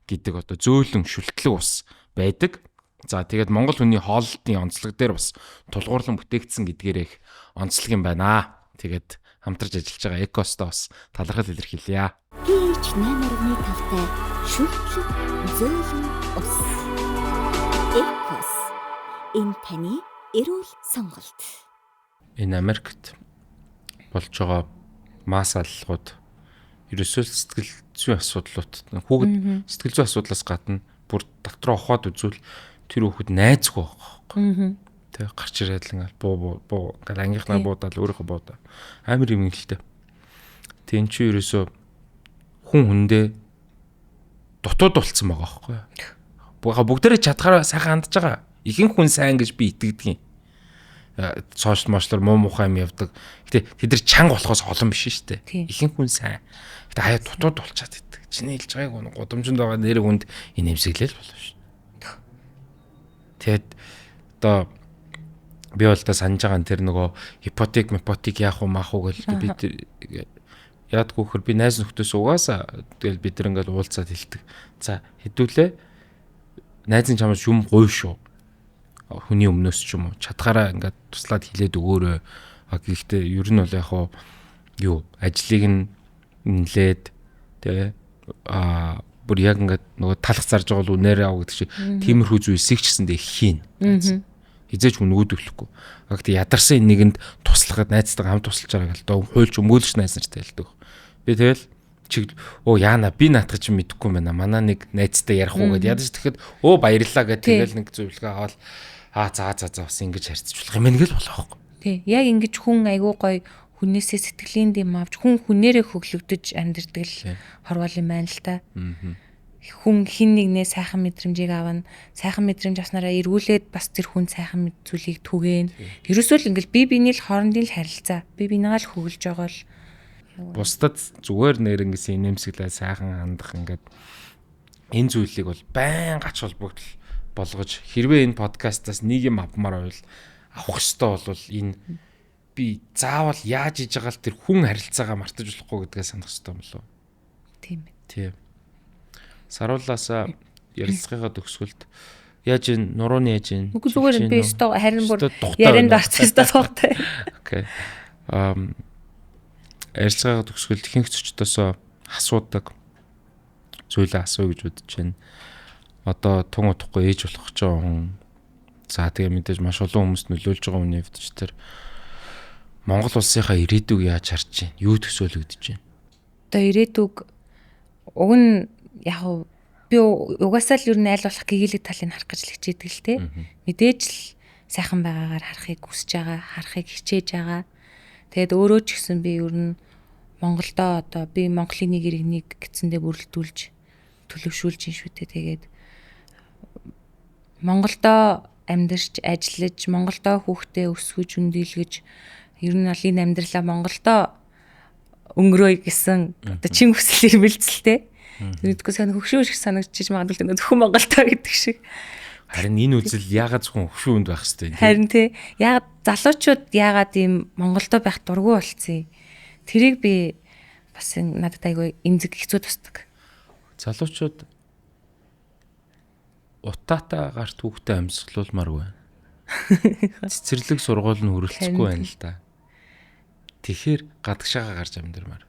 гэдэг одоо зөөлөн шүлтлэг ус байдаг. За тэгээд Монгол хүний хооллолтын онцлог дээр бас тулгуурлан бүтээгдсэн гэдгээр их онцлог юм байна. Тэгээд хамтарч ажиллаж байгаа Экостой бас талархал илэрхийлье. pH 8.5-тай шүлтлэг зөөлөн ус. Экос. Энэ таны эрүүл сонголт. Энэ Америкт болж байгаа масс аллгууд ерөөсөө сэтгэл зүйн асуудлууд хүүхэд сэтгэл зүйн асуудлаас гадна бүр дотроо ухаад үзвэл тэр хүүхэд найзгүй байхгүй. Тэг гарч ирээд л ингээл буу гал ангийнхнаа буудаал өөрийнхөө буудаа амар юм хэлтэй. Тэн чи ерөөсөө хүн хүндээ дутууд болцсон байгаа байхгүй. Бүгдээрээ чадхаараа сайхан хандж байгаа. Ихэнх хүн сайн гэж би итгэдэг юм. Сошиал мошлоор муу мухай юм явдаг. Гэтэ тэд нар чанга болохоос олон биш шүү дээ. Ихэнх хүн сайн. Гэтэ хаяа дутууд болчихад идэг. Чиний хэлж байгааг гудамжинд байгаа нэр хүнд энэ эмсэглэл болов шүү. Тэгэд одоо би бол та санаж байгаа тэр нөгөө ипотек яах вэ маах уу гэж би яадгүй хөр би найз нөхдөс угаасаа тэгэл бид нар ингээл уулзаад хэлдэг. За хэдүүлээ найзын чамаас юм гуй шүү. Хүний өмнөөс ч юм уу чадхаараа ингээд туслаад хилээд өгөөрэй. Гэхдээ ер нь бол яг хоо юу ажлыг нь нэлээд тэгээ бүр яг ингээд нөгөө талах зарж байгаа л үнээрээ ав гэдэг шиг тиймэрхүү зүйлсийг ч гэсэндээ хийн. Хизээч хүн үүдүүлэхгүй. Гэхдээ ядарсан нэгэнд туслахад найзтайгаа хамт тусалж байгаа гэл доо хуйлж өмгөөлж найз нартай хэлдэг. Би тэгэл чиг яана би наатах чинь мэдэхгүй юм байна. Манай нэг найзтай ярих уу гэд ядаж тэгэхэд баярлалаа гэд тэгэл нэг зөвлөгөө аваад за бас ингэж харьцуулах юм ингээл болохоо. Тий. Яг ингэж хүн айгуу гоё хүнээсээ сэтгэлийн дэм авч хүнээрээ хөглөгдөж амьдрдаг л хорвол юм байна л та. Хүн хин нэгнээ сайхан мэдрэмжийг авна. Сайхан мэдрэмж авснараа эргүүлээд бас тэр хүн сайхан зүйлийг түгээн. Ерөөсөө л ингээл бие биений л хоорондын л харилцаа. Бие бинийгаа л хөглөж байгаа л бусдад зүгээр нэр ингэсэн нэмсэглээ сайхан хандах ингээд энэ зүйлийг бол байн гач холбогдол болгож хэрвээ энэ подкастаас нэг юм авмаар байвал авах ёстой бол энэ би заавал яаж иж байгаа л тэр хүн харилцаагаа мартаж болохгүй гэдгээ санах ёстой юм болов. Тийм ээ. Тийм. Саруулаасаа ярилцлагынхаа төгсгөлд яаж ин нурууны яаж ин үгүй зүгээр би өстө харин бүр ярианд орсон өстө тухтай. Окей. Ярилцлагынхаа төгсгөлд ихэнх зочдоосоо асуудаг зүйлээ асуу гэж бодож байна. Одоо тун утахгүй ээж болох гэж байгаа хүн. За тэгээ мэдээж маш олон хүмүүст нөлөөлж байгаа хүний хэвдэж тэр Монгол улсынхаа ирээдүг яаж харж байна? Юу төсөөлөгдөж байна? Одоо ирээдүг уг нь яг би угаасаа л ер нь аль болох гэгээлэг талыг харах гэж л хичээдэг л те. Мэдээж л сайхан байгаагаар харахыг хүсэж байгаа, харахыг хичээж байгаа. Тэгээд өөрөө ч гэсэн би ер нь Монголдоо одоо би Монголын нэг иргэнийг гисэндээ бүрэлдүүлж төлөвшүүлж ин шүү дээ. Тэгээд Монголдоо амьдарч, ажиллаж, Монголдоо хүүхдээ өсгөж, өндийлгэж ер нь бол энэ амьдралаа Монголдоо өнгөрөөе гэсэн одоо чин хүсэл ирмэлцэлтэй. Тэрнийдгүй сайн хөвшөө шиг санагдчих магадгүй зөвхөн Монголдоо гэдэг шиг. Харин энэ үзэл яагаад зөвхөн хөвшөөнд байх хэвтэй. Харин тий. Яагаад залуучууд яагаад ийм Монголдоо байх дургүй болцсон. Тэрийг би бас надад айгүй эмзэг хэцүү тусдаг. Залуучууд утаатай гарт хүүхдээ амьсгалуулмааргүй. Цэцэрлэг сургууль нь хүрэлцэхгүй байна л да. Тэгэхээр гадагшаага гарч амьдэрмаар.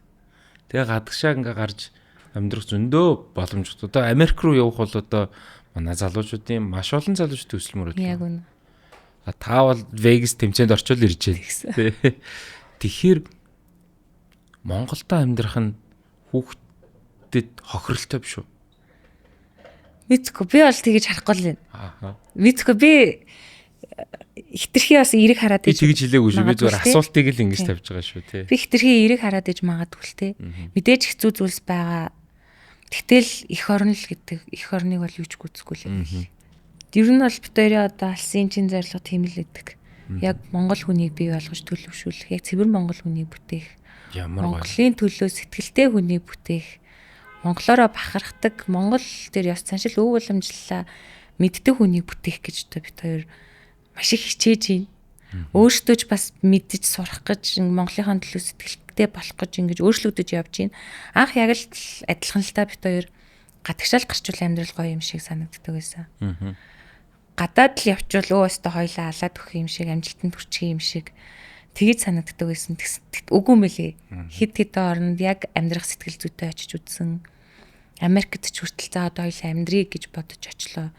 Тэгээ гадагшаа ингээ гарч амьдрах зөндөө боломжтой. Одоо Америк руу явах бол одоо манай залуучуудын маш олон залуучууд төсөлмөр байдаг. Яг үнэ. Та бол Вегас тэмцээнд орчвол ирж байна. Тэгэхээр Монголдо амьдрах нь хүүхдэд хохиролтой биш үү? Мэдгүй би бол тэгэж харахгүй л байна. Мэдгүй би хитрхи бас эерэг хараад Би тэгж хэлээгүй шүү. Би зүгээр магадгүй те. асуултыг л ингэж тавьж байгаа шүү тий. Би хитрхи эерэг хараад иж магадгүй л те. Мэдээж хэцүү зүйлс байгаа. Тэгтэл эх орн л гэдэг эх орныг бол юуч гүцэхгүй л юм. Ер нь бол бид хоёрын одоо алсын чин зорилго тийм л гэдэг. Яг Монгол хүнийг бий болгож төлөвшүүлэх, яг цэвэр Монгол хүнийг бүтээх. Ямар гоё. Монголын төлөө сэтгэлтэй хүнийг бүтээх. Монголоороо бахархдаг, Монгол дээр ёс заншил өв уламжлалаа мэддэг хүнийг бүтээх гэж одоо бид хоёр маш их хичээж байна. Өөрсдөө ч бас мэдж сурах гэж Монголынхаа төлөө сэтгэлтэй болох гэж ингэж өөрчлөгдөж явж байна. Анх яг л адилхан л та бид хоёр гадагшаал гарчвал амьдрал гоё юм шиг санагддаг байсан. Гадаад л явчвал өөстө хоёлаа алаад өгөх юм шиг, амжилтанд хүрчих юм шиг тэгэж санагддаг байсан. Үгүй мэлээ. Хид орнд яг амьдрах сэтгэл зүйтэй очиж үзсэн. Америкт ч хүртэл за одоо хоёлаа амьдрий гэж бодож очлоо.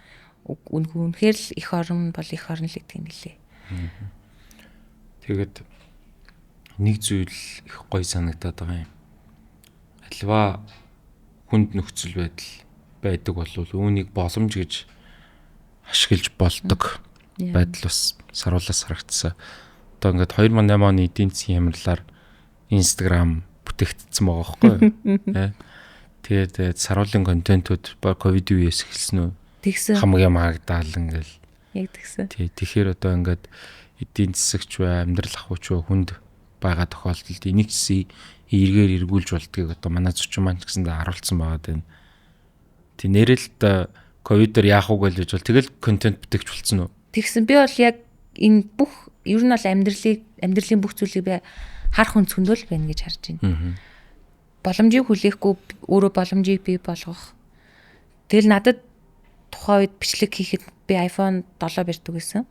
Үнэхээр л эх орн бол эх орн л гэдэг юм лээ. Тэгээд нэг зүйл их гоё санагдаад байгаа юм. Альва хүнд нөхцөл байдаг болвол үүнийг боломж гэж ашиглаж болдог байдал бас саруулаас харагдсан. Одоо ингээд 2008 оны эдийн засгийн хямралаар Instagram бүтээгдсэн байгаа байхгүй юу? Тэгээд саруулын контентууд ба ковид үеэс эхэлсэн үү? Тэгсэн. Хамгийн магдаал ингээл. Яг тэгсэн. Тэгэхээр одоо ингээд эдийн засагч бай, амьдрал ахуйч хүнд байгаа тохиолдолд энийг эргээр эргүүлж болдгийг одоо манай зочин маань ч гэсэндээ харуулсан байгаа даа. Тэ нэрэлт ковидор яах уу гэж бол тэгэл контент бүтээгч болцсон уу? Тэгсэн. Би бол яг энэ бүх ер нь бол амьдралын бүх зүйлийг би харах өнцгөндөө л байна гэж харж байна. Боломжийг хүлээхгүй өөрөө боломжийг бий болгох. Тэгэл надад тухайн үед бичлэг хийхэд би iPhone 7 барьдаг байсан.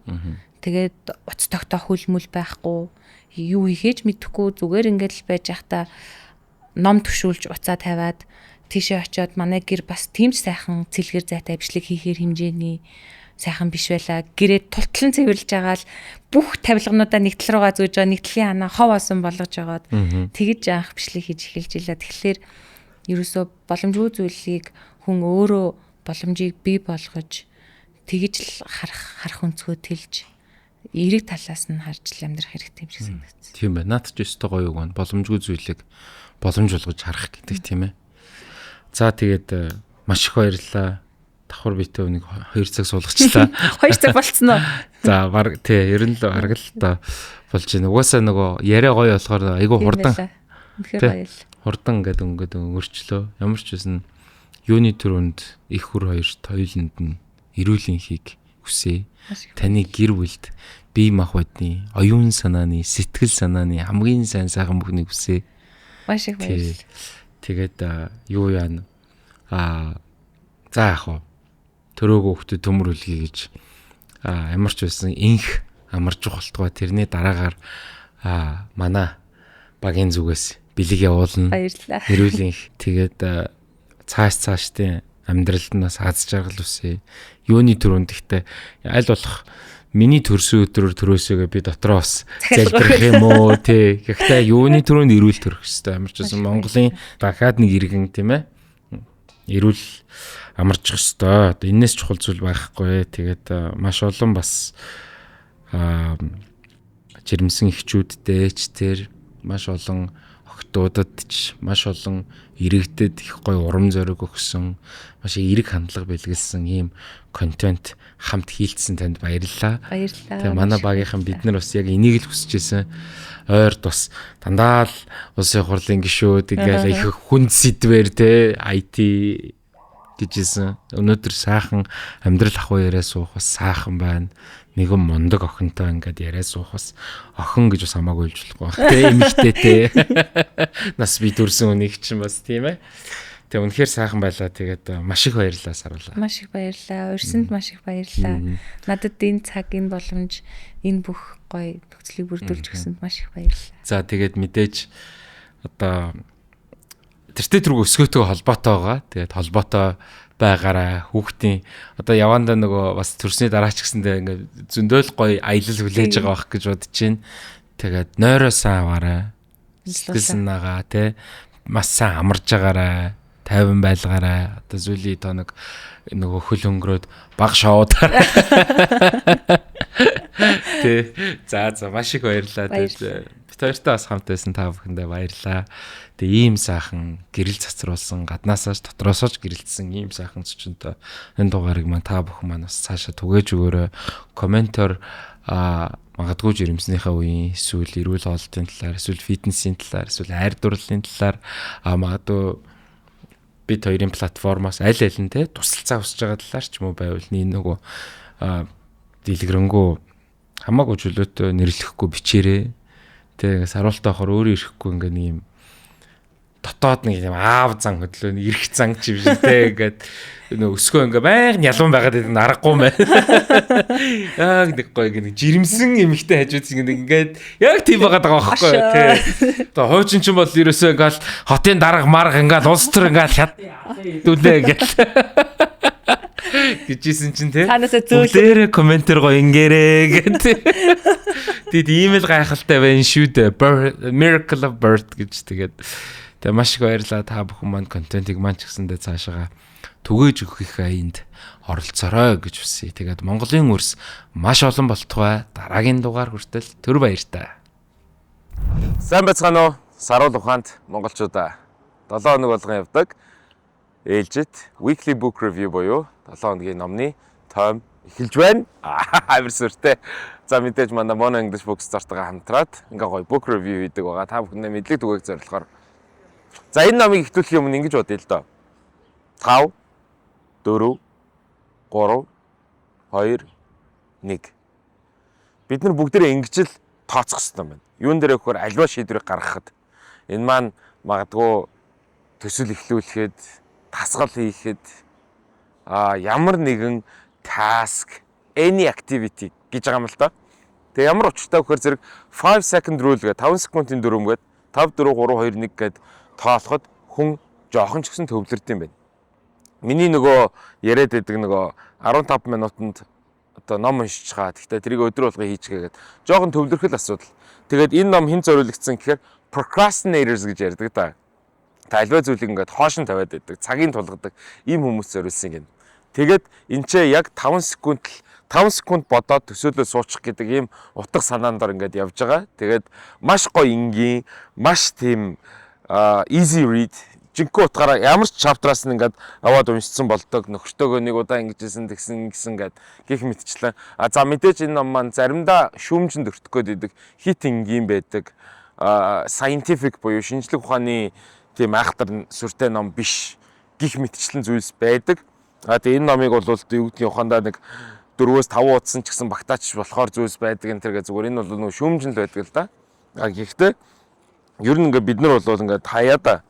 Тэгээд уц тогтоох хөлмөл байхгүй, юу хийхэж мэдэхгүй зүгээр ингээд л байж байхдаа ном төшүүлж уцаа тавиад тийшээ очиод манай гэр бас тийм ч сайхан цэлгэр зайтай бичлэг хийхээр хэмжээний сайхан биш байлаа. Гэрээ тултлан цэвэрлж байгаа л бүх тавилгануудаа нэг тал руугаа зөөж байгаа, нэг талын ханаа хов осон болгож байгаад тэгэж анх бичлэг хийж эхэлж илаа. Тэгэхээр ерөөсөө боломжгүй зүйлийг хүн өөрөө боломжийг бий болгож тэгэж л харах өнцгөө тэлж эерэг талаас нь харж л амьдрах хэрэгтэй юм шиг санагдсан. Тийм байна. Наад ч өстой гоё үг байна. Боломжгүй зүйлийг боломж болгож харах гэдэг тийм ээ. За тэгээд маш их баярлалаа. Давхар битээ нэг 2 цаг суулгачлаа. 2 цаг болцсон уу? За баг тий ер нь л арга л та болж байна. Угаасаа нөгөө яриа гоё болохоор айгүй хурдан. Үнэхээр гоё л. Хурдан ингээд өнгөрчлөө. Ямар ч байсан юуны төрөнд их хүр хоёрт хоёуланд нь эрүүлэнхийг хүсье. Таны гэр бүлд бие махбодны, оюун санааны, сэтгэл санааны хамгийн сайн сайхан бүхнийг хүсье. Маш их баярлалаа. Тэгээд юу яана? За яах вэ? Төрөөгөө хөлтөд төмөр үлгий гэж ямар ч байсан инх амарч ухалтгаа тэрний дараагаар манай багийн зүгээс бэлэг явуулна. Баярлалаа. Эрүүлэнх. Тэгээд цаашдын амьдралд нь бас аз жаргал үсэ. Юуны төрөнд ихтэй аль болох миний төрсөн өдрөөр төрөөсөөгөө би дотроо бас залбирах юм уу тий. Гэхдээ юуны төрөнд эрүүл төрөх хэрэгтэй. Ямар ч байсан Монголын дахиад нэг иргэн тийм ээ. Эрүүл амарчих ёстой. Одоо энэс чухал зүйл байхгүй. Тэгээд маш олон бас жирэмсэн эхчүүдтэй ч тэр маш олон охтуудад ч маш олон иргэдэд их гоё урам зориг өгсөн, маш эерэг хандлага бэлгэлсэн ийм контент хамт хийлдсэн танд баярлалаа. Баярлалаа. Тэгээ манай багийнхан бид нар бас яг энийг л хүсэж байсан. Ойрд бас дандаа л улсын хурлын гишүүд ингээл их хүнд сэдвэр те IT гэжсэн. Өнөөдөр сайхан амьдрал ахуй яриа суух бас сайхан байна. Нэгэн мундаг охинтой ингээд яриа суух бас охин гэж бас хамаагүй илж болохгүй. Тэ эмэгтэй те. Нас би төрсэн үнийг чинь бас тийм ээ. Тэгээ үнэхээр сайхан байлаа. Тэгээд маш их баярлалаа саруулаа. Маш их баярлалаа. Урьсанд маш их баярлалаа. Надад энэ цаг, энэ боломж, энэ бүх гоё нөхцөлийг бүрдүүлж өгсөнд маш их баярлалаа. За тэгээд мэдээж одоо тэртээ түрүү өсгөөтэй холбоотой байгаа. Тэгээд холбоотой байгаараа хүүхдийн одоо явандаа нөгөө бас төрсний дараа ч гэсэндээ ингээд зөндөөл гоё аялал хүлээж байгаа байх гэж бодож байна. Тэгээд нойроо сайн аваарай. Сэтгэл санаагаа те маш сайн амарж байгаарай. Тайван байлгаарай. Одоо зүйлий тоо нөгөө хөл өнгөрөөд баг шоудаарай. Тэ. За маш их баярлалаа. Бид хоёртай бас хамт байсан та бүхэндээ баярлалаа. Тэгээ ийм сайхан гэрэл цацруулсан, гаднаасаа дотроосоо ч гэрэлтсэн ийм сайхан зочинтой энэ дугаарыг маань та бүхэн маань бас цаашаа түгээж өгөөрэй. Комментор магадгүй жирэмснийхээ үеийн эсвэл эрүүл хоолтын талаар, эсвэл фитнесийн талаар, эсвэл айр дурлалын талаар магадгүй бид хоёрын платформоос аль нь те тусалцаа хүсэж байгаа талаар ч юм уу байвал нөгөө дэлгэрэнгүй хамаагүй чөлөөтэй нэрлэхгүй бичээрэй. Тэ саруултаа хор өөрөө ирэхгүй ингээ нэг юм дотоод нэг юм аав зан хөдлөө ирэх зан ч юм шиг те ингээд нөгөө өсгөө ингээ байнга ялуун байгаад байдаг аргагүй мэн. Яг нэг гоё ингээ жирэмсэн эмхтэй хажууд ингээд яг тийм байгаад байгаа байхгүй те. Одоо хуучин ч юм бол ерөөсөө ингээл хотын дарга марга ингээл улс төр ингээл хядүүлээ гэл. Гэжсэн чинь те. Бүгдээрээ комментэр гоё ингээрээ гэдэг. Тэд email гайхалтай байна шүү дээ. Miracle of birth гэж тэгээд. Тэгээ маш их баярлалаа та бүхэн маань контентыг маань ч гэсэндээ цаашаа түгээж өгөх их аянд оролцоорой гэж хүсье. Тэгээд Монголын өрс маш олон болтугай дараагийн дугаар хүртэл түр баяртай. Сайн байцгаана уу? Саруул ухаанд монголчуудаа 7 хоног болгон явдаг ээлжит weekly book review буюу 7 хоногийн номны тойм эхэлж байна. Амар сүртэй. За мэдээж манай Mono English Bookstore-тойгоо хамтраад ингээ гоё book review хийдэг байгаа. Та бүхэндээ мэдлэг түгээх зорилгоор. За энэ номыг ихтүүлэх юм ингэж бодъё л доо. 5 4 3 2 1. Бид нар бүгдээрээ ингэж л тооцох хэрэгтэй байна. Юун дээр өгөхөр альва шийдвэрийг гаргахад энэ маань магадгүй төсөл эхлүүлэхэд, тасгал хийхэд ямар нэгэн task, any activity гэж байгаа юм л да. Тэгээ ямар учиртай вөхөр зэрэг 5 second rule гэх 5 секундын дүрм гээд 5 4 3 2 1 гээд тоолоход хүн жоохон ч гэсэн төвлөрд юм байна. Миний нөгөө яриад байдаг нөгөө 15 минутанд одоо ном уншиж байгаа. Гэхдээ тэрийг өдөр болгоо хийчихгээд жоохон төвлөрөх асуудал. Тэгээд энэ ном хэн зориулагдсан гэхээр procrastinators гэж ярьдаг та. Та альва зүйлийг ингээд хоош нь тавиад байдаг, цагийг тулгадаг ийм хүмүүс зориулсан гин. Тэгээд энэ ч яг 5 секунд бодоод төсөөлөө суучих гэдэг ийм утга санаанд ор ингээд явж байгаа. Тэгээд маш гоё энгийн, маш тийм easy read. Жинхэнэ утгаараа ямар ч чаптраас нь ингээд аваад уншсан болдог. Нөхөртөөгөө нэг удаа ингэжсэн тэгсэн гэд гих мэтчлэн. За мэдээж энэ ном маань заримдаа шүүмжинд өртөх гээд байдаг. Хит энгийн байдаг. Scientific буюу шинжлэх ухааны тийм айхтар сүртэй ном биш. Гих мэтчлэн зүйлс байдаг. Тэгээ энэ номыг бол юу гэдгийг ухаандаа нэг 4-5 удсан ч гэсэн багтаач болохоор зүйлс байдаг энэ тэргээ зүгээр энэ бол нөгөө шүүмжин л байдаг л да. Гэхдээ ер нь ингээд бид нар бол ингээд хаяада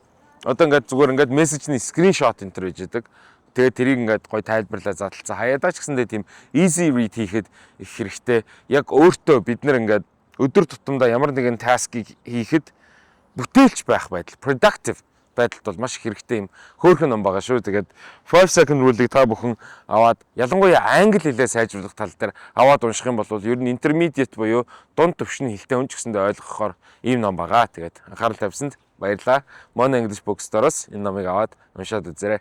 одоо ингээд зүгээр ингээд мессежний скриншот энэ төр хийж идэг. Тэгээд тэрийг ингээд гоё тайлбарлаа задлцсан. Хаяадаа ч гэсэндээ тийм easy read хийхэд их хэрэгтэй. Яг өөртөө бид нар ингээд өдөр тутамдаа ямар нэгэн таскийг хийхэд бүтээлч байх байдал, productive байдалд бол маш их хэрэгтэй юм. Хөөрхөн ном байгаа шүү. Тэгээд 5 second rule-ыг та бүхэн аваад ялангуяа англи хэлээ сайжруулах тал дээр аваад унших юм бол ер нь intermediate буюу дунд түвшний хэлтэй хүн ч гэсэндээ ойлгохоор ийм ном байгаа. Тэгээд анхаарал тавьсанд баярлалаа. Mono English Bookstore-оос энэ номыг аваад уншаад үзээрэй.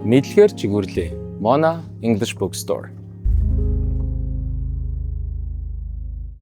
Мэдлэгээр чигүүрлээ. Mono English Bookstore.